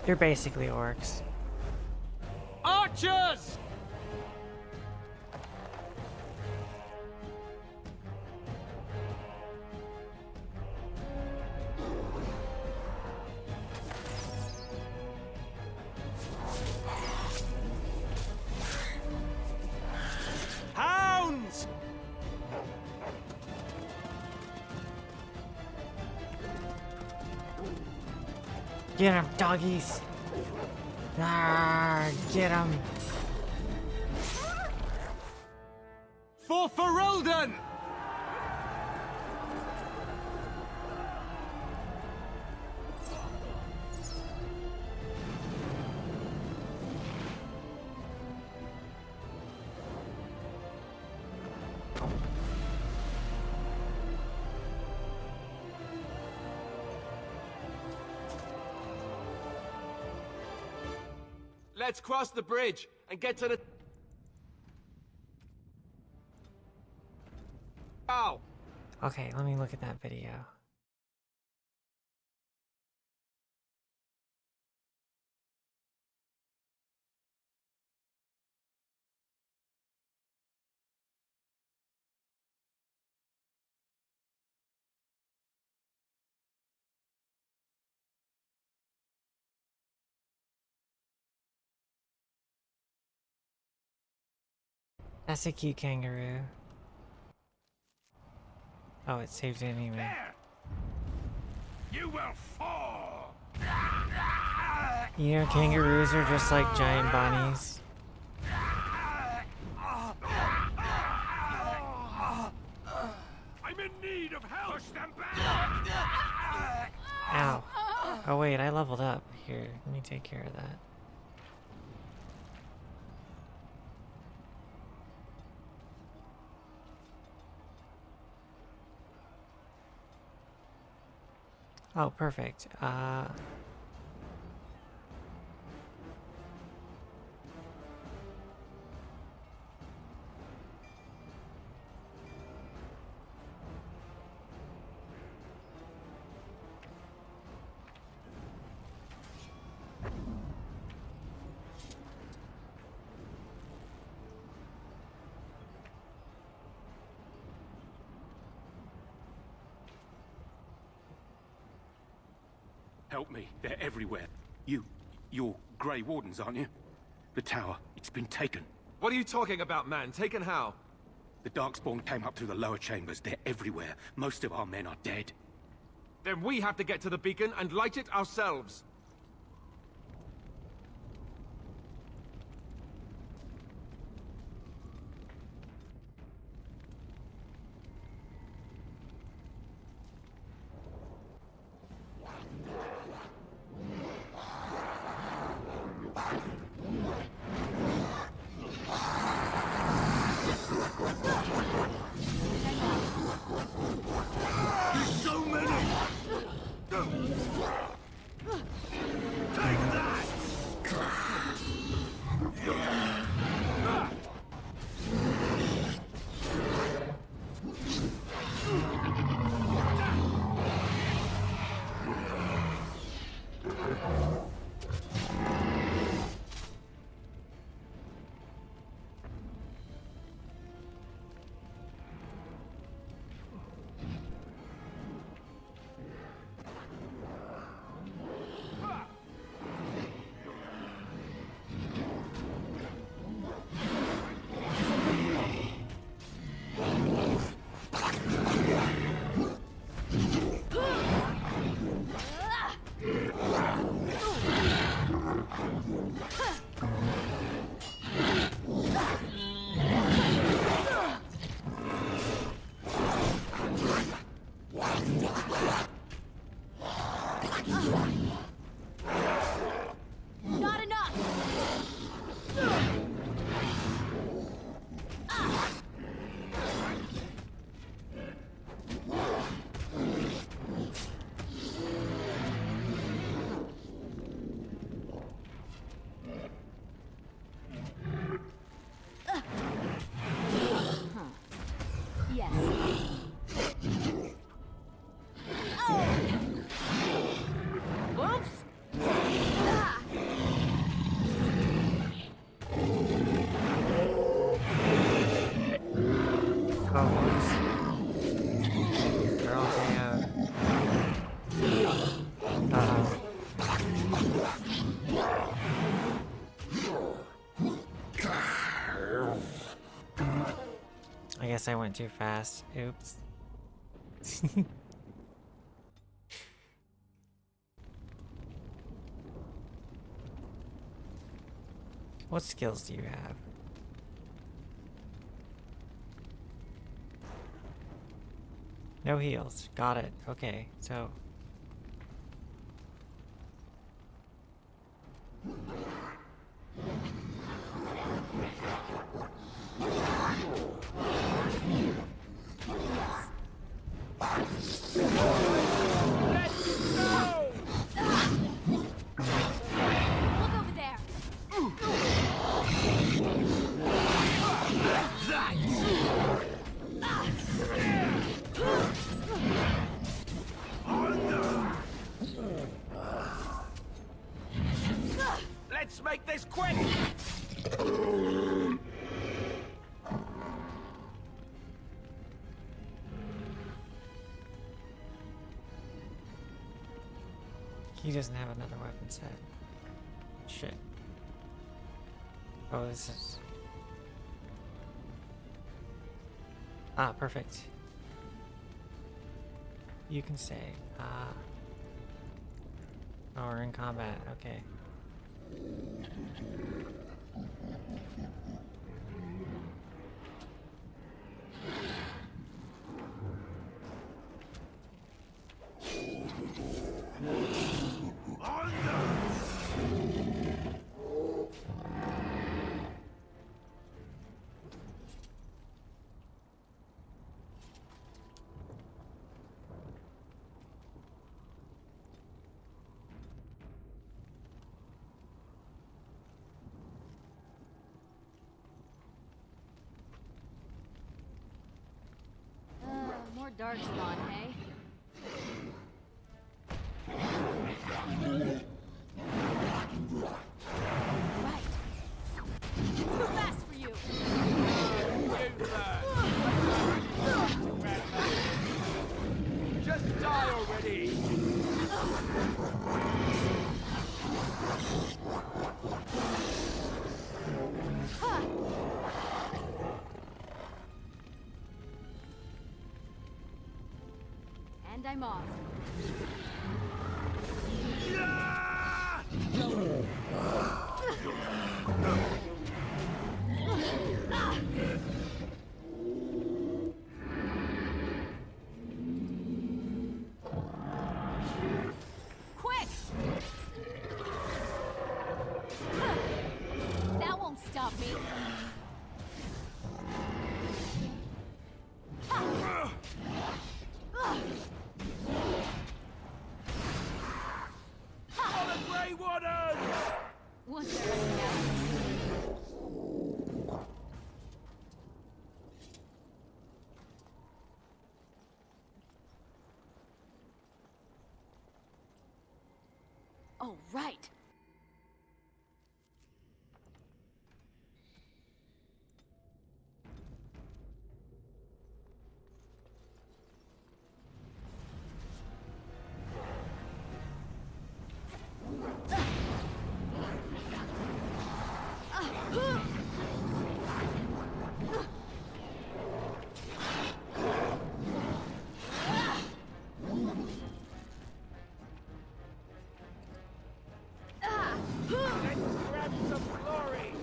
They're basically orcs. Archers! Hounds! Get him, doggies! Get him! For Ferelden! let's cross the bridge and get to the... Oh! Okay, let me look at that video. That's a cute kangaroo. Oh, it saved it anyway. There! You will fall! You know, kangaroos are just like giant bunnies. I'm in need of help! Push them back! Ow. Oh wait, I leveled up. Here, let me take care of that. Oh, perfect. Help me. They're everywhere. You're Grey Wardens, aren't you? The tower, it's been taken. What are you talking about, man? Taken how? The Darkspawn came up through the lower chambers. They're everywhere. Most of our men are dead. Then we have to get to the beacon and light it ourselves. So many! Take that! Not enough! Yes. Oops! Girl, I guess I went too fast. Oops. What skills do you have? No heals. Got it. Okay, so... Look over there! make this quick! He doesn't have another weapon set. Shit. Oh, this is... Ah, perfect. You can stay. Oh, we're in combat. Okay. More darkspawn, hey? Right. Too fast for you. Just die already! And I'm off. Quick! That won't stop me. For the Grey Wardens! Was there anything else? Oh, right.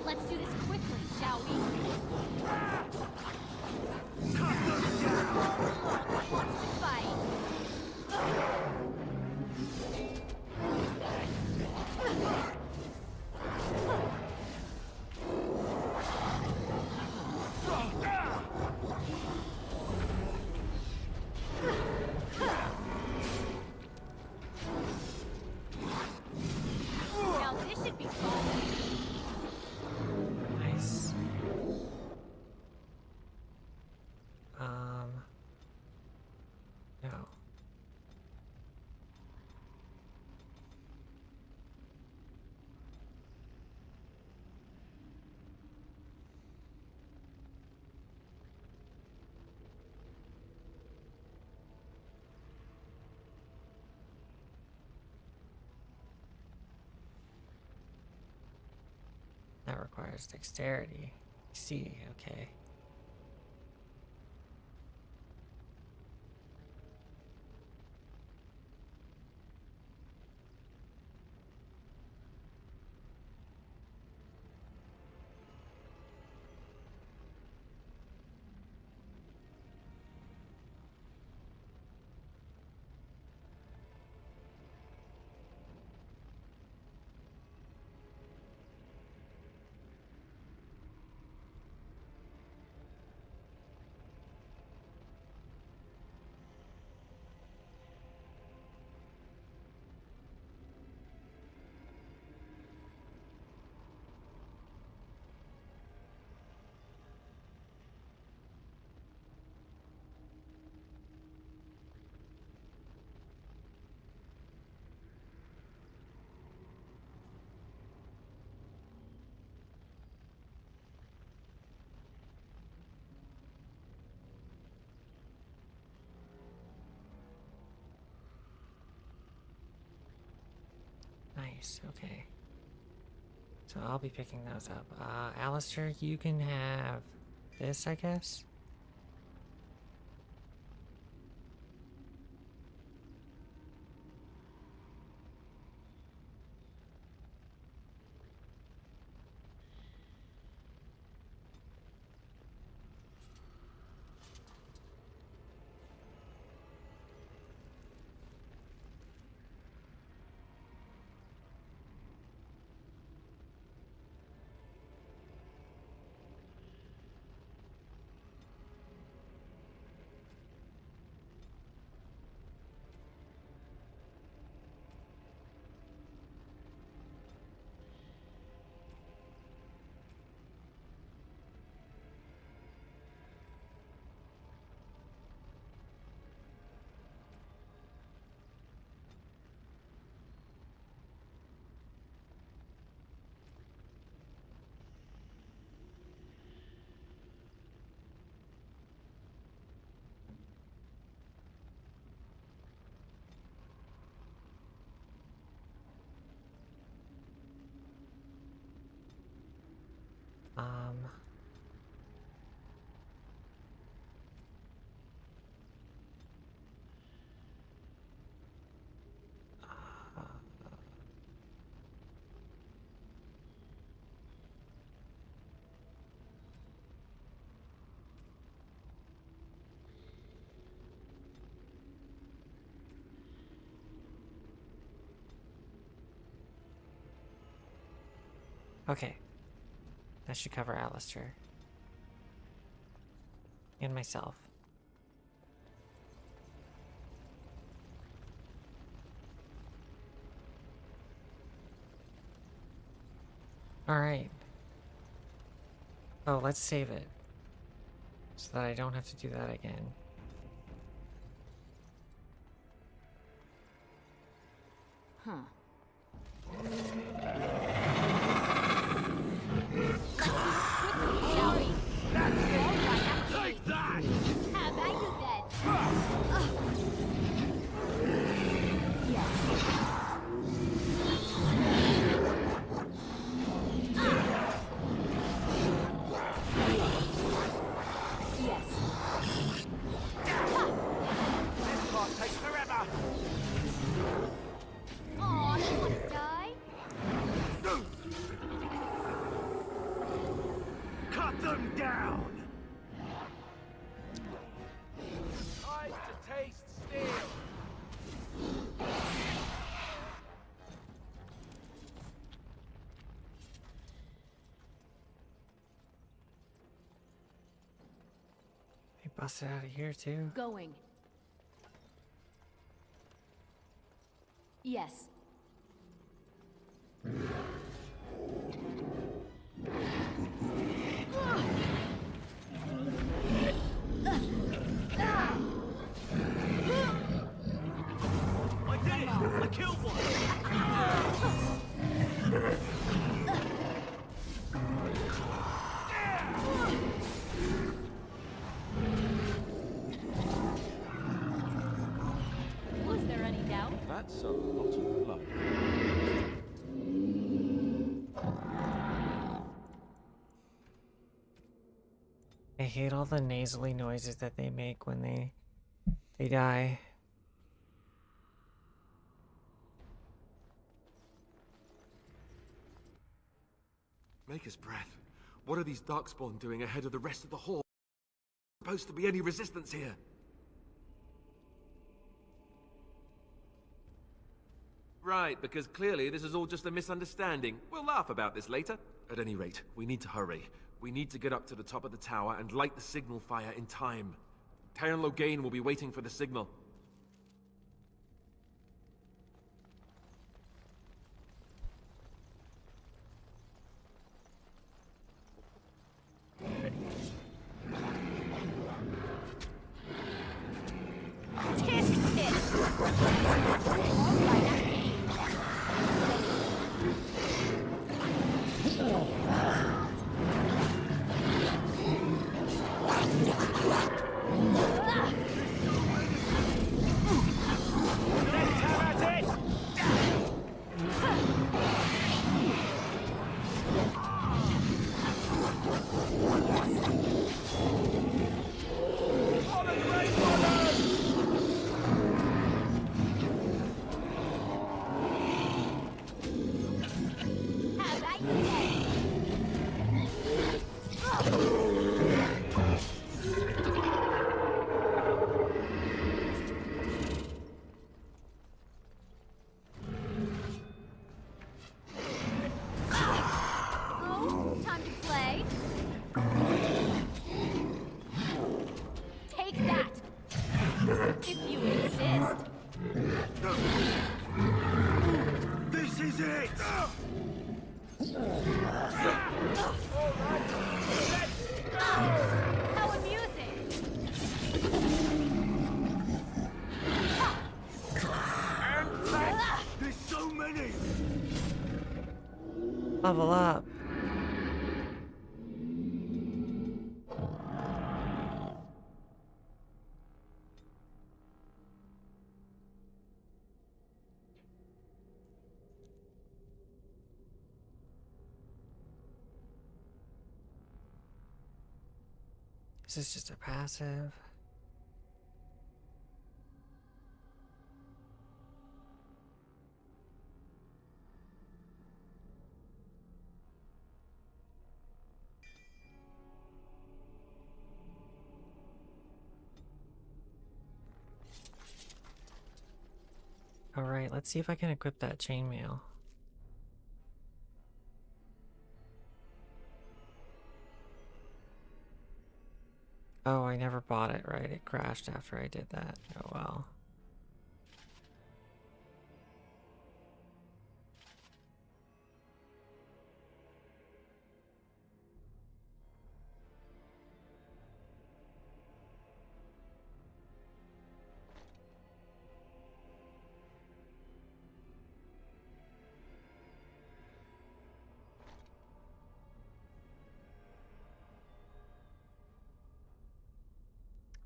Let's do this quickly, shall we? Wants to fight. Now this should be fun. Nice. No. That requires dexterity. I see, okay. Nice, okay. So I'll be picking those up. Alistair, you can have this, I guess? Okay. That should cover Alistair. And myself. Alright. Oh, let's save it. So that I don't have to do that again. Huh. Take that! How about you then? Yes. Yes. This part takes forever! Aw, you wanna die? Cut them down! Time to taste steel! They busted out of here too. Going. Yes. I did it! I killed one! Was there any doubt? That's a lot of blood. I hate all the nasally noises that they make when they die. Maker's breath. What are these Darkspawn doing ahead of the rest of the Horde? Supposed to be any resistance here? Right, because clearly this is all just a misunderstanding. We'll laugh about this later. At any rate, we need to hurry. We need to get up to the top of the tower and light the signal fire in time. Teyrn Loghain will be waiting for the signal. If you insist. This is it! How amusing! There's so many! Level up. Is this just a passive? Alright, let's see if I can equip that chainmail. Oh, I never bought it, right? It crashed after I did that. Oh well.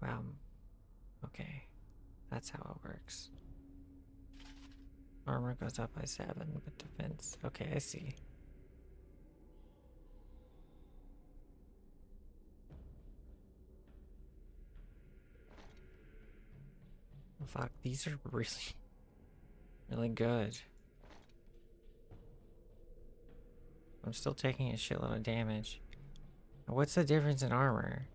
Wow. Okay. That's how it works. Armor goes up by 7, but defense. Okay, I see. Fuck, these are really, really good. I'm still taking a shitload of damage. What's the difference in armor?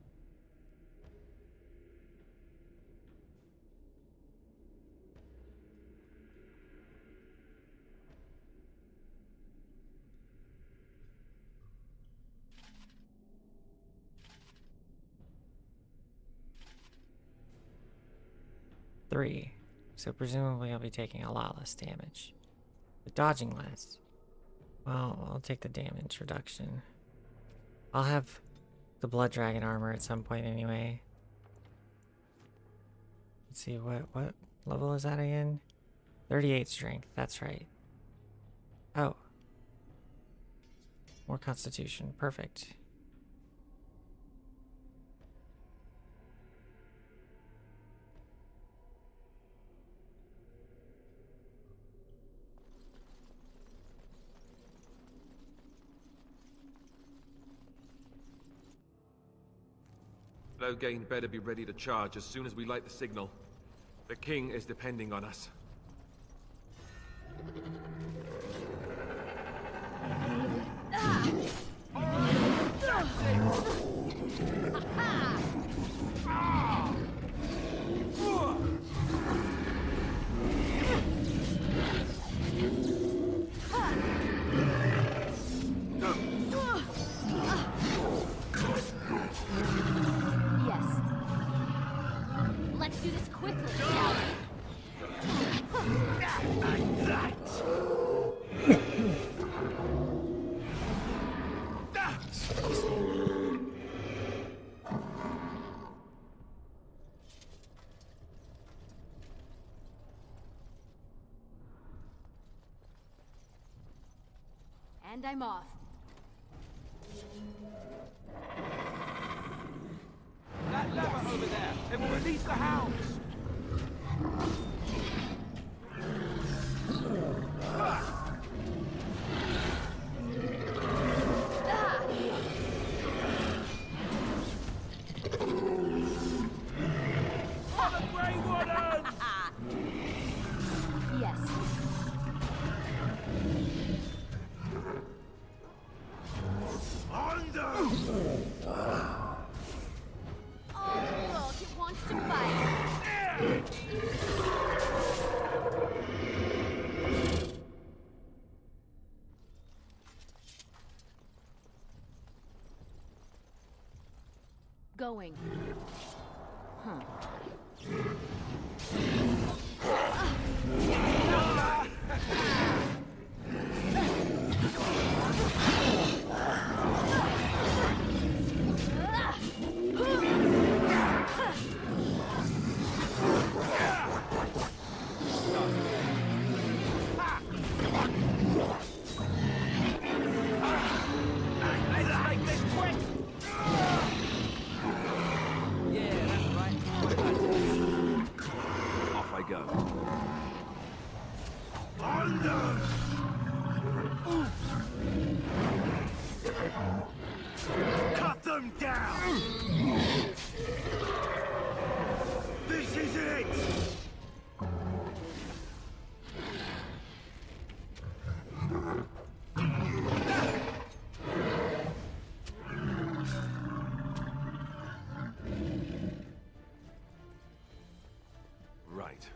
Three. So presumably I'll be taking a lot less damage. But dodging less. Well, I'll take the damage reduction. I'll have the Blood Dragon armor at some point anyway. Let's see, what level is that again? 38 strength, that's right. Oh. More constitution, perfect. Loghain better be ready to charge as soon as we light the signal. The king is depending on us. Yes. Let's do this quickly, shall we? And I'm off. That lever over there! It will release the hounds! For the Grey Wardens! Yes. All the world it wants to fight. Going. Huh. go. On them! Cut them down! This is it! Right.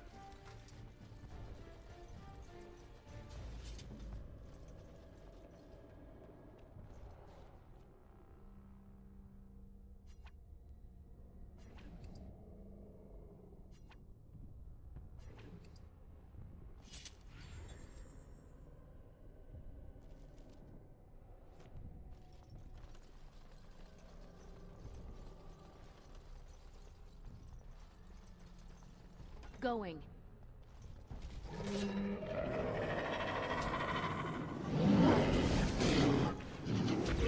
Going.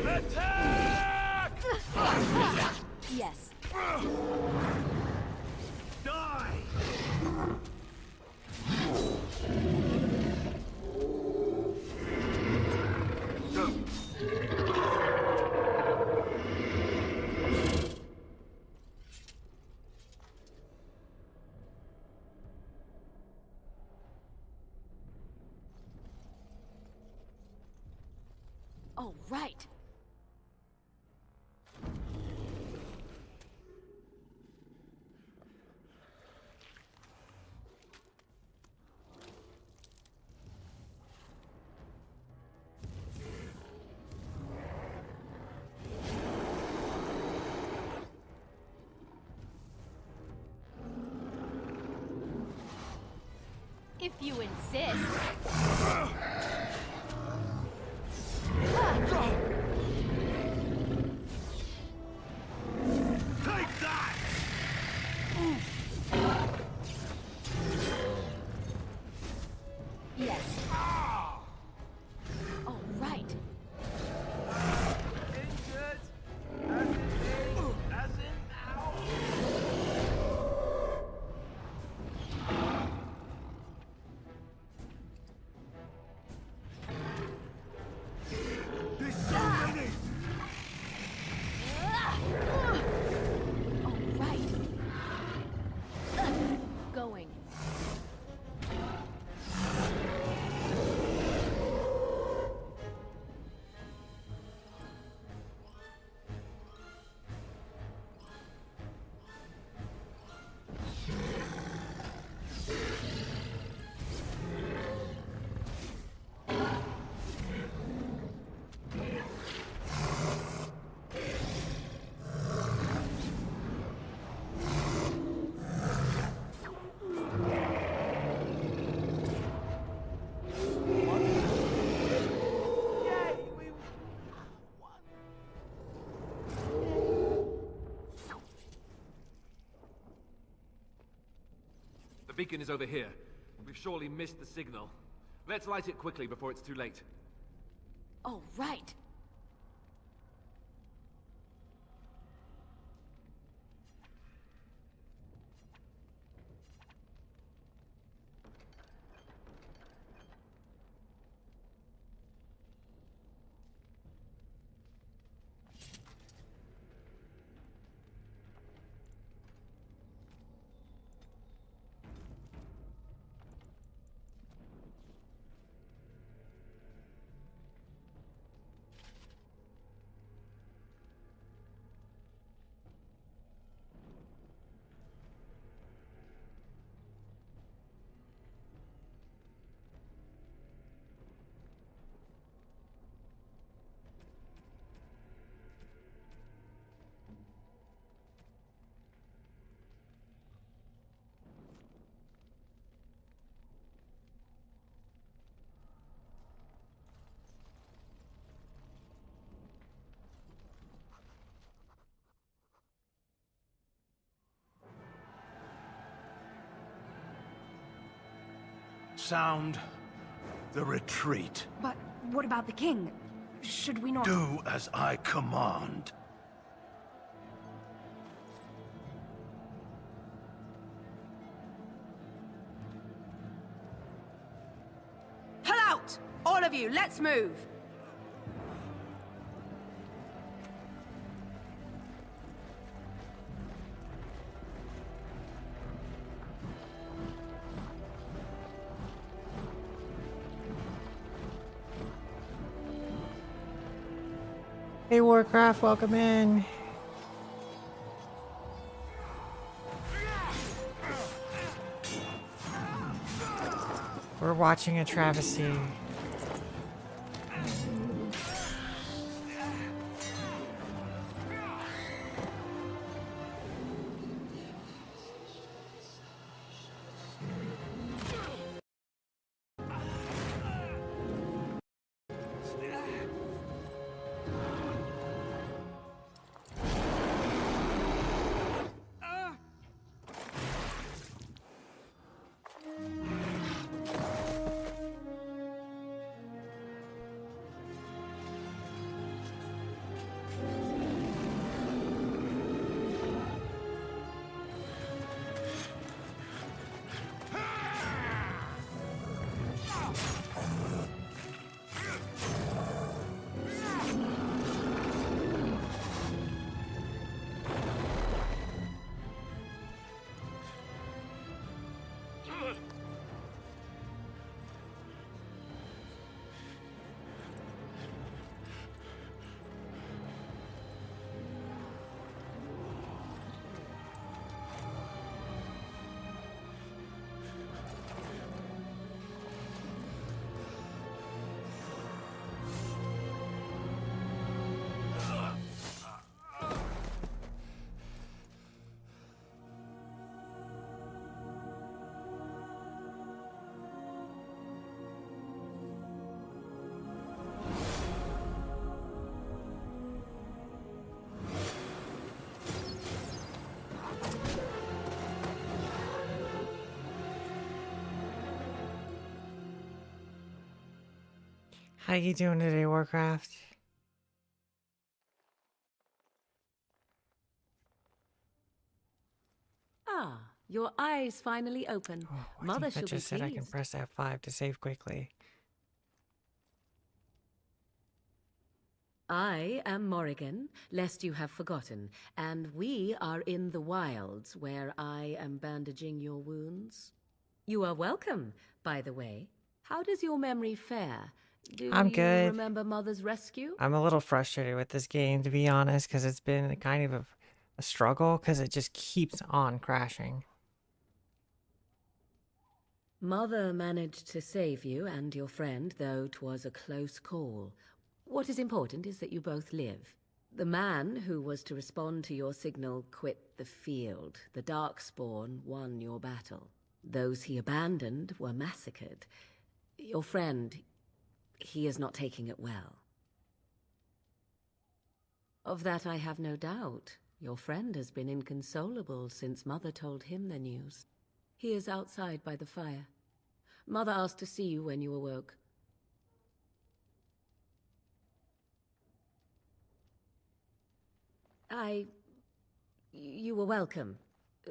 Attack! Yes. Die! All right. If you insist. Take that! Yes. All right. Injured. As in me. As in now. There's so many! All right. Going. Yay! We won. The beacon is over here. We've surely missed the signal. Let's light it quickly before it's too late. All right. Sound the retreat. But what about the king? Should we not... Do as I command. Out! All of you, let's move! Hey Warcraft, welcome in. We're watching a travesty. How you doing today, Warcraft? Ah, your eyes finally open. I Mother think that shall just be said I can pleased. press F5 to save quickly. I am Morrigan, lest you have forgotten, and we are in the wilds where I am bandaging your wounds. You are welcome, by the way. How does your memory fare? Do I'm you good. remember Mother's rescue? I'm a little frustrated with this game, to be honest, because it's been kind of a struggle, because it just keeps on crashing. Mother managed to save you and your friend, though 'twas a close call. What is important is that you both live. The man who was to respond to your signal quit the field. The Darkspawn won your battle. Those he abandoned were massacred. Your friend, he is not taking it well. Of that I have no doubt. Your friend has been inconsolable since Mother told him the news. He is outside by the fire. Mother asked to see you when you awoke. You were welcome.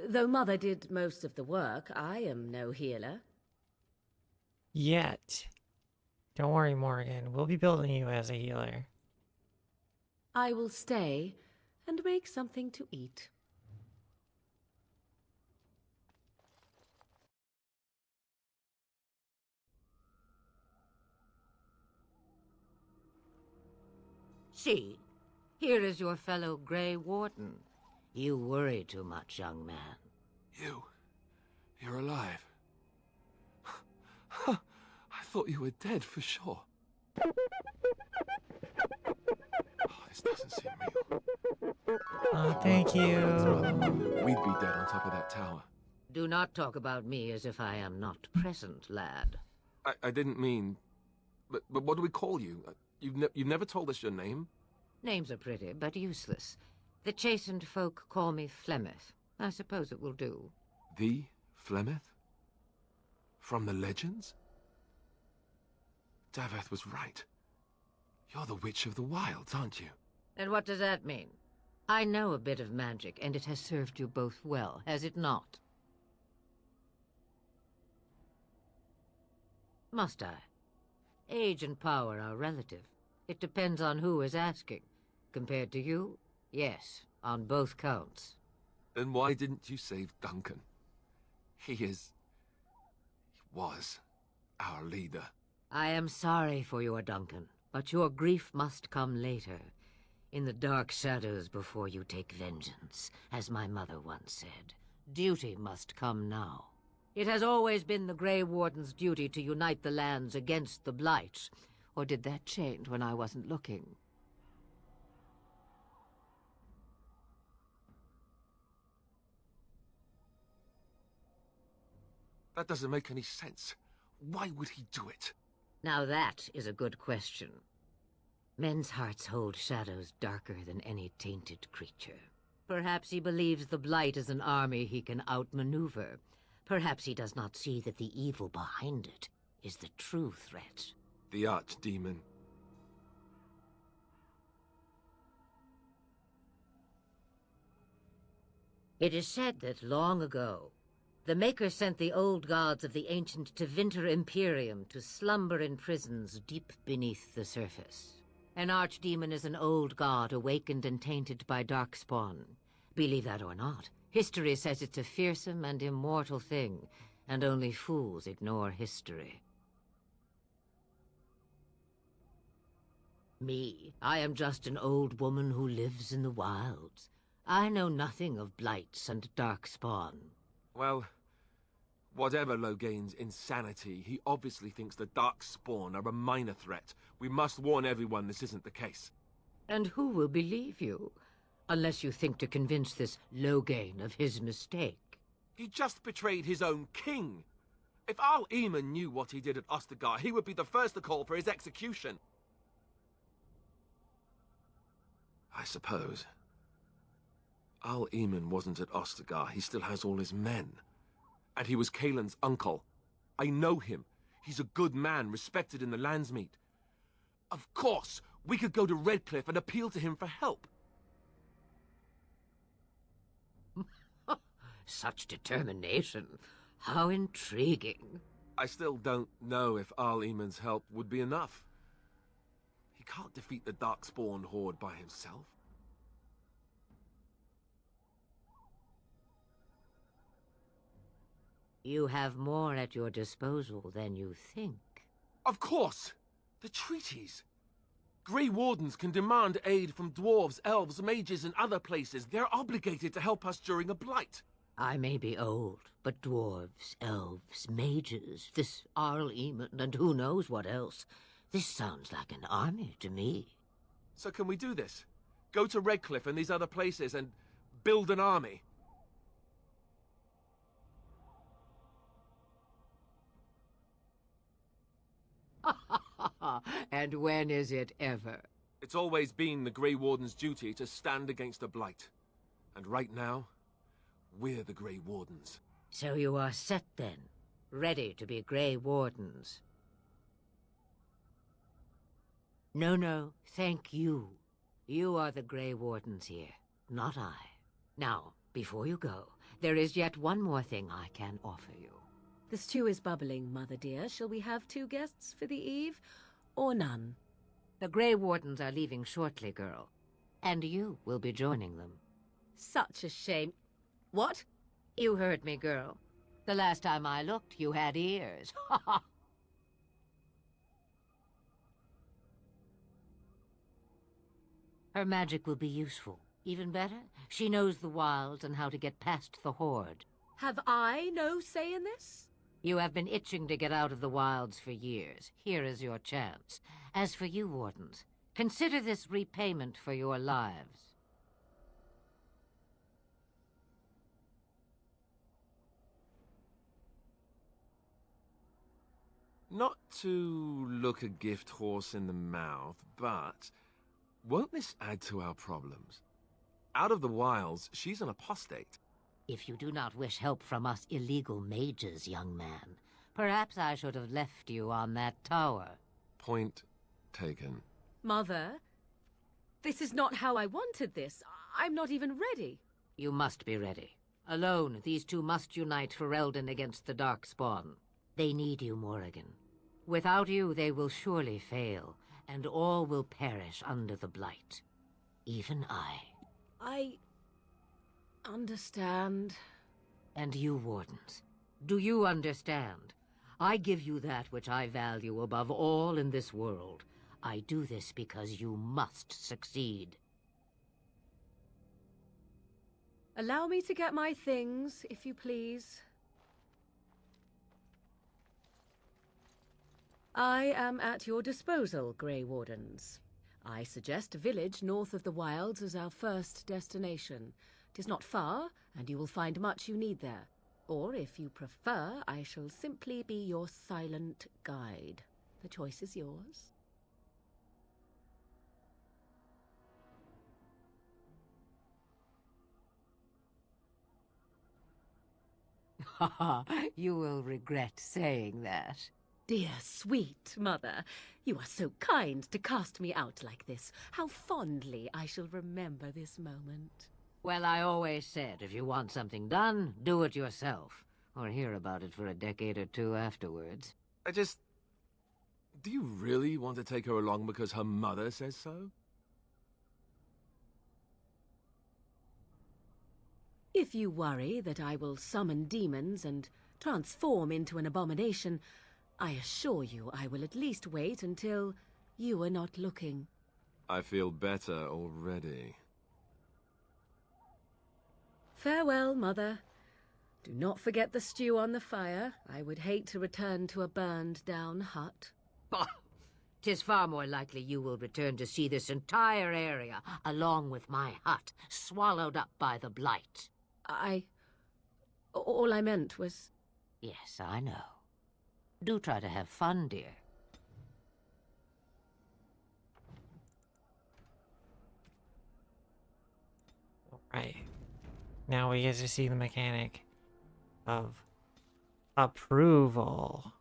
Though Mother did most of the work, I am no healer. Yet. Don't worry, Morgan. We'll be building you as a healer. I will stay and make something to eat. See, here is your fellow Grey Warden. You worry too much, young man. You're alive. I thought you were dead for sure. Oh, this doesn't seem real. Oh, thank you. We'd be dead on top of that tower. Do not talk about me as if I am not present, lad. I didn't mean... But what do we call you? You've never told us your name? Names are pretty, but useless. The chastened folk call me Flemeth. I suppose it will do. The Flemeth? From the legends? Daveth was right. You're the Witch of the Wilds, aren't you? And what does that mean? I know a bit of magic, and it has served you both well, has it not? Must I? Age and power are relative. It depends on who is asking. Compared to you, yes, on both counts. Then why didn't you save Duncan? He was our leader. I am sorry for your Duncan, but your grief must come later. In the dark shadows before you take vengeance, as my mother once said. Duty must come now. It has always been the Grey Warden's duty to unite the lands against the Blight. Or did that change when I wasn't looking? That doesn't make any sense. Why would he do it? Now that is a good question. Men's hearts hold shadows darker than any tainted creature. Perhaps he believes the Blight is an army he can outmaneuver. Perhaps he does not see that the evil behind it is the true threat. The Archdemon. It is said that long ago, the Maker sent the old gods of the ancient Tevinter Imperium to slumber in prisons deep beneath the surface. An archdemon is an old god awakened and tainted by Darkspawn. Believe that or not, history says it's a fearsome and immortal thing, and only fools ignore history. Me, I am just an old woman who lives in the wilds. I know nothing of blights and Darkspawn. Well, whatever Loghain's insanity, he obviously thinks the Darkspawn are a minor threat. We must warn everyone this isn't the case. And who will believe you? Unless you think to convince this Loghain of his mistake. He just betrayed his own king. If Arl Eamon knew what he did at Ostagar, he would be the first to call for his execution. I suppose. Arl Eamon wasn't at Ostagar. He still has all his men. And he was Cailan's uncle. I know him. He's a good man, respected in the Landsmeet. Of course, we could go to Redcliffe and appeal to him for help. Such determination. How intriguing. I still don't know if Arl Eamon's help would be enough. He can't defeat the Darkspawn horde by himself. You have more at your disposal than you think. Of course! The treaties! Grey Wardens can demand aid from dwarves, elves, mages, and other places. They're obligated to help us during a blight. I may be old, but dwarves, elves, mages, this Arl Eamon, and who knows what else. This sounds like an army to me. So can we do this? Go to Redcliffe and these other places and build an army? And when is it ever? It's always been the Grey Warden's duty to stand against the Blight. And right now, we're the Grey Wardens. So you are set then, ready to be Grey Wardens. No, thank you. You are the Grey Wardens here, not I. Now, before you go, there is yet one more thing I can offer you. The stew is bubbling, Mother dear. Shall we have 2 guests for the eve, or none? The Grey Wardens are leaving shortly, girl. And you will be joining them. Such a shame. What? You heard me, girl. The last time I looked, you had ears. Ha ha! Her magic will be useful. Even better, she knows the wilds and how to get past the Horde. Have I no say in this? You have been itching to get out of the wilds for years. Here is your chance. As for you, Wardens, consider this repayment for your lives. Not to look a gift horse in the mouth, but won't this add to our problems? Out of the wilds, she's an apostate. If you do not wish help from us illegal mages, young man, perhaps I should have left you on that tower. Point taken. Mother, this is not how I wanted this. I'm not even ready. You must be ready. Alone, these two must unite for Eldon against the Darkspawn. They need you, Morrigan. Without you, they will surely fail, and all will perish under the blight. Even I. I understand. And you, Wardens, do you understand? I give you that which I value above all in this world. I do this because you must succeed. Allow me to get my things, if you please. I am at your disposal, Grey Wardens. I suggest a village north of the Wilds as our first destination. 'Tis not far, and you will find much you need there. Or, if you prefer, I shall simply be your silent guide. The choice is yours. You will regret saying that. Dear, sweet mother, you are so kind to cast me out like this. How fondly I shall remember this moment. Well, I always said, if you want something done, do it yourself. Or hear about it for a decade or two afterwards. Do you really want to take her along because her mother says so? If you worry that I will summon demons and transform into an abomination, I assure you I will at least wait until you are not looking. I feel better already. Farewell, Mother. Do not forget the stew on the fire. I would hate to return to a burned-down hut. Bah! 'Tis far more likely you will return to see this entire area, along with my hut, swallowed up by the blight. All I meant was... Yes, I know. Do try to have fun, dear. Right. Now we get to see the mechanic of approval.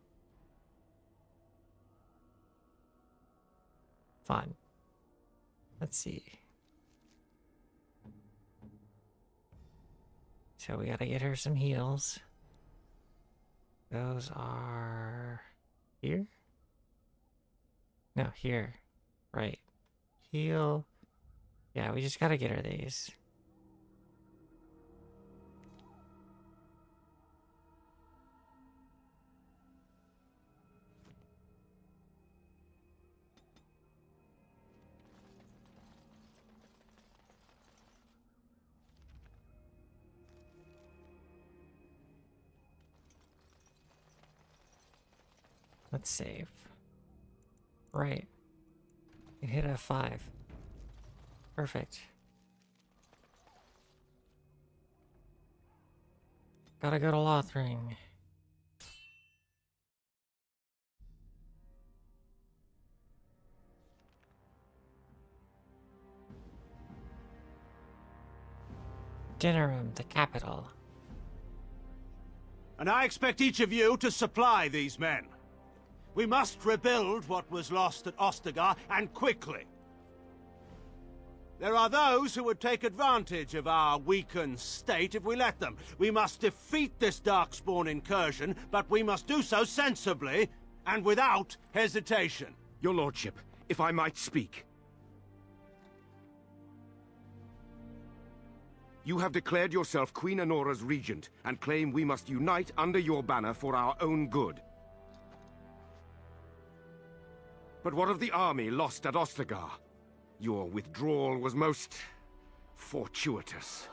Fun. Let's see. So we gotta get her some heals. Those are here? No, here. Right. Heal. Yeah, we just gotta get her these. Let's save. Right. You hit F5. Perfect. Gotta go to Lothring. Dinnerum, the capital. And I expect each of you to supply these men. We must rebuild what was lost at Ostagar, and quickly. There are those who would take advantage of our weakened state if we let them. We must defeat this Darkspawn incursion, but we must do so sensibly and without hesitation. Your lordship, if I might speak. You have declared yourself Queen Anora's regent, and claim we must unite under your banner for our own good. But what of the army lost at Ostagar? Your withdrawal was most fortuitous.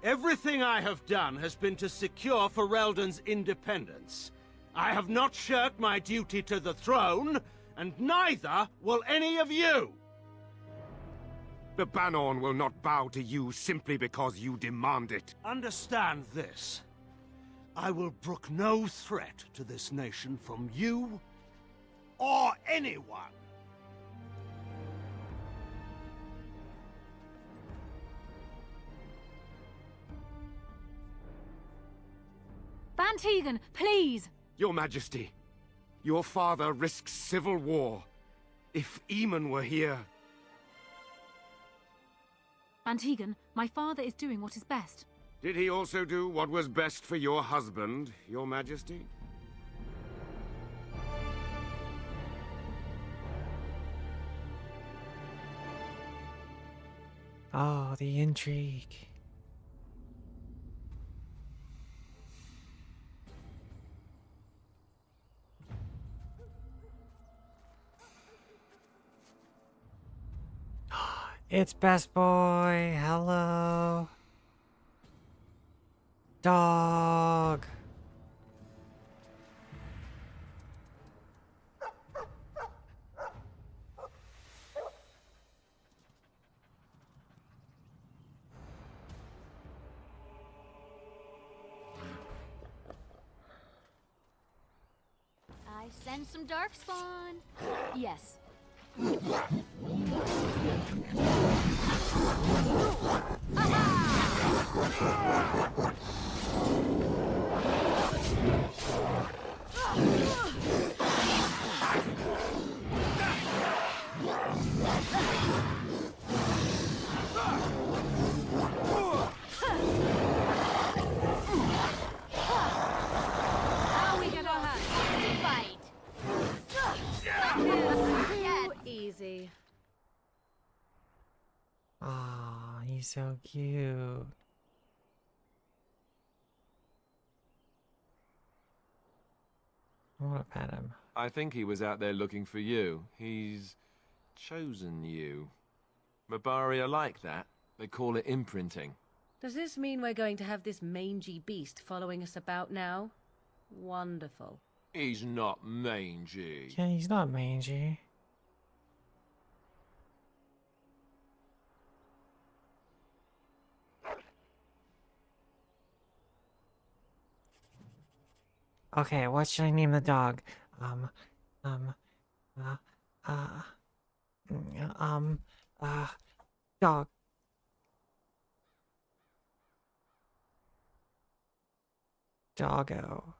Everything I have done has been to secure Ferelden's independence. I have not shirked my duty to the throne, and neither will any of you! The Bannorn will not bow to you simply because you demand it. Understand this. I will brook no threat to this nation from you or anyone. Van Tegan, please! Your Majesty, your father risks civil war. If Eamon were here... Van Tegan, my father is doing what is best. Did he also do what was best for your husband, Your Majesty? Oh, the intrigue. It's Best Boy. Hello. Dog. I send some darkspawn. Yes. Now we get our hands. Fight. Too easy. Ah, he's so cute. I want to pet him. I think he was out there looking for you. He's chosen you. Mabari are like that. They call it imprinting. Does this mean we're going to have this mangy beast following us about now? Wonderful. He's not mangy. Yeah, he's not mangy. Okay, what should I name the dog? Uh, dog. Doggo.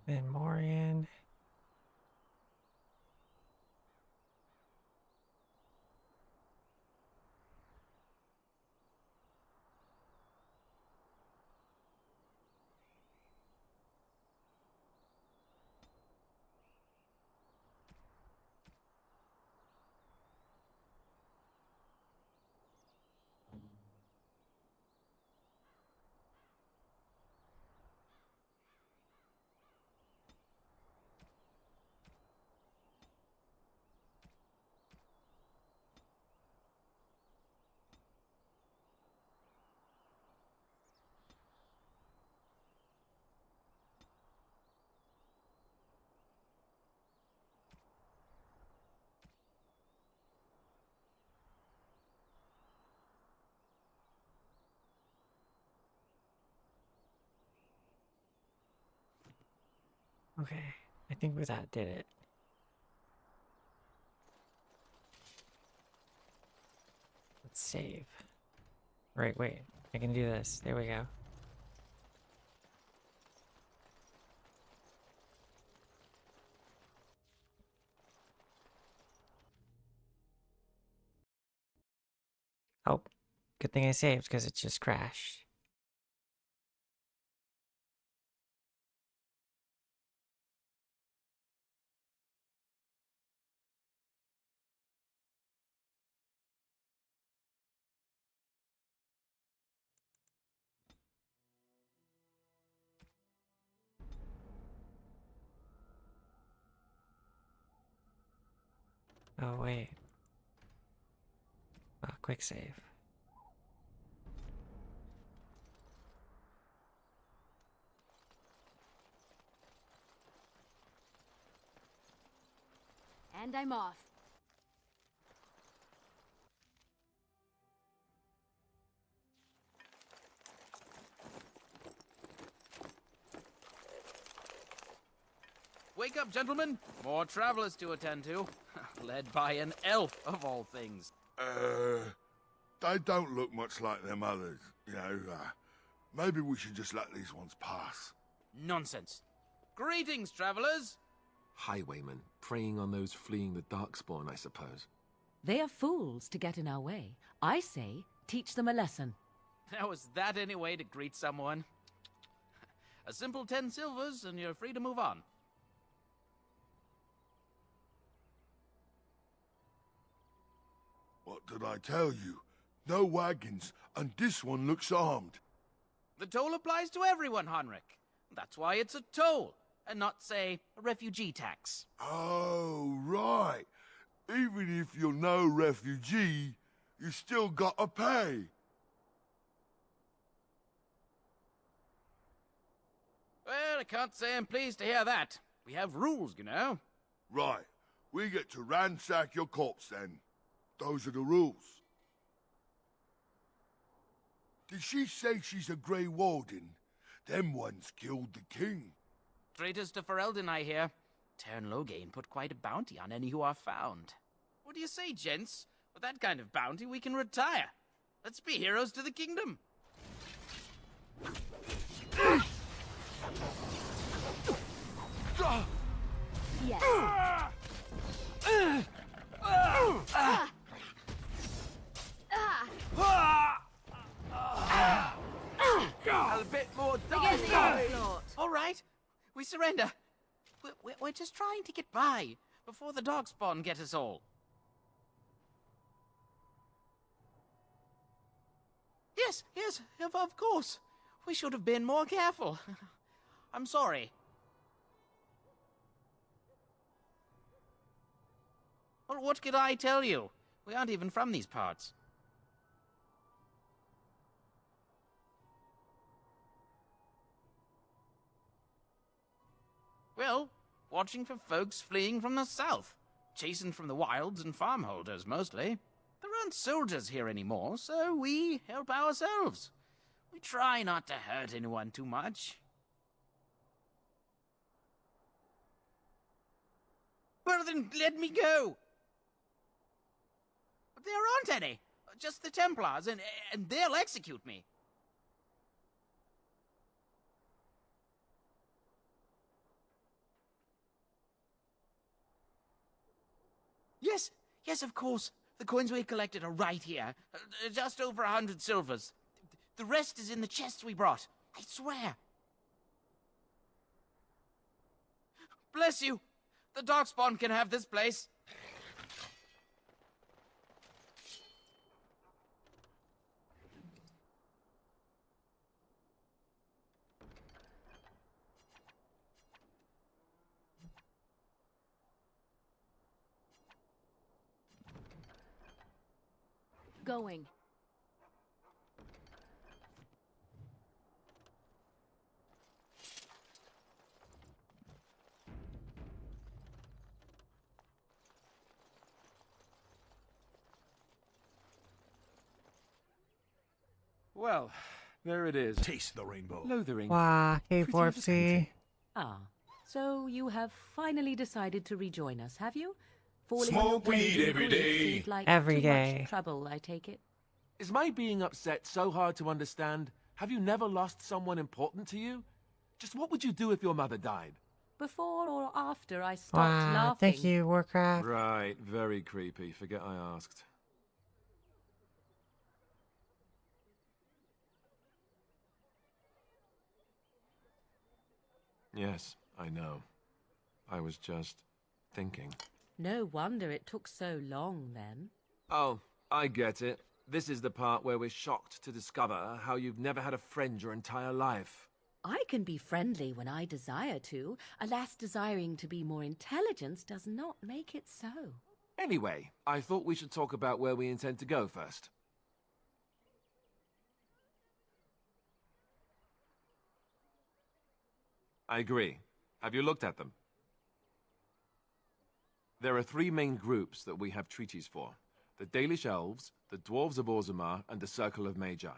Van Morian. Okay, I think that did it. Let's save. Right, wait. I can do this. There we go. Oh, good thing I saved because it just crashed. Oh, wait. Quick save. And I'm off. Wake up, gentlemen! More travelers to attend to. Led by an elf, of all things. They don't look much like them others, you know. Maybe we should just let these ones pass. Nonsense. Greetings, travelers! Highwaymen, preying on those fleeing the Darkspawn, I suppose. They are fools to get in our way. I say, teach them a lesson. Now, is that any way to greet someone? A simple 10 silvers, and you're free to move on. What did I tell you? No wagons, and this one looks armed. The toll applies to everyone, Henrik. That's why it's a toll, and not, say, a refugee tax. Oh, right. Even if you're no refugee, you still gotta pay. Well, I can't say I'm pleased to hear that. We have rules, you know. Right. We get to ransack your corpse, then. Those are the rules. Did she say she's a Grey Warden? Them ones killed the king. Traitors to Ferelden, I hear. Teyrn Loghain put quite a bounty on any who are found. What do you say, gents? With that kind of bounty, we can retire. Let's be heroes to the kingdom. Yes. A bit more Begin the onslaught. All right, we surrender. We're just trying to get by before the Darkspawn get us all. Yes, of course. We should have been more careful. I'm sorry. Well, what could I tell you? We aren't even from these parts. Well, watching for folks fleeing from the south. Chasing from the wilds and farmholders, mostly. There aren't soldiers here anymore, so we help ourselves. We try not to hurt anyone too much. Well, then let me go. But there aren't any. Just the Templars, and they'll execute me. Yes, of course. The coins we collected are right here. Just over 100 silvers. The rest is in the chests we brought. I swear. Bless you. The Darkspawn can have this place. Going. Well, there it is. Taste the rainbow. Lothering. Wow, hey Pretty Vorpsy. Ah, So you have finally decided to rejoin us, have you? Falling Smoke on your weed blade every grief day. seemed like Every too day. much trouble, I take it. Is my being upset so hard to understand? Have you never lost someone important to you? Just what would you do if your mother died? Before or after I stopped Wow, laughing. thank you, Warcraft. Right, very creepy. Forget I asked. Yes, I know. I was just thinking. No wonder it took so long, then. Oh, I get it. This is the part where we're shocked to discover how you've never had a friend your entire life. I can be friendly when I desire to. Alas, desiring to be more intelligent does not make it so. Anyway, I thought we should talk about where we intend to go first. I agree. Have you looked at them? There are 3 main groups that we have treaties for. The Dalish Elves, the Dwarves of Orzammar, and the Circle of Magi.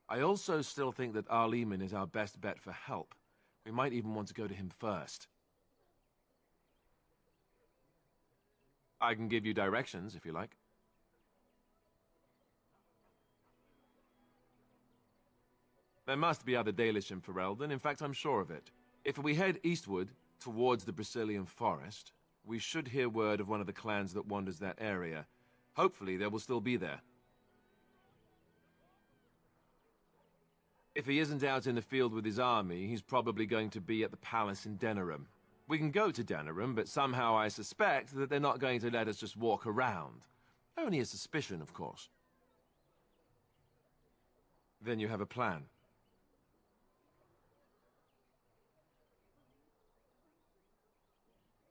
I also still think that Arleman is our best bet for help. We might even want to go to him first. I can give you directions, if you like. There must be other Dalish in Ferelden. In fact, I'm sure of it. If we head eastward, towards the Brisilian Forest, we should hear word of one of the clans that wanders that area. Hopefully, they will still be there. If he isn't out in the field with his army, he's probably going to be at the palace in Denerim. We can go to Denerim, but somehow I suspect that they're not going to let us just walk around. Only a suspicion, of course. Then you have a plan.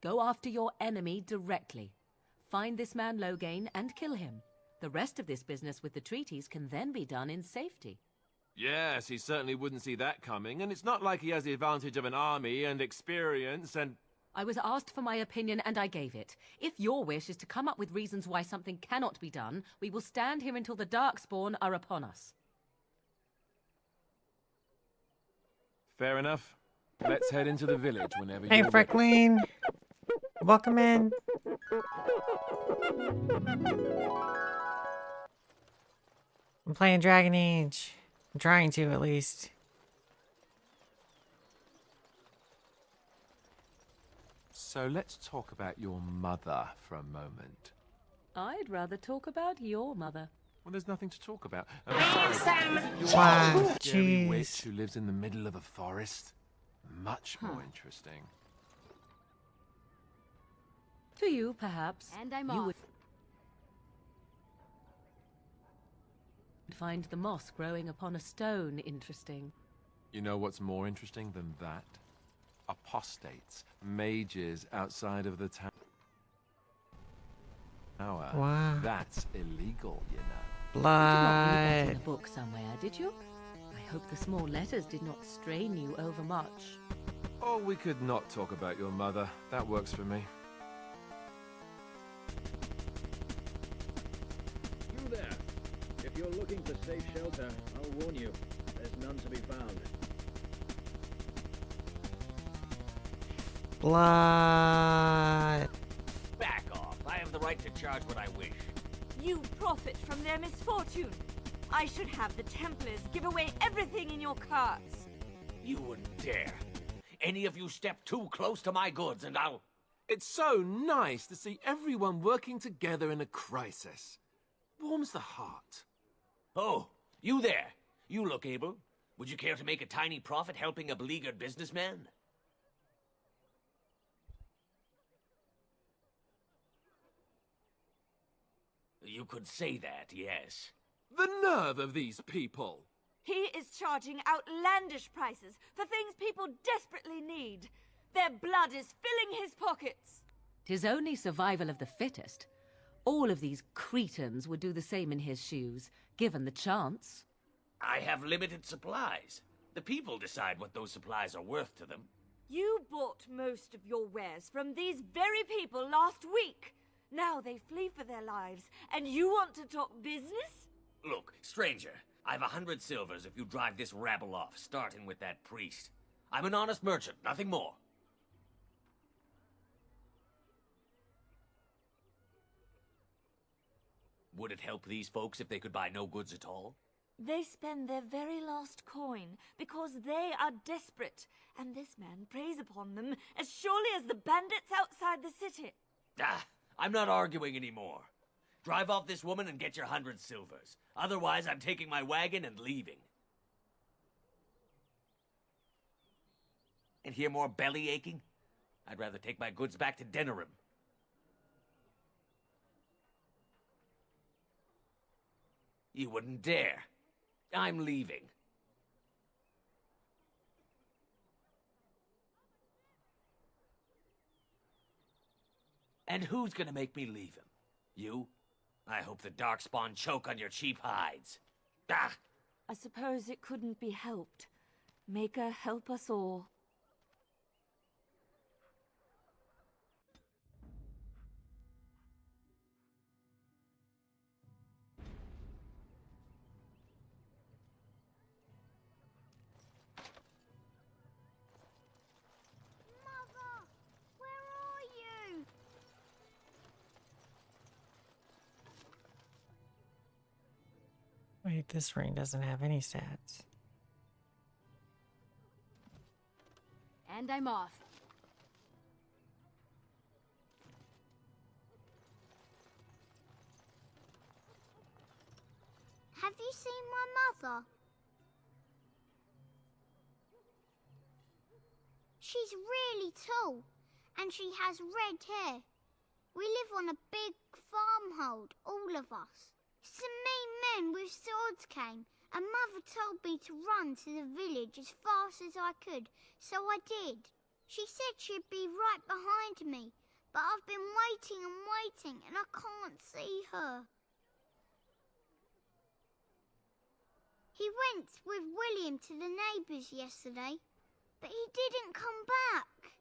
Go after your enemy directly. Find this man Loghain and kill him. The rest of this business with the treaties can then be done in safety. Yes, he certainly wouldn't see that coming, and it's not like he has the advantage of an army and experience and... I was asked for my opinion and I gave it. If your wish is to come up with reasons why something cannot be done, we will stand here until the Darkspawn are upon us. Fair enough. Let's head into the village whenever Hey, you're Freckling. Welcome in. I'm playing Dragon Age. I'm trying to, at least. So let's talk about your mother for a moment. I'd rather talk about your mother. Well, there's nothing to talk about. Your Wow, mother, scary jeez. witch who lives in the middle of a forest. Much more interesting. To you, perhaps. And I'm you off. would find the moss growing upon a stone interesting. You know what's more interesting than that? Apostates, mages outside of the tower. Wow. That's illegal, you know. You did not read that in Blood. a book somewhere, did you? I hope the small letters did not strain you overmuch. Oh, we could not talk about your mother. That works for me. You there. If you're looking for safe shelter, I'll warn you, there's none to be found. Blood. Back off. I have the right to charge what I wish. You profit from their misfortune. I should have the Templars give away everything in your carts. You wouldn't dare. Any of you step too close to my goods and I'll... It's so nice to see everyone working together in a crisis. Warms the heart. Oh, you there. You look able. Would you care to make a tiny profit helping a beleaguered businessman? You could say that, yes. The nerve of these people! He is charging outlandish prices for things people desperately need. Their blood is filling his pockets. 'Tis only survival of the fittest. All of these cretins would do the same in his shoes, given the chance. I have limited supplies. The people decide what those supplies are worth to them. You bought most of your wares from these very people last week. Now they flee for their lives, and you want to talk business? Look, stranger, I've 100 silvers if you drive this rabble off, starting with that priest. I'm an honest merchant, nothing more. Would it help these folks if they could buy no goods at all? They spend their very last coin because they are desperate, and this man preys upon them as surely as the bandits outside the city. Ah, I'm not arguing anymore. Drive off this woman and get your 100 silvers. Otherwise, I'm taking my wagon and leaving. And hear more belly aching? I'd rather take my goods back to Denerim. You wouldn't dare. I'm leaving. And who's gonna make me leave him? You? I hope the Darkspawn choke on your cheap hides. Ah! I suppose it couldn't be helped. Maker, help us all. Wait, this ring doesn't have any stats. And I'm off. Have you seen my mother? She's really tall, and she has red hair. We live on a big farmhold, all of us. Some mean men with swords came, and Mother told me to run to the village as fast as I could, so I did. She said she'd be right behind me, but I've been waiting and waiting, and I can't see her. He went with William to the neighbours yesterday, but he didn't come back.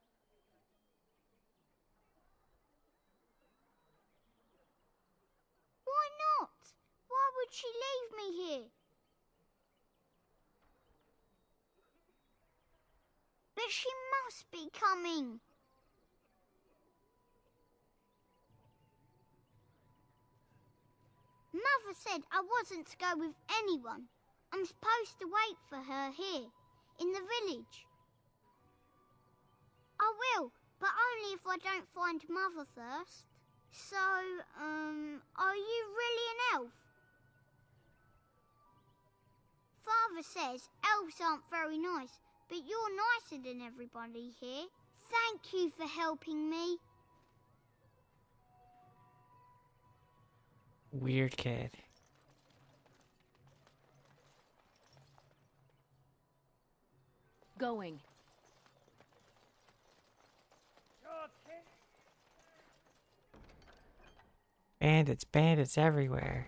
Why not? Why would she leave me here? But she must be coming. Mother said I wasn't to go with anyone. I'm supposed to wait for her here, in the village. I will, but only if I don't find Mother first. So, are you really an elf? Father says elves aren't very nice, but you're nicer than everybody here. Thank you for helping me. Weird kid. Going. Bandits, bandits everywhere.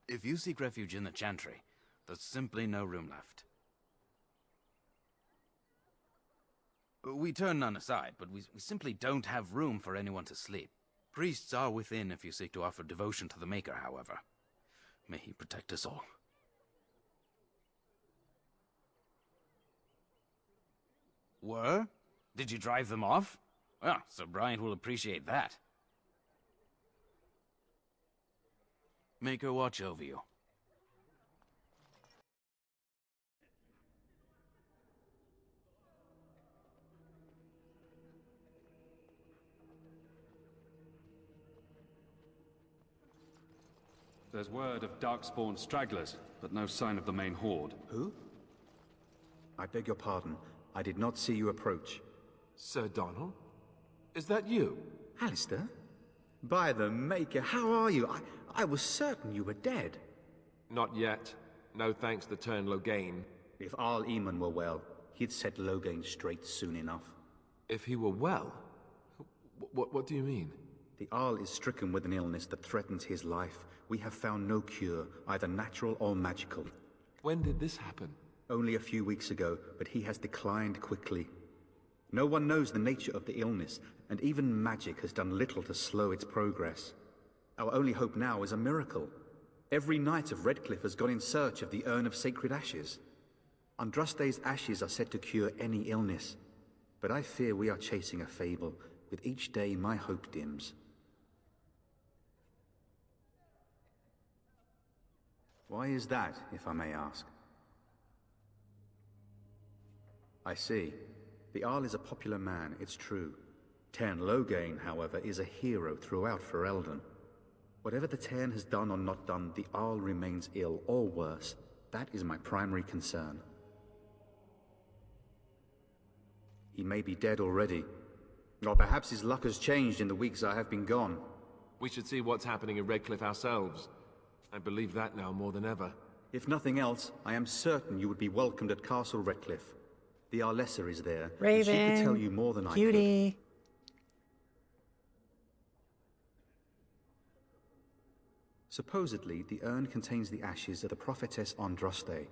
If you seek refuge in the Chantry, there's simply no room left. We turn none aside, but we simply don't have room for anyone to sleep. Priests are within if you seek to offer devotion to the Maker, however. May he protect us all. Were? Did you drive them off? Well, Sir Bryant will appreciate that. Maker watch over you. There's word of Darkspawn stragglers, but no sign of the main horde. Who? I beg your pardon. I did not see you approach. Sir Donald? Is that you? Alistair? By the Maker, how are you? I was certain you were dead. Not yet. No thanks to Turn Loghain. If Arl Eamon were well, he'd set Loghain straight soon enough. If he were well? What do you mean? The Arl is stricken with an illness that threatens his life. We have found no cure, either natural or magical. When did this happen? Only a few weeks ago, but he has declined quickly. No one knows the nature of the illness, and even magic has done little to slow its progress. Our only hope now is a miracle. Every knight of Redcliffe has gone in search of the Urn of Sacred Ashes. Andraste's ashes are said to cure any illness, but I fear we are chasing a fable. With each day, my hope dims. Why is that, if I may ask? I see. The Jarl is a popular man, it's true. Tairn Loghain, however, is a hero throughout Ferelden. Whatever the Tairn has done or not done, the Jarl remains ill, or worse. That is my primary concern. He may be dead already. Or perhaps his luck has changed in the weeks I have been gone. We should see what's happening in Redcliffe ourselves. I believe that now more than ever. If nothing else, I am certain you would be welcomed at Castle Redcliffe. The Arlessa is there. Raven, and she could tell you more than cutie. I could. Supposedly, the urn contains the ashes of the prophetess Andraste.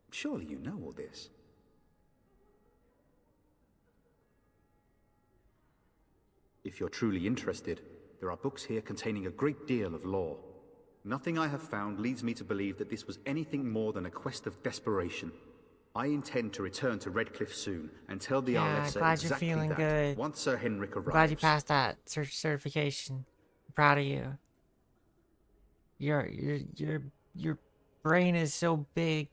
Surely you know all this. If you're truly interested, there are books here containing a great deal of lore. Nothing I have found leads me to believe that this was anything more than a quest of desperation. I intend to return to Redcliffe soon and tell the Arlessa glad exactly you're feeling that good. once Sir Henrik arrives. Glad you passed that certification. I'm proud of you. Your brain is so big.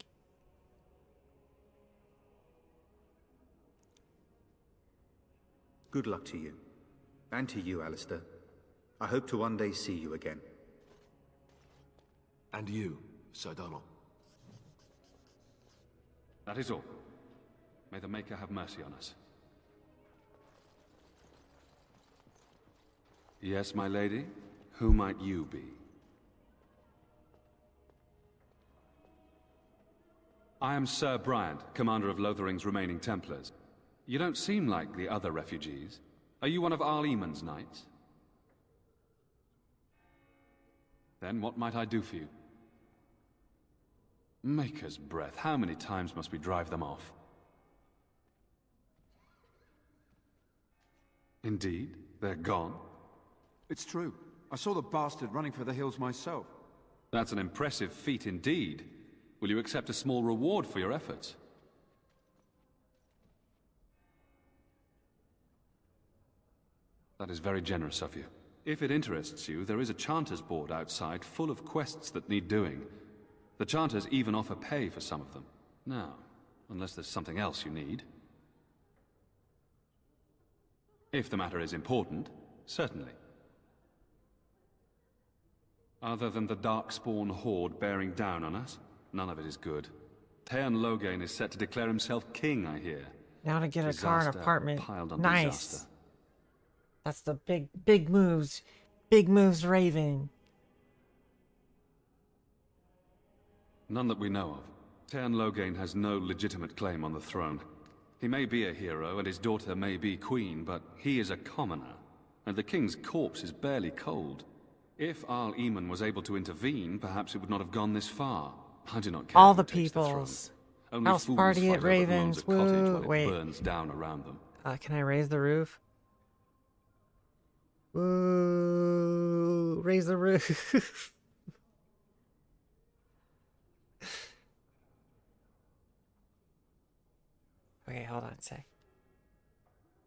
Good luck to you. And to you, Alistair. I hope to one day see you again. And you, Sir Donald. That is all. May the Maker have mercy on us. Yes, my lady? Who might you be? I am Sir Bryant, commander of Lothering's remaining Templars. You don't seem like the other refugees. Are you one of Arl Eamon's knights? Then what might I do for you? Maker's breath, how many times must we drive them off? Indeed, they're gone. It's true. I saw the bastard running for the hills myself. That's an impressive feat indeed. Will you accept a small reward for your efforts? That is very generous of you. If it interests you, there is a Chanters board outside full of quests that need doing. The Chanters even offer pay for some of them. Now, unless there's something else you need. If the matter is important, certainly. Other than the Darkspawn horde bearing down on us, none of it is good. Tairn Loghain is set to declare himself king, I hear. Now to get a car and Disaster apartment. piled on Nice. disaster. That's the big moves. Big moves, Raven. None that we know of. Tairn Loghain has no legitimate claim on the throne. He may be a hero, and his daughter may be queen, but he is a commoner, and the king's corpse is barely cold. If Arl Eamon was able to intervene, perhaps it would not have gone this far. I do not care All who the takes the throne. peoples. Only House fools party fight at over who owns Ravens. a cottage Woo. while it Wait. burns down around them. Can I raise the roof? Woo! Raise the roof. Okay, hold on a sec.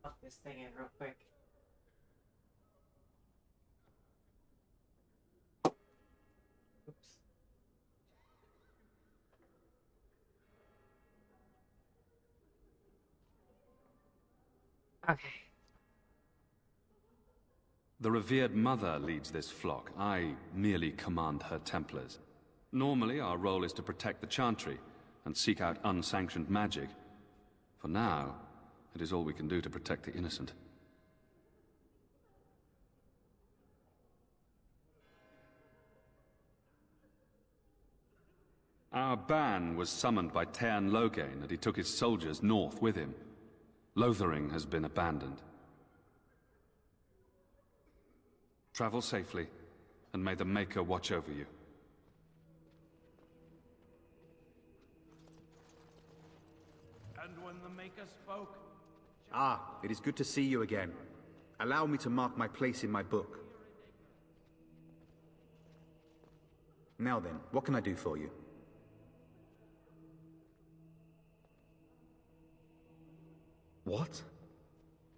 Plug this thing in real quick. Oops. Okay. The revered mother leads this flock. I merely command her Templars. Normally, our role is to protect the Chantry and seek out unsanctioned magic. For now, it is all we can do to protect the innocent. Our ban was summoned by Tairn Loghain, and he took his soldiers north with him. Lothering has been abandoned. Travel safely, and may the Maker watch over you. And when the Maker spoke... Ah, it is good to see you again. Allow me to mark my place in my book. Now then, what can I do for you? What?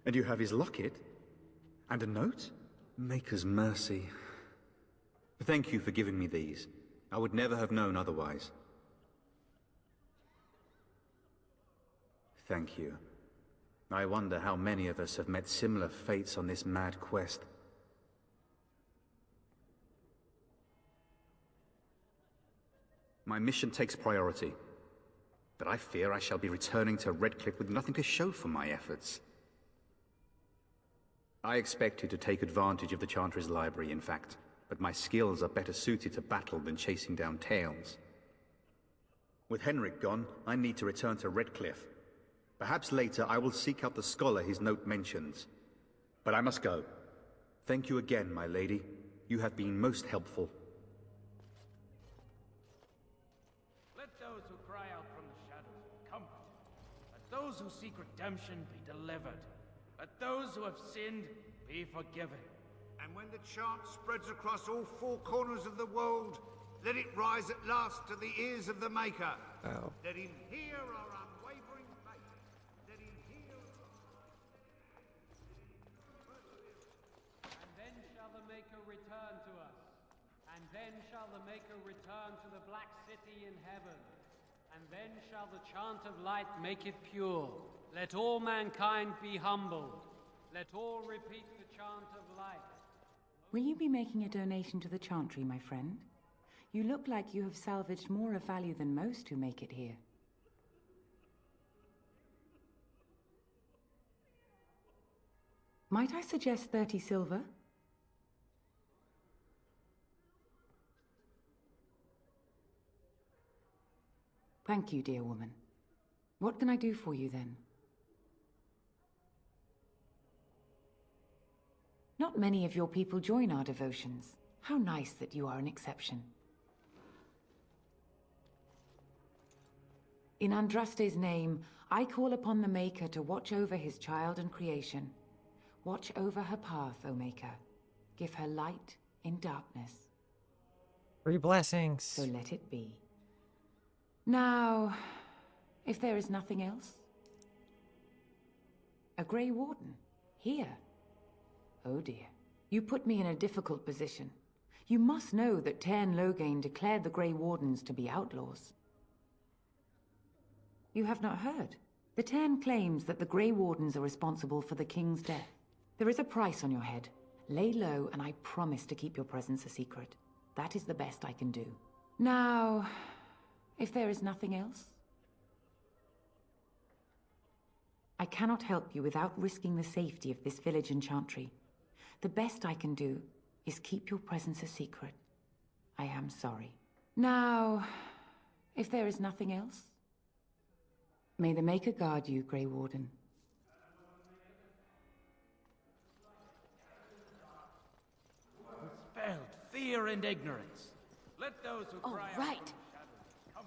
And you have his locket? And a note? Maker's mercy. Thank you for giving me these. I would never have known otherwise. Thank you. I wonder how many of us have met similar fates on this mad quest. My mission takes priority, but I fear I shall be returning to Redcliffe with nothing to show for my efforts. I expect you to take advantage of the Chantry's library, in fact, but my skills are better suited to battle than chasing down tales. With Henrik gone, I need to return to Redcliffe. Perhaps later I will seek out the scholar his note mentions. But I must go. Thank you again, my lady. You have been most helpful. Let those who cry out from the shadows be comforted. Let those who seek redemption be delivered. Let those who have sinned be forgiven. And when the chant spreads across all four corners of the world, let it rise at last to the ears of the Maker. Oh. Let him hear our unwavering faith. Let him hear And then shall the Maker return to us. And then shall the Maker return to the Black City in heaven. And then shall the chant of light make it pure. Let all mankind be humbled. Let all repeat the chant of light. Will you be making a donation to the Chantry, my friend? You look like you have salvaged more of value than most who make it here. Might I suggest 30 silver? Thank you, dear woman. What can I do for you then? Not many of your people join our devotions. How nice that you are an exception. In Andraste's name, I call upon the Maker to watch over his child and creation. Watch over her path, O Maker. Give her light in darkness. 3 blessings. So let it be. Now, if there is nothing else. A Grey Warden, here. Oh dear. You put me in a difficult position. You must know that Tairn Loghain declared the Grey Wardens to be outlaws. You have not heard. The Tairn claims that the Grey Wardens are responsible for the King's death. There is a price on your head. Lay low, and I promise to keep your presence a secret. That is the best I can do. Now, if there is nothing else. I cannot help you without risking the safety of this village and Chantry. The best I can do is keep your presence a secret. I am sorry. Now, if there is nothing else. May the Maker guard you, Grey Warden. Spelled fear and ignorance. Let those who cry out from the shadows come.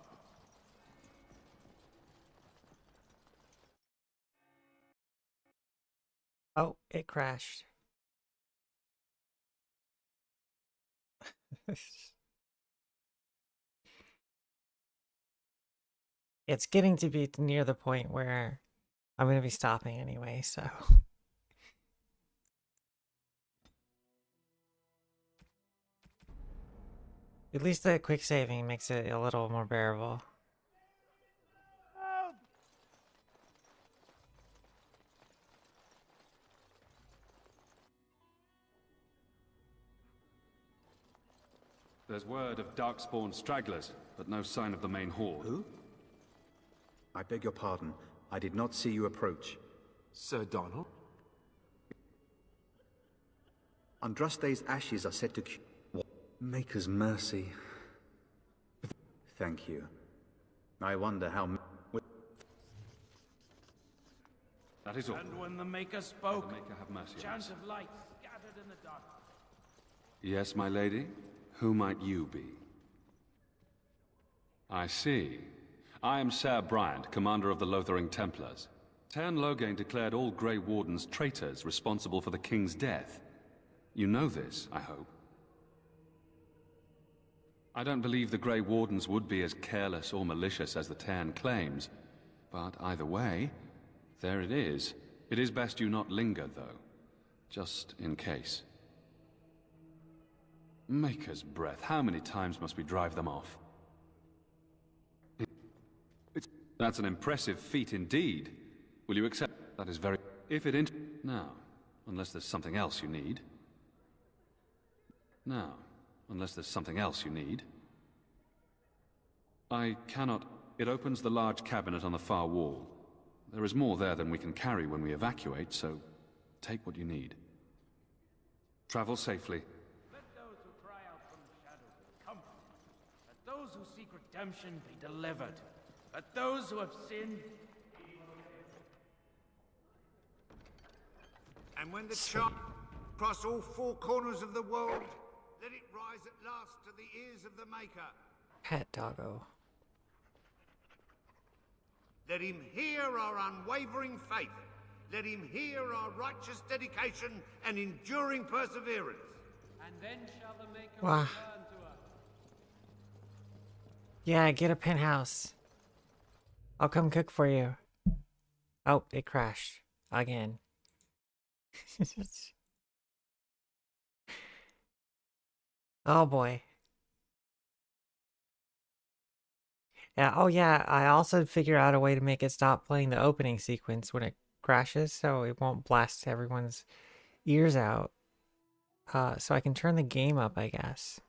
Oh, it crashed. It's getting to be near the point where I'm going to be stopping anyway, so. At least the quick saving makes it a little more bearable. There's word of Darkspawn stragglers, but no sign of the main horde. Who? I beg your pardon. I did not see you approach. Sir Donald? Andraste's ashes are set to Maker's mercy. Thank you. I wonder how... That is all. And when the Maker spoke, the Maker have mercy on chant us. of light scattered in the dark. Yes, my lady? Who might you be? I see. I am Ser Bryant, commander of the Lothering Templars. Tairn Loghain declared all Grey Wardens traitors responsible for the King's death. You know this, I hope. I don't believe the Grey Wardens would be as careless or malicious as the Tairn claims. But either way, there it is. It is best you not linger, though. Just in case. Maker's breath, how many times must we drive them off? That's an impressive feat indeed. Will you accept? That is very... If it Now, unless there's something else you need. Now, unless there's something else you need. I cannot... It opens the large cabinet on the far wall. There is more there than we can carry when we evacuate, so take what you need. Travel safely. Let those who cry out from the shadows be comforted. Let those who seek redemption be delivered. Let those who have sinned be forgiven. And when the chant across all four corners of the world, let it rise at last to the ears of the Maker. Pet doggo. Let him hear our unwavering faith. Let him hear our righteous dedication and enduring perseverance. And then shall the Maker Wow. return to us. Yeah, get a penthouse. I'll come cook for you. Oh, it crashed. Again. Oh boy. Yeah, oh yeah, I also figured out a way to make it stop playing the opening sequence when it crashes, so it won't blast everyone's ears out. So I can turn the game up, I guess.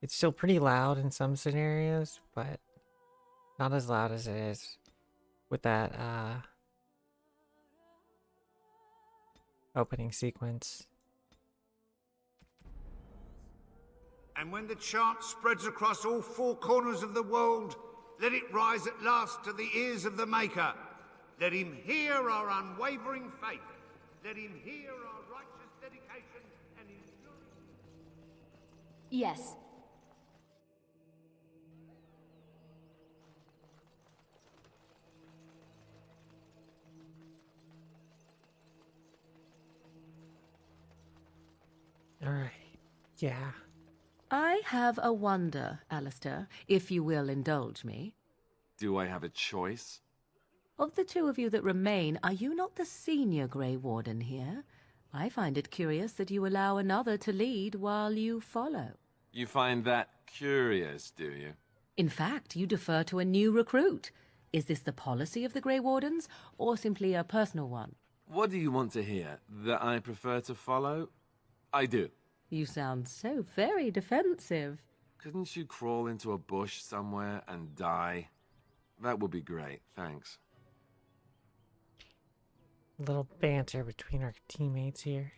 It's still pretty loud in some scenarios, but not as loud as it is with that opening sequence. And when the chant spreads across all four corners of the world, let it rise at last to the ears of the Maker. Let him hear our unwavering faith. Let him hear our righteous dedication and enduring... Yes. Alright. Yeah. I have a wonder, Alistair, if you will indulge me. Do I have a choice? Of the two of you that remain, are you not the senior Grey Warden here? I find it curious that you allow another to lead while you follow. You find that curious, do you? In fact, you defer to a new recruit. Is this the policy of the Grey Wardens, or simply a personal one? What do you want to hear? That I prefer to follow? I do. You sound so very defensive. Couldn't you crawl into a bush somewhere and die? That would be great, thanks. A little banter between our teammates here.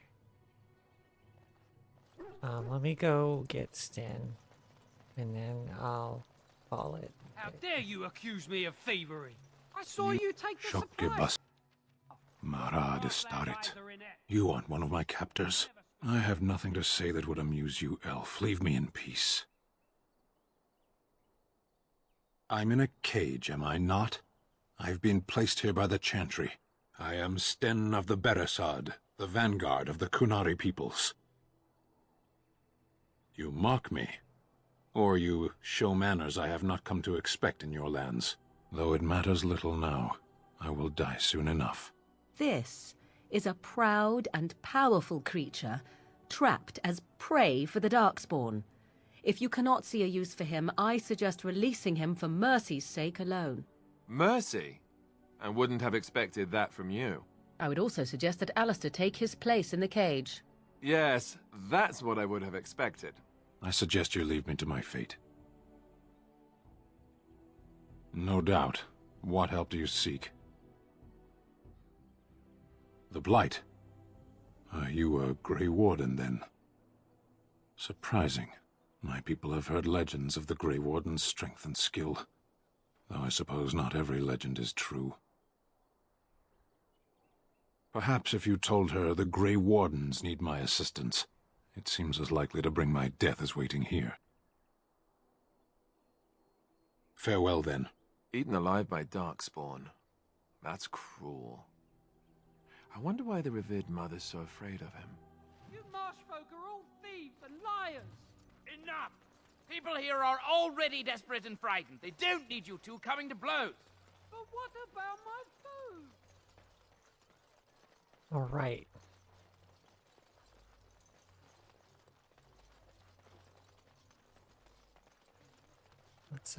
Let me go get Sten, and then I'll follow it. How dare you accuse me of thievery? I saw you take the supply. Shokgebas. Mara Starit. You aren't one of my captors. I have nothing to say that would amuse you, elf. Leave me in peace. I'm in a cage, am I not? I've been placed here by the Chantry. I am Sten of the Beresad, the vanguard of the Kunari peoples. You mock me, or you show manners I have not come to expect in your lands. Though it matters little now, I will die soon enough. This is a proud and powerful creature, trapped as prey for the Darkspawn. If you cannot see a use for him, I suggest releasing him for mercy's sake alone. Mercy? I wouldn't have expected that from you. I would also suggest that Alistair take his place in the cage. Yes, that's what I would have expected. I suggest you leave me to my fate. No doubt. What help do you seek? The Blight. Are you a Grey Warden, then? Surprising. My people have heard legends of the Grey Warden's strength and skill, though I suppose not every legend is true. Perhaps if you told her the Grey Wardens need my assistance, it seems as likely to bring my death as waiting here. Farewell, then. Eaten alive by Darkspawn. That's cruel. I wonder why the revered mother's so afraid of him. You marsh folk are all thieves and liars. Enough! People here are already desperate and frightened. They don't need you two coming to blows. But what about my food? All right. Let's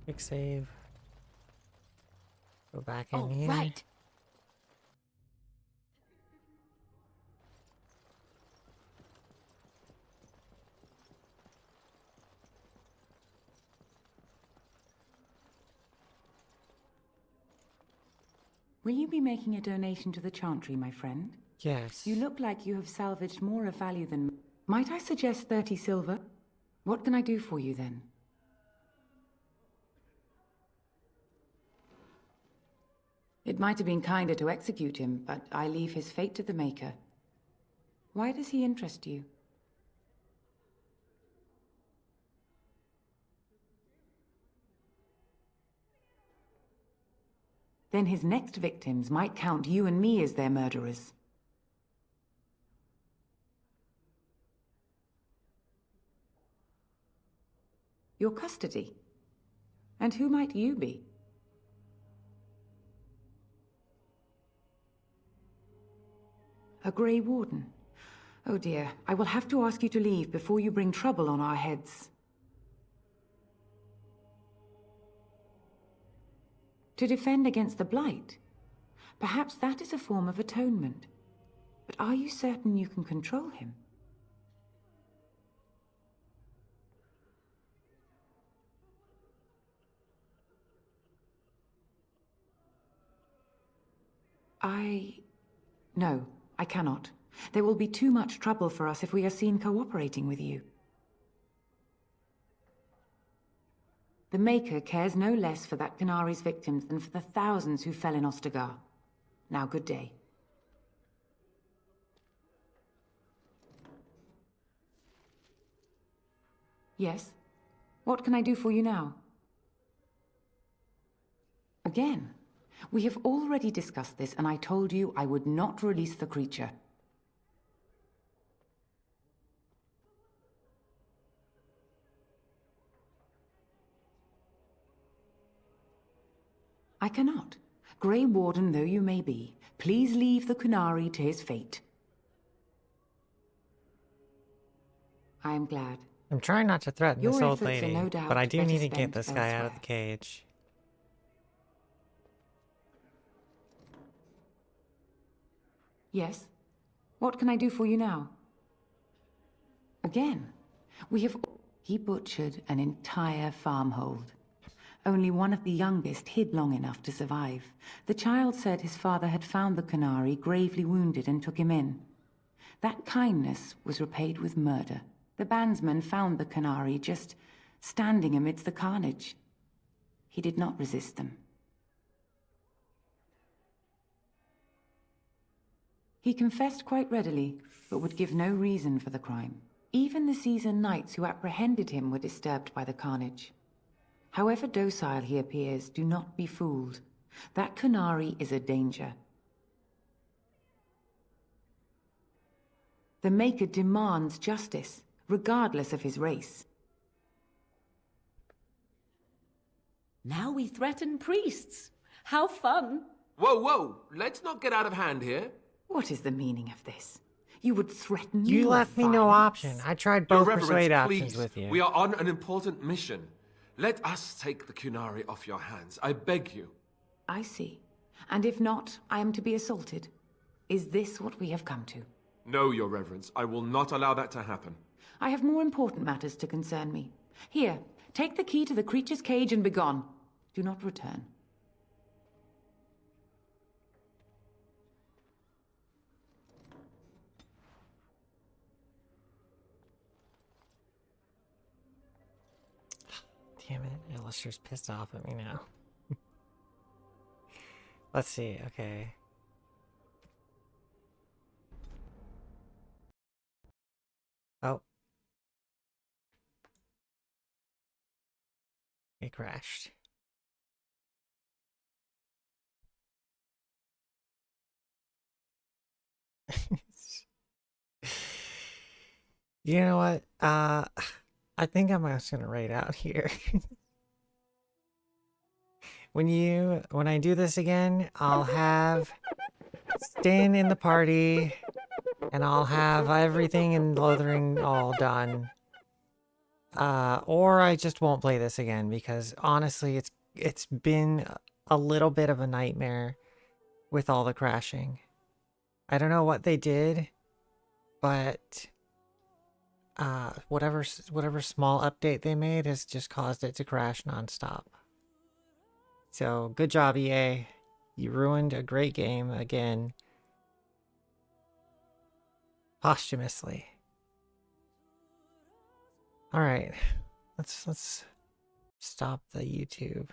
quick save. Go back in here. Right. Will you be making a donation to the Chantry, my friend? Yes. You look like you have salvaged more of value than... Might I suggest 30 silver? What can I do for you, then? It might have been kinder to execute him, but I leave his fate to the Maker. Why does he interest you? Then his next victims might count you and me as their murderers. Your custody? And who might you be? A Grey Warden. Oh dear, I will have to ask you to leave before you bring trouble on our heads. To defend against the Blight? Perhaps that is a form of atonement. But are you certain you can control him? No, I cannot. There will be too much trouble for us if we are seen cooperating with you. The Maker cares no less for that Qunari's victims than for the thousands who fell in Ostagar. Now, good day. Yes? What can I do for you now? Again, we have already discussed this, and I told you I would not release the creature. I cannot. Grey Warden though you may be, please leave the Qunari to his fate. I am glad. I'm trying not to threaten Your this old efforts are lady, no doubt but I do better need to get spent this guy out of elsewhere. the cage. Yes? What can I do for you now? Again, we have... He butchered an entire farmhold. Only one of the youngest hid long enough to survive. The child said his father had found the Qunari gravely wounded and took him in. That kindness was repaid with murder. The bandsman found the Qunari just standing amidst the carnage. He did not resist them. He confessed quite readily, but would give no reason for the crime. Even the seasoned knights who apprehended him were disturbed by the carnage. However docile he appears, do not be fooled. That Qunari is a danger. The Maker demands justice, regardless of his race. Now we threaten priests. How fun! Whoa, whoa! Let's not get out of hand here. What is the meaning of this? You would threaten You me with left me no violence? option. I tried Your both Reverence, persuade please. options with you. We are on an important mission. Let us take the Qunari off your hands. I beg you. I see. And if not, I am to be assaulted. Is this what we have come to? No, Your Reverence. I will not allow that to happen. I have more important matters to concern me. Here, take the key to the creature's cage and begone. Do not return. Damn it, Alistair's pissed off at me now. Let's see, okay. Oh. It crashed. You know what? I I think I'm just gonna write out here. When I do this again, I'll have Stin in the party, and I'll have everything in Lothering all done. Or I just won't play this again because honestly, it's been a little bit of a nightmare with all the crashing. I don't know what they did, but whatever small update they made has just caused it to crash nonstop. So good job, EA. You ruined a great game again. Posthumously. All right, let's stop the YouTube.